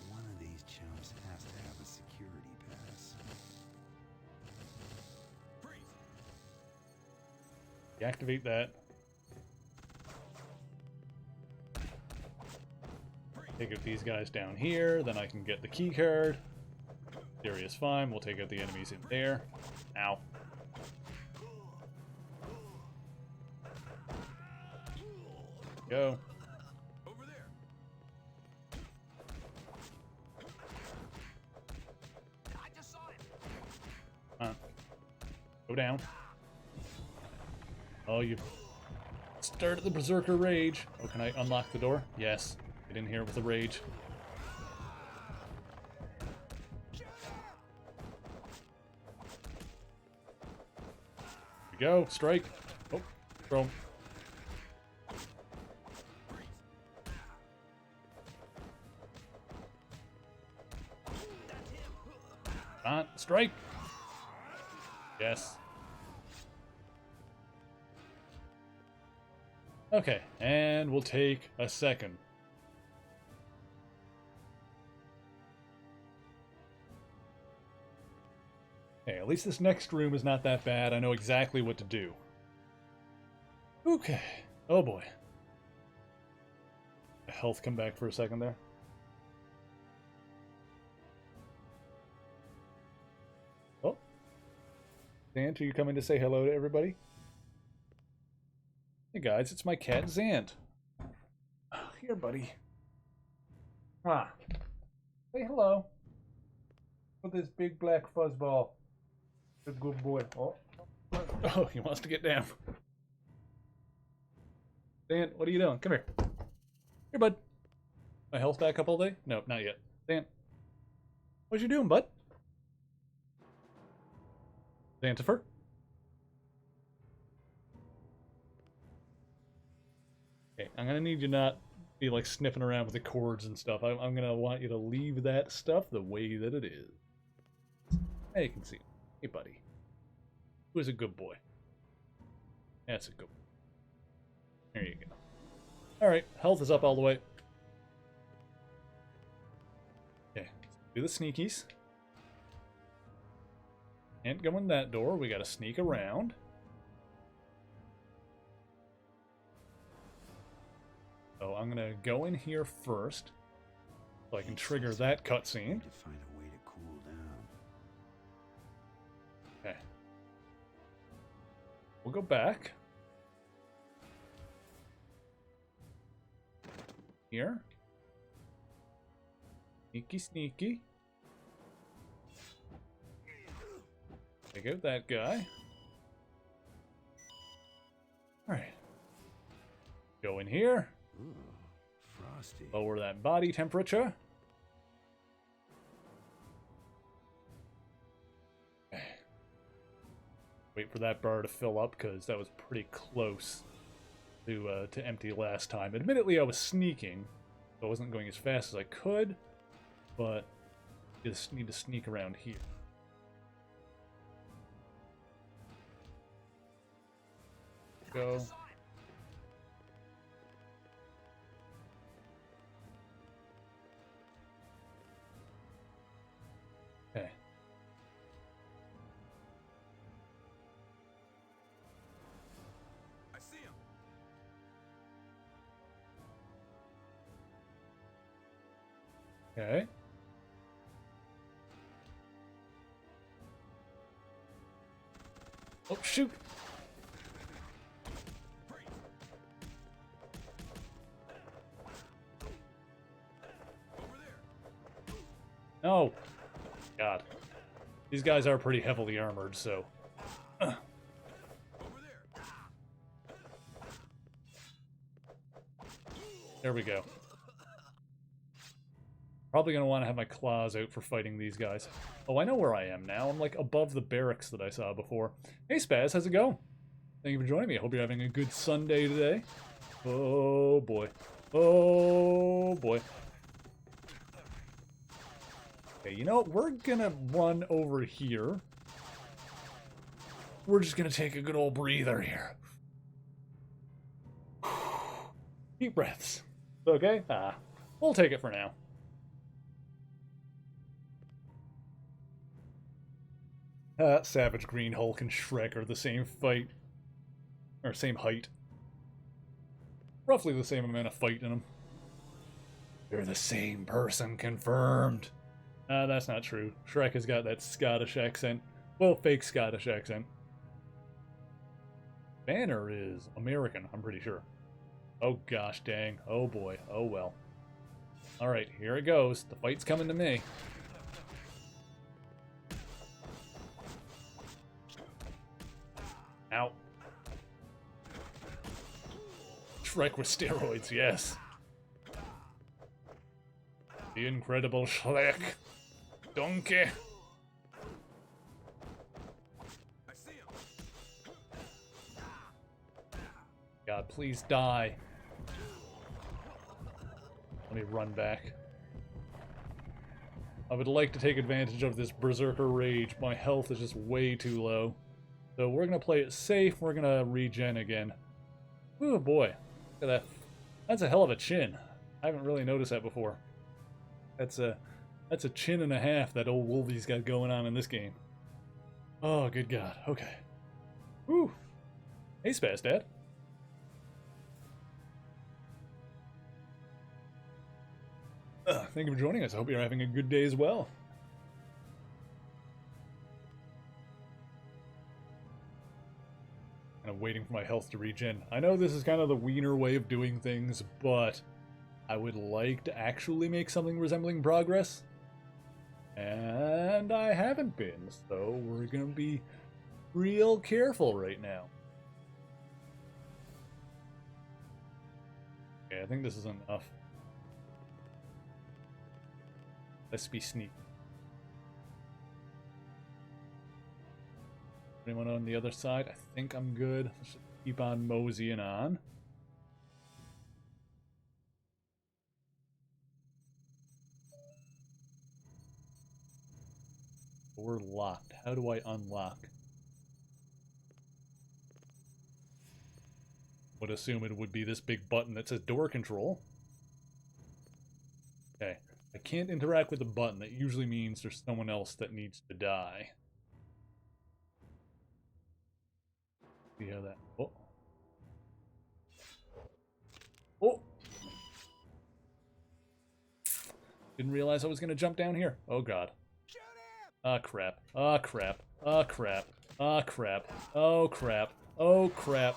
one of these chumps has to have a security pass. Deactivate that. Take out these guys down here, then I can get the key card. Area is fine, we'll take out the enemies in there. Ow. Go. Over there. I just saw it. Go down. Oh, you started the Berserker Rage. Oh, can I unlock the door? Yes. Get in here with the rage. Here we go. Strike. Oh, throw him. Come on, strike. Yes. Okay, and we'll take a second. Okay, at least this next room is not that bad. I know exactly what to do. Okay. Oh boy. Health come back for a second there. Oh. Zant, are you coming to say hello to everybody? Hey guys, it's my cat Zant. Oh, here, buddy. Ah. Say hello. With this big black fuzzball. Good, good boy. Oh. Oh, he wants to get down. Zant, what are you doing? Come here. Here, bud. My health back up all day? No, not yet. Zant. What you doing, bud? Xantifer? Okay, I'm gonna need you not be like sniffing around with the cords and stuff. I'm gonna want you to leave that stuff the way that it is. Hey, you can see him. Hey, buddy. Who's a good boy? That's a good boy. There you go. Alright, health is up all the way. Okay, do the sneakies. Can't go in that door. We gotta sneak around. So I'm gonna go in here first, so I can trigger that cutscene. To find a way to cool down. Okay. We'll go back. Here. Sneaky, sneaky. Take out that guy. Alright. Go in here. Ooh, frosty. Lower that body temperature. Okay. Wait for that bar to fill up, because that was pretty close to empty last time. Admittedly, I was sneaking, so I wasn't going as fast as I could, but just need to sneak around here. Go. Okay. I see him. Okay. Oh, shoot! No! God. These guys are pretty heavily armored, so... There we go. Probably gonna want to have my claws out for fighting these guys. Oh, I know where I am now. I'm like above the barracks that I saw before. Hey Spaz, how's it going? Thank you for joining me. I hope you're having a good Sunday today. Oh boy. Oh boy. Okay, you know what? We're gonna run over here. We're just gonna take a good old breather here. Deep breaths. Okay? We'll take it for now. Savage Green Hulk and Shrek are the same fight. Or same height. Roughly the same amount of fight in them. They're the same person, confirmed. That's not true. Shrek has got that Scottish accent. Well, fake Scottish accent. Banner is American, I'm pretty sure. Oh gosh dang. Oh boy. Oh well. Alright, here it goes. The fight's coming to me. Ow. Shrek with steroids, yes. The incredible Shrek. Donkey. I see him. God, please die. Let me run back. I would like to take advantage of this Berserker Rage. My health is just way too low. So we're going to play it safe. We're going to regen again. Oh boy. Look at that. That's a hell of a chin. I haven't really noticed that before. That's a chin and a half that old Wolvie's got going on in this game. Oh, good God. Okay. Whew. Hey, Spaz Dad. Thank you for joining us. I hope you're having a good day as well. Kind of waiting for my health to regen. I know this is kind of the wiener way of doing things, but I would like to actually make something resembling progress. And I haven't been, so we're going to be real careful right now. Okay, I think this is enough. Let's be sneaky. Anyone on the other side? I think I'm good. Let's just keep on moseying on. We're locked. How do I unlock? Would assume it would be this big button that says door control. Okay. I can't interact with the button. That usually means there's someone else that needs to die. See how that. Oh. Oh. Didn't realize I was gonna jump down here. Oh god. Ah crap. Ah crap. Ah crap. Ah crap. Oh crap. Oh crap.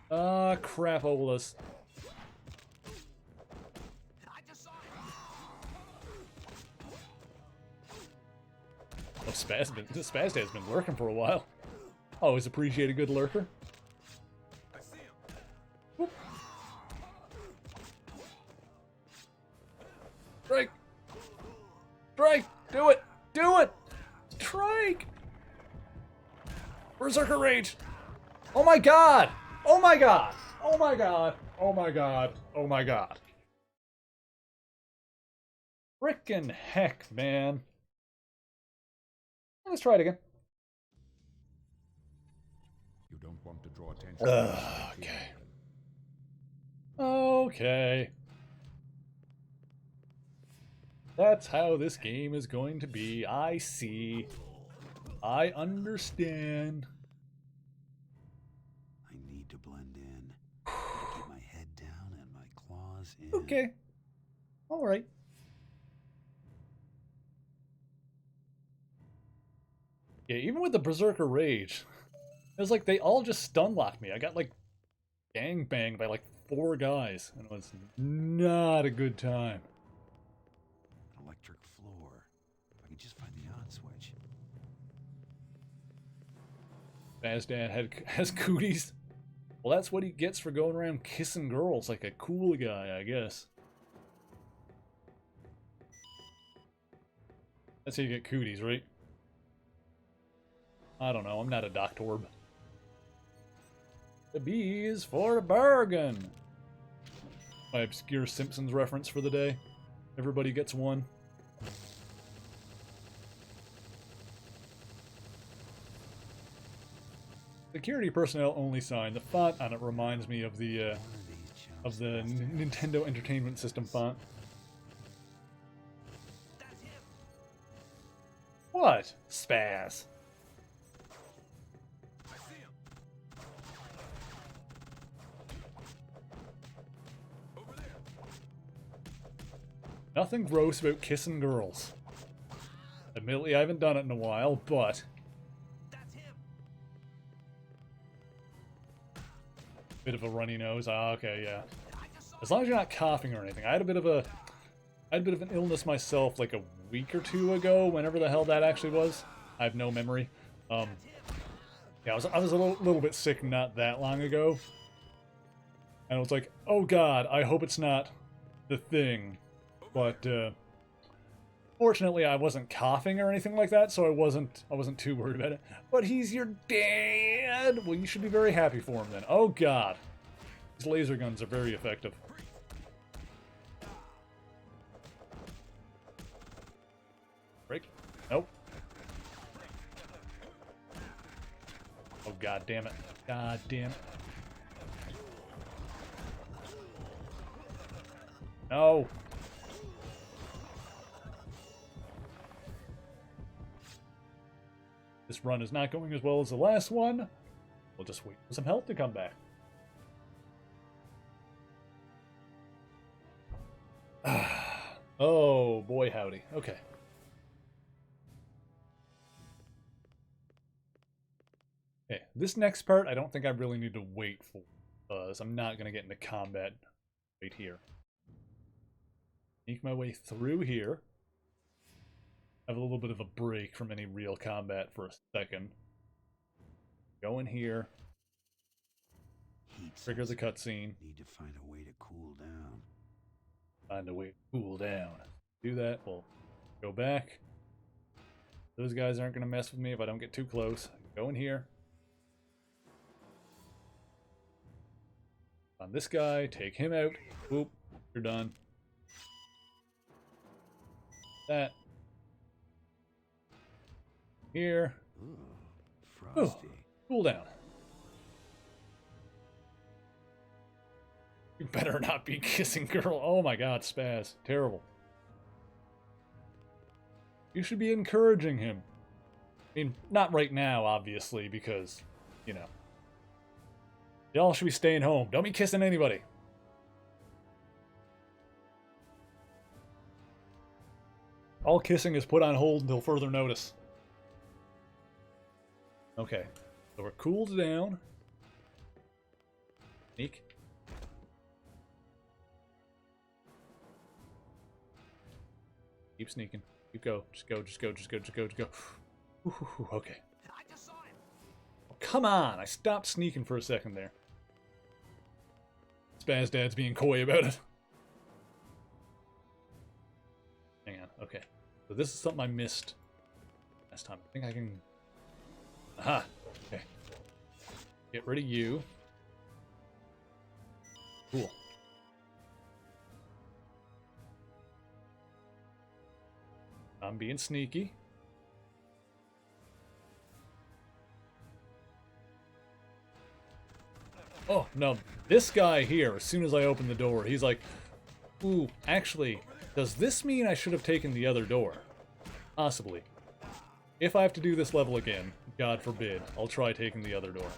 Ah crap, Olus. Oh, Spaz has been lurking for a while. Always appreciate a good lurker. Whoop. Strike! Strike! Do it! Do it! Strike! Berserker Rage! Oh my god! Oh my god! Oh my god! Oh my god! Oh my god! Frickin' heck, man. Let's try it again. You don't want to draw attention. Okay. Okay. That's how this game is going to be. I see. I understand. I need to blend in. Keep my head down and my claws in. Okay. Alright. Yeah, even with the Berserker Rage, it was like they all just stun locked me. I got like gang banged by like 4 guys, and it was not a good time. Electric floor. If I could just find the on switch. Bazdan has cooties. Well, that's what he gets for going around kissing girls like a cool guy, I guess. That's how you get cooties, right? I don't know, I'm not a doctorb. The bees for a bargain! My obscure Simpsons reference for the day. Everybody gets one. Security personnel only sign. The font on it reminds me of the Nintendo Entertainment System font. What? Spaz. Nothing gross about kissing girls. Admittedly, I haven't done it in a while, but... Bit of a runny nose. Ah, okay, yeah. As long as you're not coughing or anything. I had a bit of an illness myself like a week or 2 ago, whenever the hell that actually was. I have no memory. Yeah, I was a little bit sick not that long ago. And I was like, oh god, I hope it's not the thing. But fortunately, I wasn't coughing or anything like that, so I wasn't too worried about it. But he's your dad. Well, you should be very happy for him then. Oh god, these laser guns are very effective. Break. Nope. Oh god damn it. God damn it. No. This run is not going as well as the last one. We'll just wait for some health to come back. Oh, boy howdy. Okay. Okay, this next part I don't think I really need to wait for, because I'm not going to get into combat right here. Make my way through here. Have a little bit of a break from any real combat for a second. Go in here. Trigger the cutscene. Need to find a way to cool down. Find a way to cool down. Do that. We'll go back. Those guys aren't going to mess with me if I don't get too close. Go in here. On this guy, take him out. Boop. You're done. That. Here. Ooh, Ooh, frosty. cool down. You better not be kissing girl. Oh my god, Spaz. Terrible. You should be encouraging him. I mean, not right now, obviously, because, you know. Y'all should be staying home. Don't be kissing anybody. All kissing is put on hold until further notice. Okay. So we're cooled down. Sneak. Keep sneaking. Keep go. Just go. Just go. Just go. Just go. Just go. Ooh, okay. Oh, come on! I stopped sneaking for a second there. Spaz Dad's being coy about it. Hang on. Okay. So this is something I missed last time. I think I can... Aha! Okay. Get rid of you. Cool. I'm being sneaky. Oh, no. This guy here, as soon as I open the door, he's like, ooh, actually, does this mean I should have taken the other door? Possibly. If I have to do this level again, God forbid, I'll try taking the other door.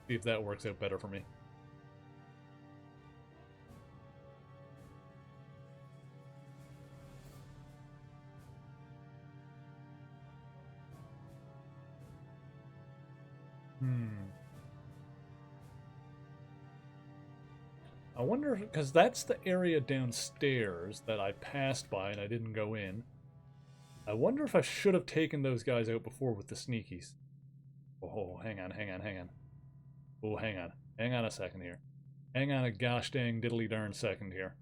See if that works out better for me. I wonder, because that's the area downstairs that I passed by and I didn't go in. I wonder if I should have taken those guys out before with the sneakies. Oh, hang on. Oh, hang on. Hang on a second here. Hang on a gosh dang diddly darn second here.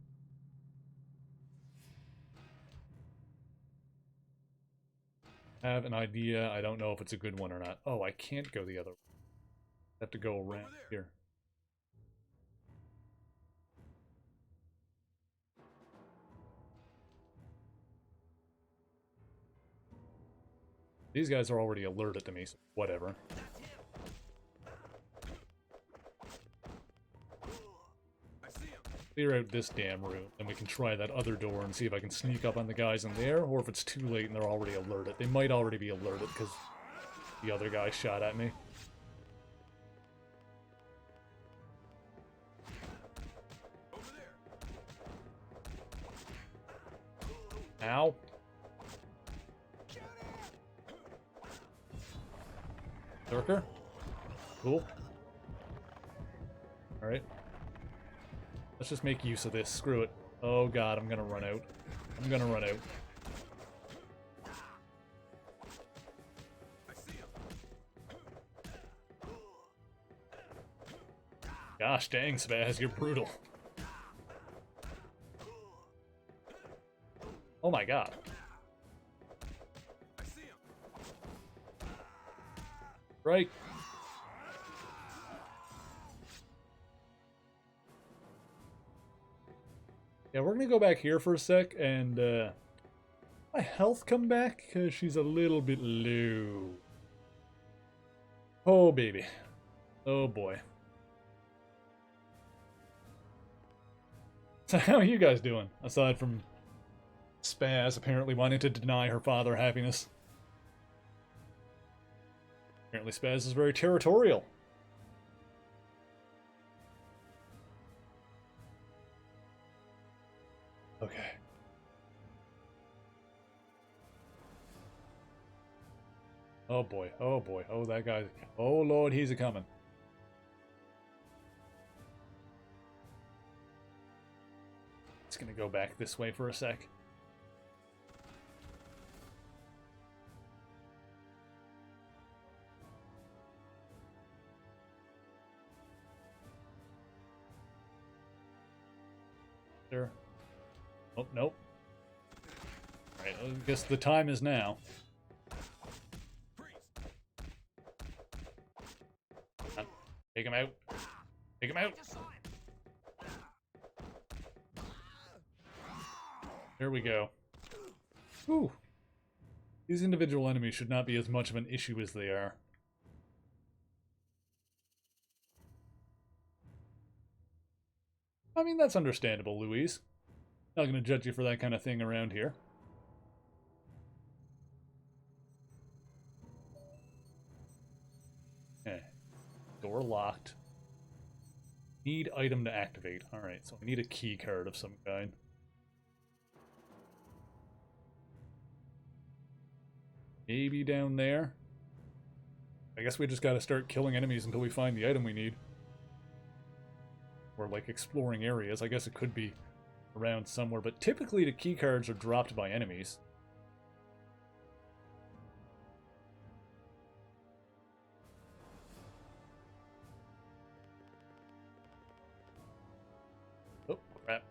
I have an idea. I don't know if it's a good one or not. Oh, I can't go the other way. I have to go around here. These guys are already alerted to me, so whatever. Clear out this damn room, then we can try that other door and see if I can sneak up on the guys in there, or if it's too late and they're already alerted. They might already be alerted because the other guy shot at me. Ow. Lurker? Cool. Alright. Let's just make use of this. Screw it. Oh god, I'm gonna run out. I'm gonna run out. Gosh dang, Spaz, you're brutal. Oh my god. Right. Yeah, we're gonna go back here for a sec, and my health come back, because she's a little bit low. Oh, baby. Oh, boy. So how are you guys doing, aside from Spaz apparently wanting to deny her father happiness? Apparently Spaz is very territorial. Okay. Oh boy, oh boy, oh that guy, oh lord, he's a-coming. It's gonna go back this way for a sec. There. Oh, nope. Alright, I guess the time is now. Take him out. Take him out. There we go. Whew. These individual enemies should not be as much of an issue as they are. I mean, that's understandable, Louise. Not gonna judge you for that kind of thing around here. locked. Need item to activate. Alright, so I need a key card of some kind. Maybe down there. I guess we just gotta start killing enemies until we find the item we need. Or like exploring areas. I guess it could be around somewhere, but typically the key cards are dropped by enemies. Oh, crap.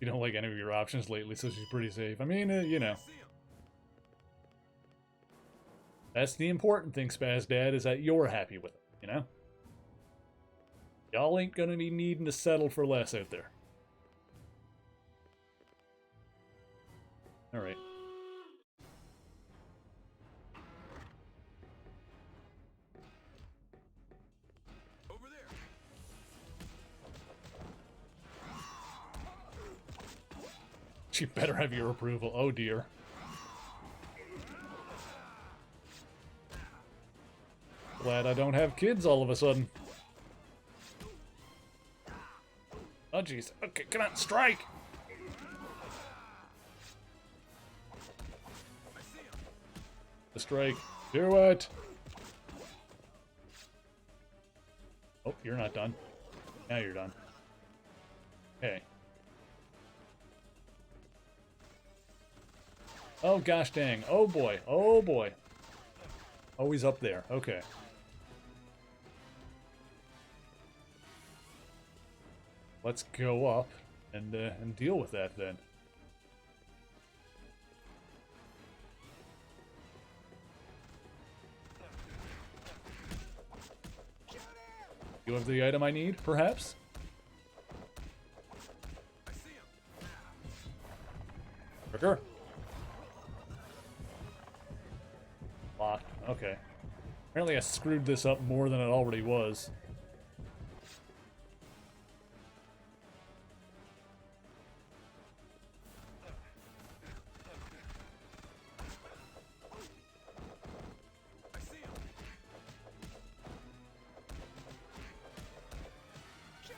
You don't like any of your options lately, so she's pretty safe. I mean, you know. That's the important thing, Spaz Dad, is that you're happy with it, you know? Y'all ain't gonna be needing to settle for less out there. Alright. Over there. She better have your approval. Oh dear. Glad I don't have kids all of a sudden. Oh jeez. Okay, come on, strike! The strike. Do it! Oh, you're not done. Now you're done. Okay. Oh gosh dang. Oh boy. Oh boy. Oh, he's up there. Okay. Let's go up and deal with that then. You have the item I need, perhaps? Trigger. Locked. Okay. Apparently I screwed this up more than it already was.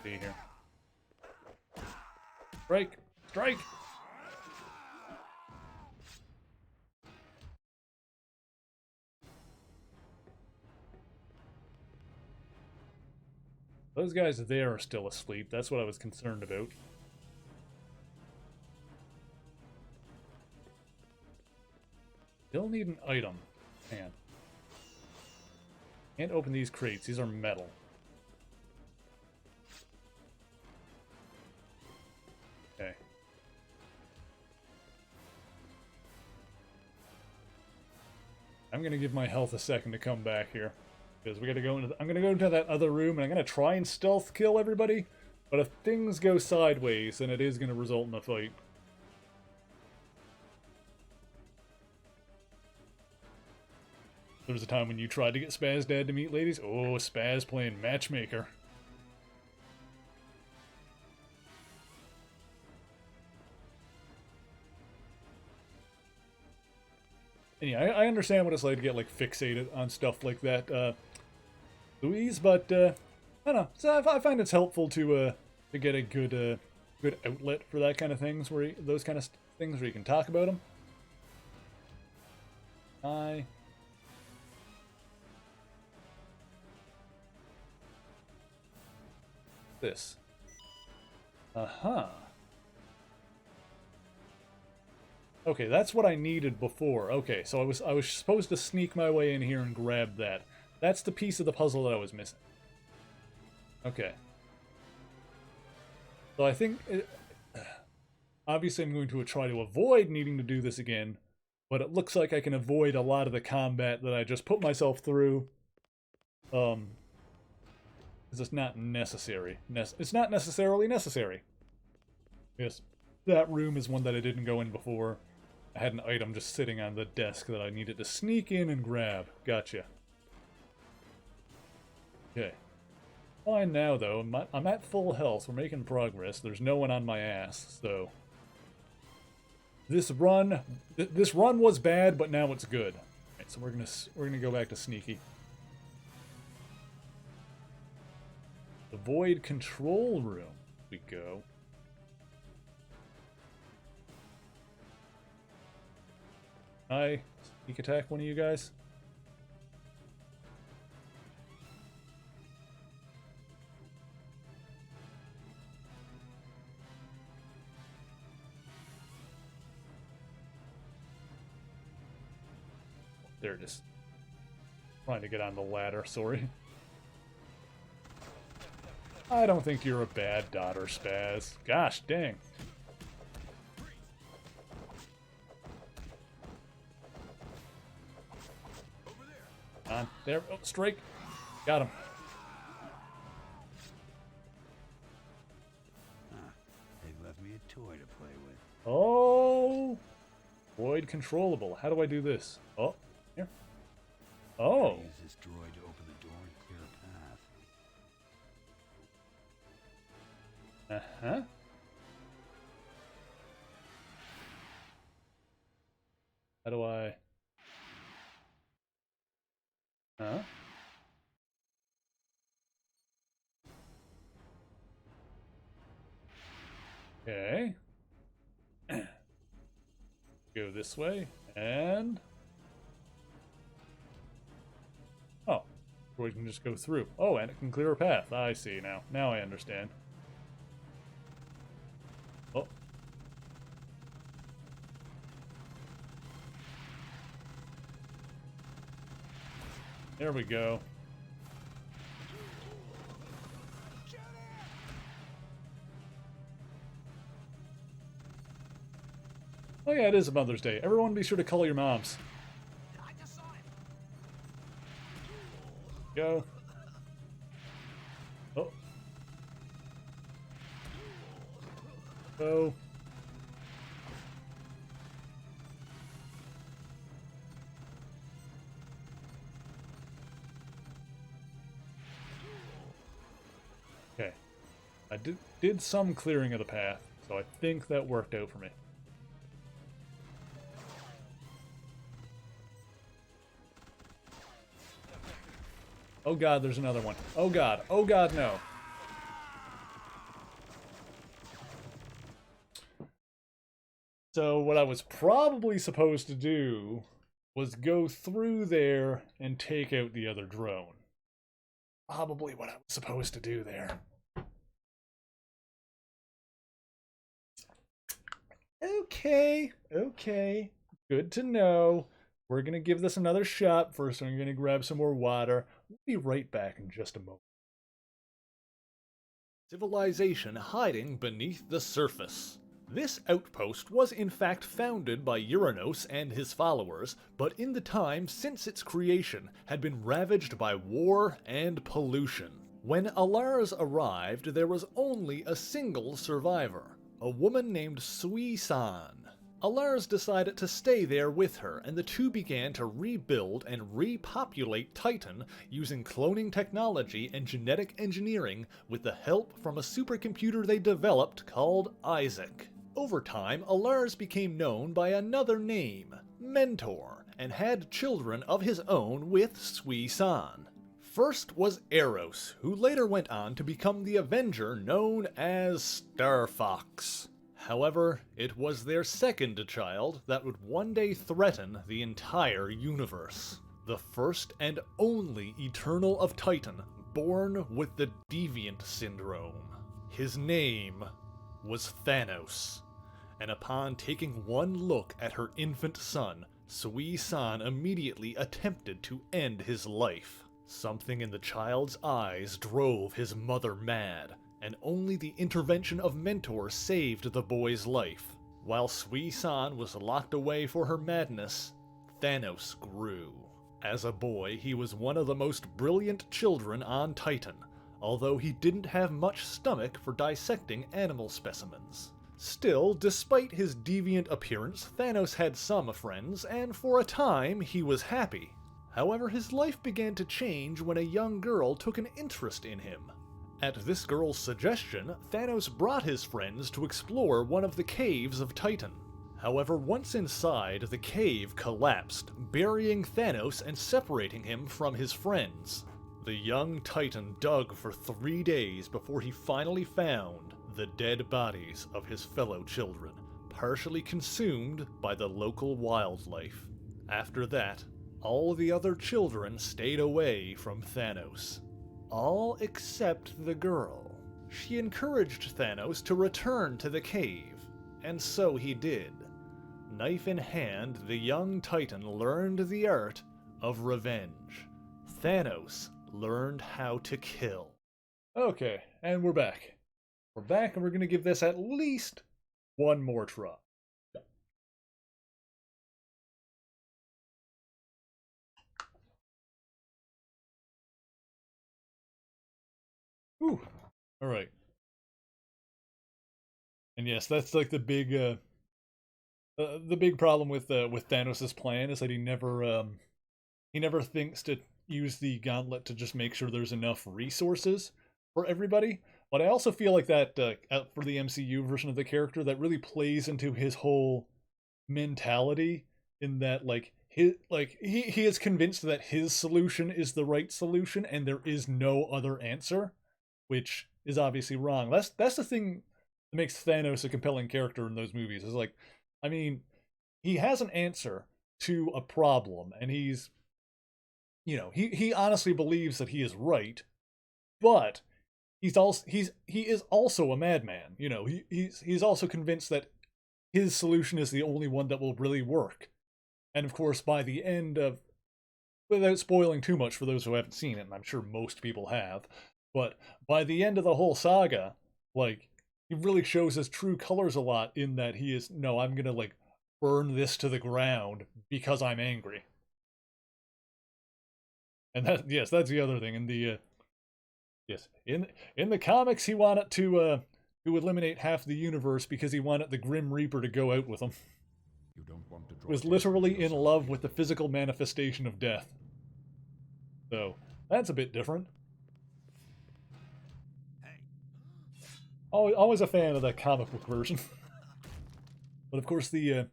See here. Strike! Strike! Those guys there are still asleep. That's what I was concerned about. Still need an item. Man. Can't open these crates. These are metal. Okay. I'm gonna give my health a second to come back here. Because we gotta go into I'm gonna go into that other room and I'm gonna try and stealth kill everybody. But if things go sideways, then it is gonna result in a fight. There was a time when you tried to get Spaz Dad to meet ladies. Oh, Spaz playing matchmaker. And yeah, I understand what it's like to get like fixated on stuff like that, Louise. But I don't know. So I find it's helpful to get a good good outlet for that kind of things, where those kind of things where you can talk about them. This. Uh-huh. Okay, that's what I needed before. Okay, so I was supposed to sneak my way in here and grab that. That's the piece of the puzzle that I was missing. Okay. So I think obviously I'm going to try to avoid needing to do this again, but it looks like I can avoid a lot of the combat that I just put myself through. Because it's not necessary. It's not necessarily necessary. Yes, that room is one that I didn't go in before. I had an item just sitting on the desk that I needed to sneak in and grab. Gotcha. Okay. Fine now, though. I'm at full health. We're making progress. There's no one on my ass, so This run was bad, but now it's good. Alright, so we're gonna go back to sneaky. The void control room we go. Hi, sneak attack one of you guys. There it is. Trying to get on the ladder, sorry. I don't think you're a bad daughter, Spaz. Gosh dang. On. There. Oh, strike. Got him. They've left me a toy to play with. Oh! Void controllable. How do I do this? Oh, here. Oh. Use this droid to open the door and clear a path. Uh-huh. How do I... Huh? Okay. Go this way, and... Oh. Or we can just go through. Oh, and it can clear a path. I see now. Now I understand. Oh. There we go. Oh yeah, it is Mother's Day. Everyone be sure to call your moms. Go. Oh. Go. Okay. I did some clearing of the path, so I think that worked out for me. Oh god, there's another one. Oh god. Oh god, no. So what I was probably supposed to do was go through there and take out the other drone. Probably what I was supposed to do there. Okay, okay. Good to know. We're gonna give this another shot. First, I'm gonna grab some more water. We'll be right back in just a moment. Civilization hiding beneath the surface. This outpost was in fact founded by Uranos and his followers, but in the time since its creation had been ravaged by war and pollution. When Alars arrived, there was only a single survivor, a woman named Sui-san. Alars decided to stay there with her, and the two began to rebuild and repopulate Titan using cloning technology and genetic engineering with the help from a supercomputer they developed called Isaac. Over time, Alars became known by another name, Mentor, and had children of his own with Sui-san. First was Eros, who later went on to become the Avenger known as Star Fox. However, it was their second child that would one day threaten the entire universe. The first and only Eternal of Titan, born with the Deviant Syndrome. His name was Thanos, and upon taking one look at her infant son, Sui-san immediately attempted to end his life. Something in the child's eyes drove his mother mad, and only the intervention of Mentor saved the boy's life. While Sui-san was locked away for her madness, Thanos grew. As a boy, he was one of the most brilliant children on Titan, although he didn't have much stomach for dissecting animal specimens. Still, despite his deviant appearance, Thanos had some friends, and for a time he was happy. However, his life began to change when a young girl took an interest in him. At this girl's suggestion, Thanos brought his friends to explore one of the caves of Titan. However, once inside, the cave collapsed, burying Thanos and separating him from his friends. The young Titan dug for 3 days before he finally found the dead bodies of his fellow children, partially consumed by the local wildlife. After that, all the other children stayed away from Thanos. All except the girl. She encouraged Thanos to return to the cave, and so he did. Knife in hand, the young Titan learned the art of revenge. Thanos learned how to kill. Okay, and we're back. We're back, and we're gonna give this at least one more try. Ooh, all right. And yes, that's like the big problem with Thanos' plan is that he never thinks to use the gauntlet to just make sure there's enough resources for everybody. But I also feel like that for the MCU version of the character, that really plays into his whole mentality, in that he is convinced that his solution is the right solution and there is no other answer, which is obviously wrong. That's the thing that makes Thanos a compelling character in those movies. Is like, I mean, he has an answer to a problem, and he's, he honestly believes that he is right, but he is also a madman. He's also convinced that his solution is the only one that will really work. And of course, by the end of, without spoiling too much for those who haven't seen it, and I'm sure most people have, but by the end of the whole saga, he really shows his true colors a lot, in that he is, no, I'm gonna burn this to the ground because I'm angry. And that's the other thing. In the in the comics, he wanted to eliminate half the universe because he wanted the Grim Reaper to go out with him. You don't want to draw Was literally in love with the physical manifestation of death. So that's a bit different. Always a fan of the comic book version. But of course, the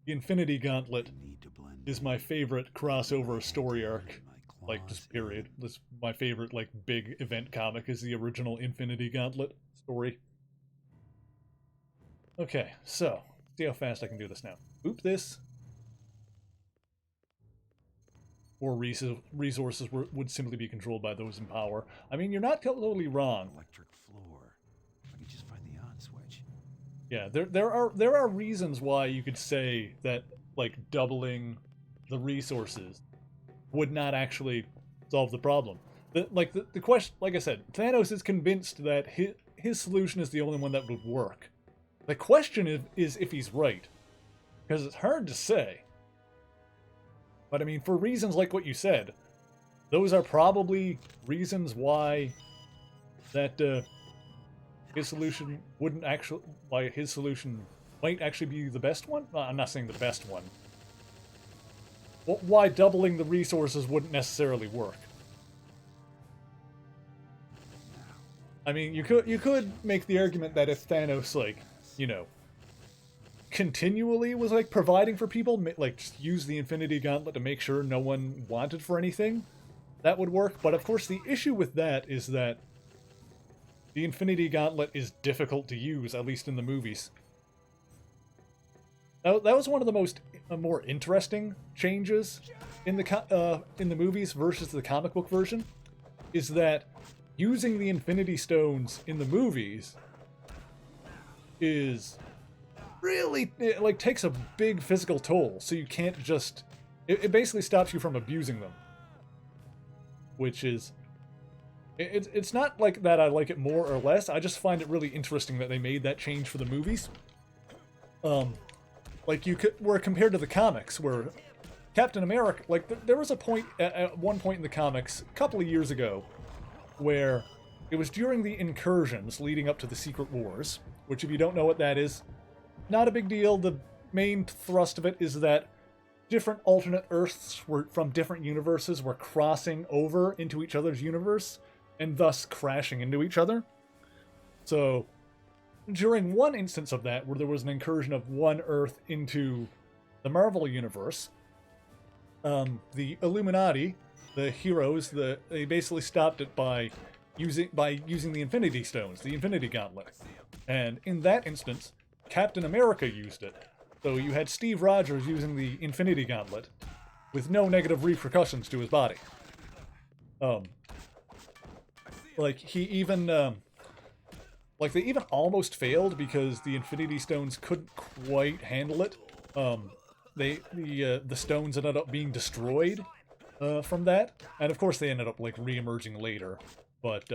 Infinity Gauntlet is my favorite crossover story arc. Just period. That's my favorite, big event comic, is the original Infinity Gauntlet story. Okay, so, see how fast I can do this now. Boop this. Or resources would simply be controlled by those in power. I mean, you're not totally wrong. Electric floor. If I could just find the on switch. Yeah, there are reasons why you could say that doubling the resources would not actually solve the problem. The question, like I said, Thanos is convinced that his solution is the only one that would work. The question is if he's right, because it's hard to say. But I mean, for reasons like what you said, those are probably reasons why his solution might actually be the best one. I'm not saying the best one. Why doubling the resources wouldn't necessarily work. I mean, you could make the argument that if Thanos, continually was, providing for people, just use the Infinity Gauntlet to make sure no one wanted for anything, that would work. But of course, the issue with that is that the Infinity Gauntlet is difficult to use, at least in the movies. That was one of the more interesting changes in the movies versus the comic book version, is that using the Infinity Stones in the movies is really, it takes a big physical toll, so you can't just, it basically stops you from abusing them, which is, it's not like that I like it more or less. I just find it really interesting that they made that change for the movies. Where compared to the comics, where Captain America, there was a point, at one point in the comics, a couple of years ago, where it was during the incursions leading up to the Secret Wars, which, if you don't know what that is, not a big deal. The main thrust of it is that different alternate Earths from different universes were crossing over into each other's universe, and thus crashing into each other. So during one instance of that, where there was an incursion of one Earth into the Marvel Universe, the Illuminati, the heroes, they basically stopped it by using the Infinity Stones, the Infinity Gauntlet. And in that instance, Captain America used it. So you had Steve Rogers using the Infinity Gauntlet with no negative repercussions to his body. Like he even like they even almost failed because the Infinity Stones couldn't quite handle it. The stones ended up being destroyed from that, and of course they ended up like re-emerging later. But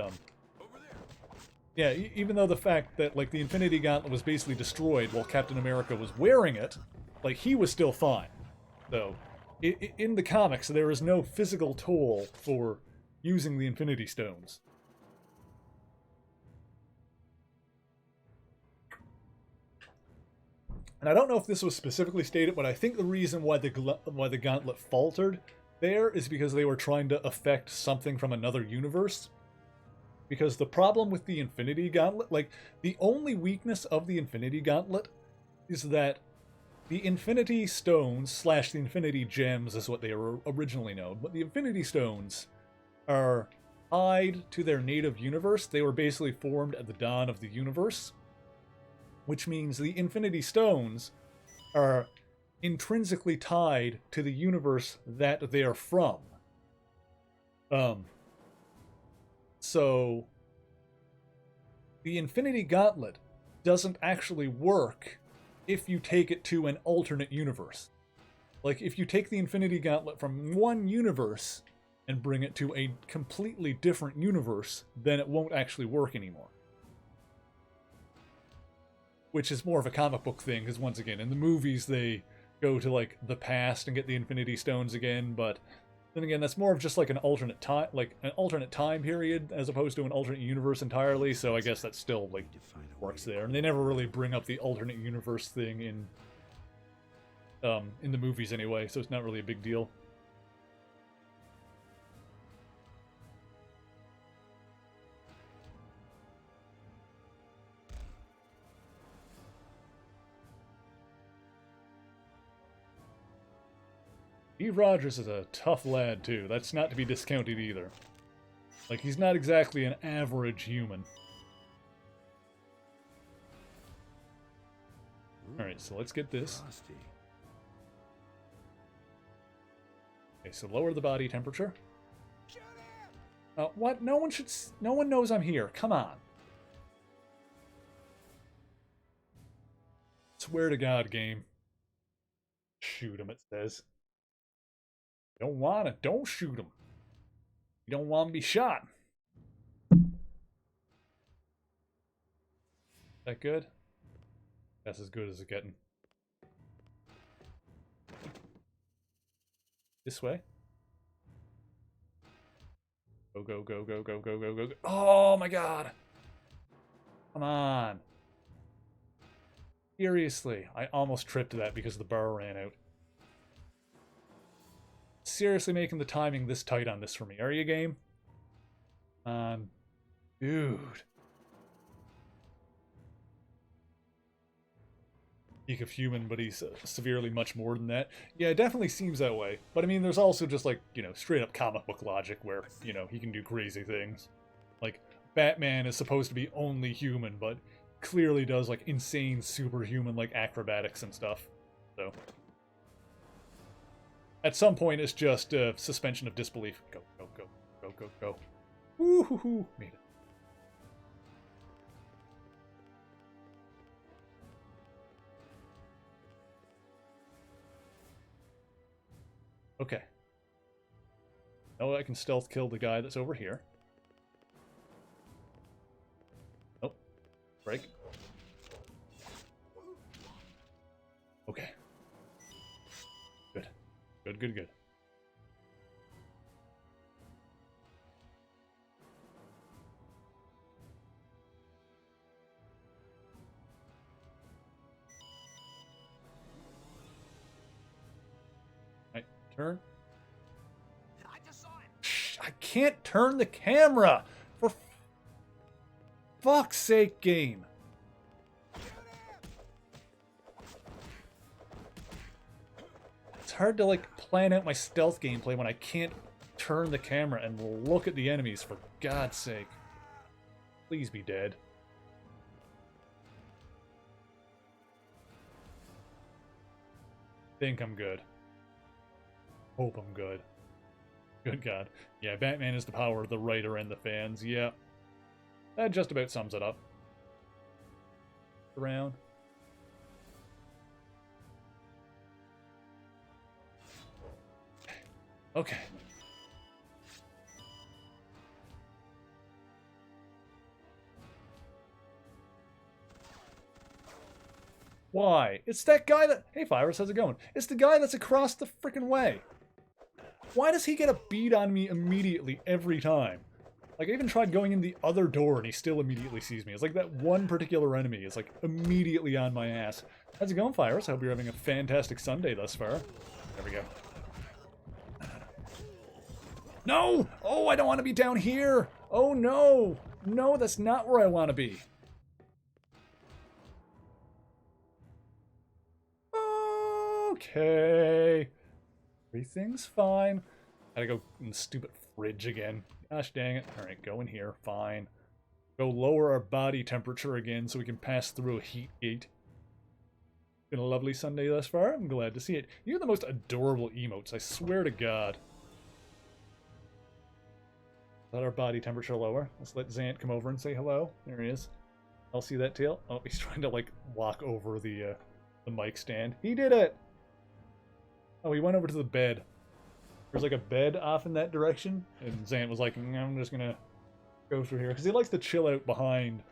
yeah, even though the fact that like the Infinity Gauntlet was basically destroyed while Captain America was wearing it, like he was still fine. So in the comics, there is no physical toll for using the Infinity Stones. And I don't know if this was specifically stated, but I think the reason why the Gauntlet faltered there is because they were trying to affect something from another universe. Because the problem with the Infinity Gauntlet, like, the only weakness of the Infinity Gauntlet is that the Infinity Stones / the Infinity Gems is what they were originally known, but the Infinity Stones are tied to their native universe. They were basically formed at the dawn of the universe, which means the Infinity Stones are intrinsically tied to the universe that they are from. So the Infinity Gauntlet doesn't actually work if you take it to an alternate universe. Like, if you take the Infinity Gauntlet from one universe and bring it to a completely different universe, then it won't actually work anymore. Which is more of a comic book thing, because once again, in the movies they go to, like, the past and get the Infinity Stones again, but then again, that's more of just like an alternate time period as opposed to an alternate universe entirely. So I guess that still like works there. And they never really bring up the alternate universe thing in the movies anyway, so it's not really a big deal. Steve Rogers is a tough lad, too. That's not to be discounted either. Like, he's not exactly an average human. Alright, so let's get this. Okay, so lower the body temperature. What? No one knows I'm here. Come on. Swear to God, game. Shoot him, it says. Don't want it. Don't shoot him. You don't want to be shot. That good? That's as good as it's getting. This way. Go, go, go, go, go, go, go, go, go. Oh my god! Come on. Seriously, I almost tripped that because the bar ran out. Seriously making the timing this tight on this for me. Are you game? Dude. Peak of human, but he's severely much more than that. Yeah, it definitely seems that way. But I mean, there's also just like, you know, straight up comic book logic where, you know, he can do crazy things. Like, Batman is supposed to be only human, but clearly does like insane superhuman like acrobatics and stuff. So at some point, it's just a suspension of disbelief. Go, go, go, go, go, go. Woo-hoo-hoo. Made it. Okay. Now I can stealth kill the guy that's over here. Nope. Break. Okay. Good. Good, good, good. Right, turn. I just saw it. Shh, I can't turn the camera! For fuck's sake, game! hard to, like, plan out my stealth gameplay when I can't turn the camera and look at the enemies, for God's sake. Please be dead. Think I'm good. Hope I'm good. Good God. Yeah, Batman is the power of the writer and the fans. Yeah. That just about sums it up. Around. Okay. Why? It's that guy that... Hey, Virus, how's it going? It's the guy that's across the freaking way. Why does he get a bead on me immediately every time? Like, I even tried going in the other door and he still immediately sees me. It's like that one particular enemy is, like, immediately on my ass. How's it going, Virus? I hope you're having a fantastic Sunday thus far. There we go. No! Oh, I don't want to be down here! Oh, no! No, that's not where I want to be. Okay. Everything's fine. Gotta go in the stupid fridge again. Gosh dang it. Alright, go in here. Fine. Go lower our body temperature again so we can pass through a heat gate. Been a lovely Sunday thus far. I'm glad to see it. You're the most adorable emotes, I swear to God. Let our body temperature lower. Let's let Zant come over and say hello. There he is. I'll see that tail. Oh, he's trying to, like, walk over the mic stand. He did it! Oh, he went over to the bed. There's, like, a bed off in that direction. And Zant was like, I'm just gonna go through here. Because he likes to chill out behind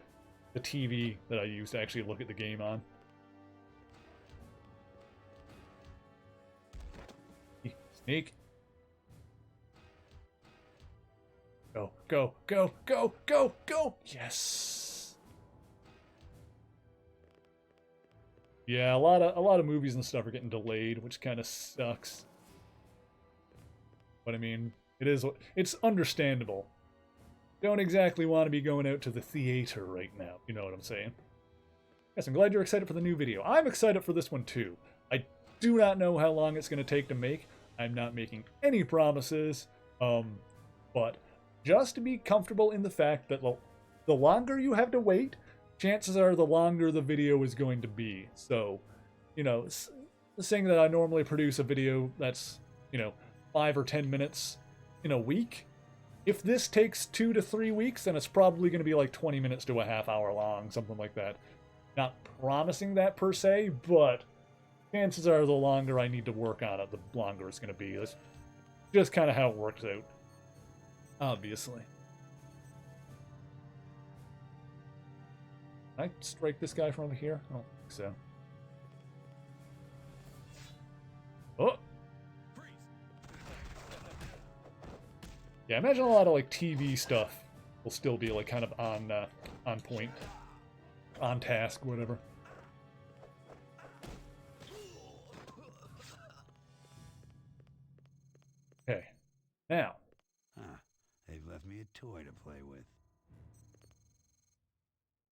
the TV that I use to actually look at the game on. Sneak. Go, go, go, go, go, go! Yes! Yeah, a lot of movies and stuff are getting delayed, which kind of sucks. But I mean, it's understandable. Don't exactly want to be going out to the theater right now, you know what I'm saying? Yes, I'm glad you're excited for the new video. I'm excited for this one too. I do not know how long it's going to take to make. I'm not making any promises, but just to be comfortable in the fact that the longer you have to wait, chances are the longer the video is going to be. So, you know, saying that I normally produce a video that's, you know, 5 or 10 minutes in a week, if this takes 2 to 3 weeks, then it's probably going to be like 20 minutes to a half hour long, something like that. Not promising that per se, but chances are the longer I need to work on it, the longer it's going to be. That's just kind of how it works out. Obviously. Can I strike this guy from over here? I don't think so. Oh! Yeah, I imagine a lot of like TV stuff will still be like kind of on point, on task, whatever. Okay, now. They've left me a toy to play with.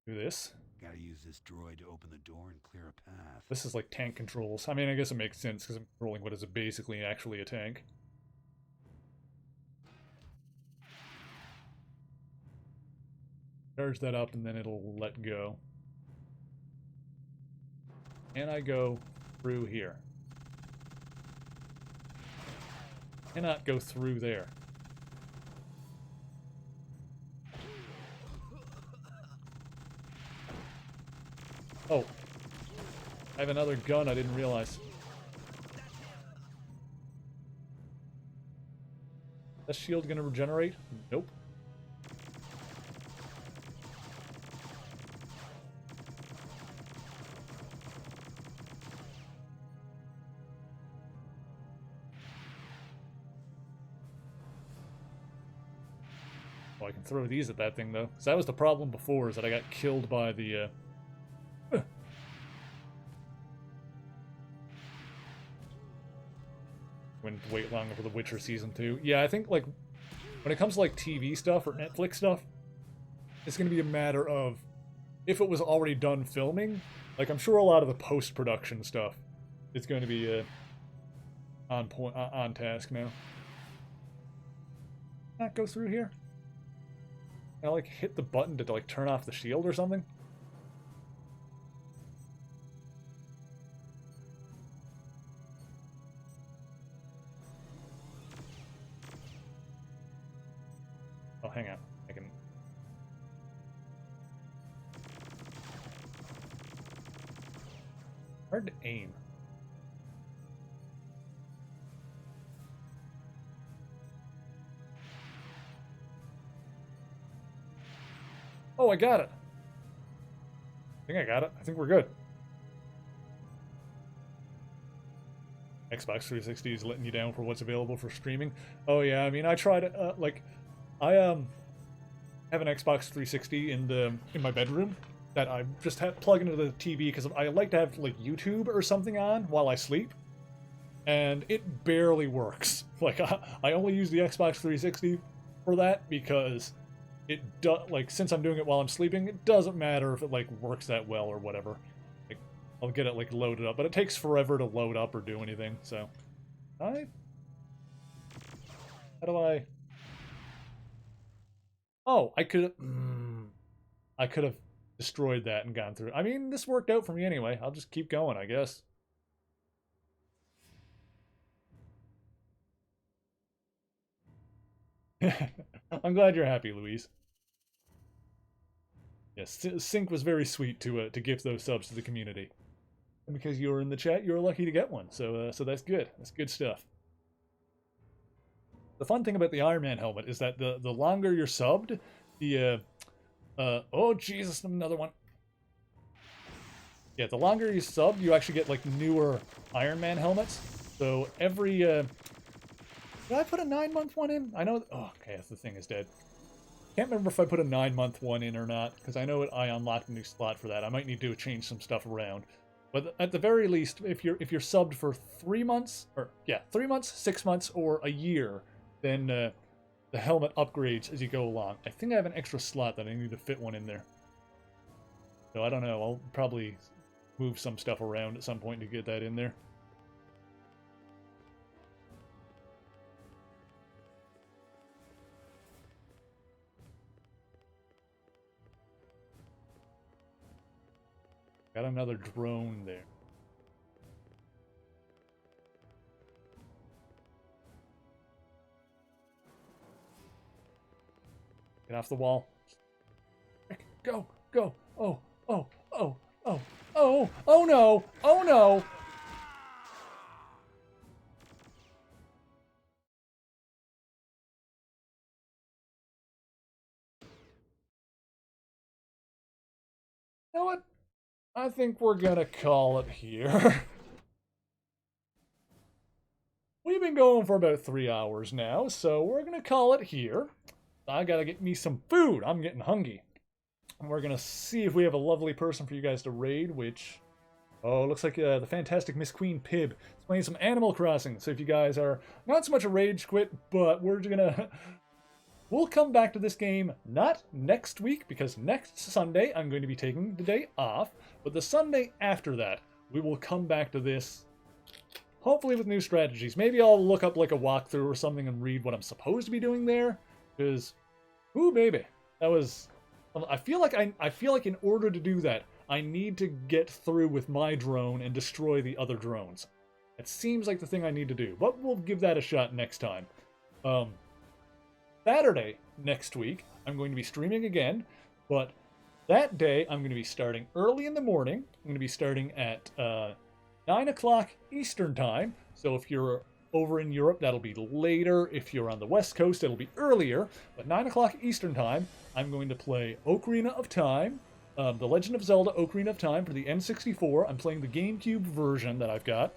Do this. Gotta use this droid to open the door and clear a path. This is like tank controls. I mean, I guess it makes sense because I'm controlling what is basically actually a tank. Charge that up and then it'll let go. And I go through here. Cannot go through there. Oh. I have another gun I didn't realize. Is that shield gonna regenerate? Nope. Oh, I can throw these at that thing though. So that was the problem before, is that I got killed by the Wouldn't wait longer for The Witcher Season 2. Yeah, I think, like, when it comes to, like, TV stuff or Netflix stuff, it's going to be a matter of if it was already done filming. Like, I'm sure a lot of the post-production stuff is going to be on point, on task now. Not go through here? Can I like hit the button to like turn off the shield or something? Oh, hang on. I can. Hard to aim. Oh, I got it. I think I got it. I think we're good. Xbox 360 is letting you down for what's available for streaming. Oh yeah, I mean, I tried like I have an Xbox 360 in my bedroom that I just plug into the TV because I like to have like YouTube or something on while I sleep, and it barely works. Like I only use the Xbox 360 for that because it like since I'm doing it while I'm sleeping, it doesn't matter if it like works that well or whatever. Like I'll get it like loaded up, but it takes forever to load up or do anything. So how do I? Oh, I could have destroyed that and gone through. I mean, this worked out for me anyway. I'll just keep going, I guess. I'm glad you're happy, Louise. Yes, Sync was very sweet to gift those subs to the community. And because you were in the chat, you were lucky to get one. So so that's good. That's good stuff. The fun thing about the Iron Man helmet is that the longer you're subbed, the oh Jesus, another one. Yeah, the longer you sub, you actually get like newer Iron Man helmets. So every did I put a 9-month one in? I know. Oh, okay, the thing is dead. Can't remember if I put a 9-month one in or not, because I know I unlocked a new slot for that. I might need to change some stuff around. But at the very least, if you're subbed for 3 months, or yeah, 3 months, 6 months, or a year, then the helmet upgrades as you go along. I think I have an extra slot that I need to fit one in there. So I don't know. I'll probably move some stuff around at some point to get that in there. Got another drone there. Get off the wall. Go, go. Oh, oh, oh, oh, oh, oh no, oh no. You know what? I think we're gonna call it here. We've been going for about 3 hours now, so we're gonna call it here. I gotta get me some food. I'm getting hungry. And we're gonna see if we have a lovely person for you guys to raid, which... Oh, looks like the fantastic Miss Queen Pib is playing some Animal Crossing. So if you guys are not so much a rage quit, but we're gonna... We'll come back to this game not next week, because next Sunday I'm going to be taking the day off, but the Sunday after that, we will come back to this, hopefully with new strategies. Maybe I'll look up like a walkthrough or something and read what I'm supposed to be doing there, because, ooh baby, that was... I feel like in order to do that, I need to get through with my drone and destroy the other drones. It seems like the thing I need to do, but we'll give that a shot next time. Saturday next week, I'm going to be streaming again, but that day I'm going to be starting early in the morning. I'm going to be starting at 9 o'clock Eastern Time, so if you're over in Europe, that'll be later. If you're on the West Coast, it'll be earlier, but 9 o'clock Eastern Time, I'm going to play Ocarina of Time, The Legend of Zelda Ocarina of Time for the N64. I'm playing the GameCube version that I've got,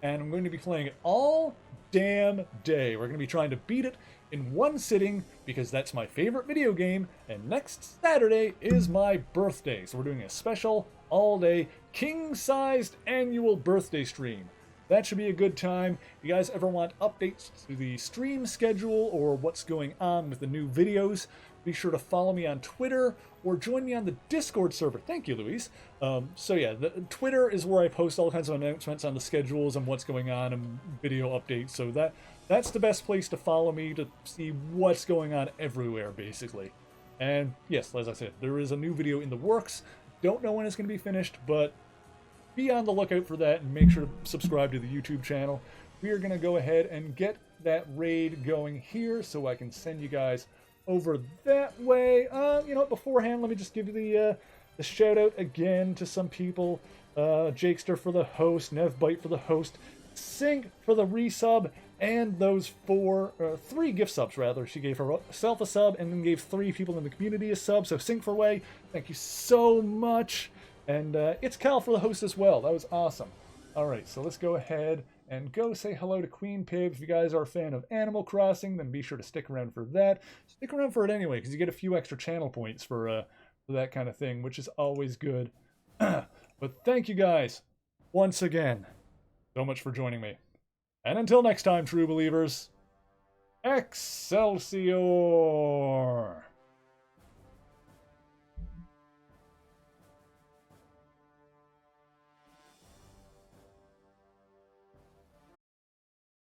and I'm going to be playing it all damn day. We're going to be trying to beat it in one sitting, because that's my favorite video game, and next Saturday is my birthday, so we're doing a special all-day king-sized annual birthday stream. that should be a good time. If you guys ever want updates to the stream schedule or what's going on with the new videos, be sure to follow me on Twitter or join me on the Discord server. Thank you, Louise. So yeah, the Twitter is where I post all kinds of announcements on the schedules and what's going on and video updates. So that's the best place to follow me to see what's going on everywhere, basically. And yes, as I said, there is a new video in the works. Don't know when it's going to be finished, but be on the lookout for that and make sure to subscribe to the YouTube channel. We are going to go ahead and get that raid going here so I can send you guys over that way. You know what, beforehand, let me just give you the shout out again to some people. Jakester for the host, Nevbite for the host, Sync for the resub, and those three gift subs rather. She gave herself a sub and then gave 3 people in the community a sub. So Sync for Way, thank you so much. And it's Cal for the host as well. That was awesome. All right, so let's go ahead and go say hello to Queen Pib. If you guys are a fan of Animal Crossing, then be sure to stick around for that. Stick around for it anyway, because you get a few extra channel points for that kind of thing, which is always good. But thank you guys once again so much for joining me. And until next time, true believers, Excelsior!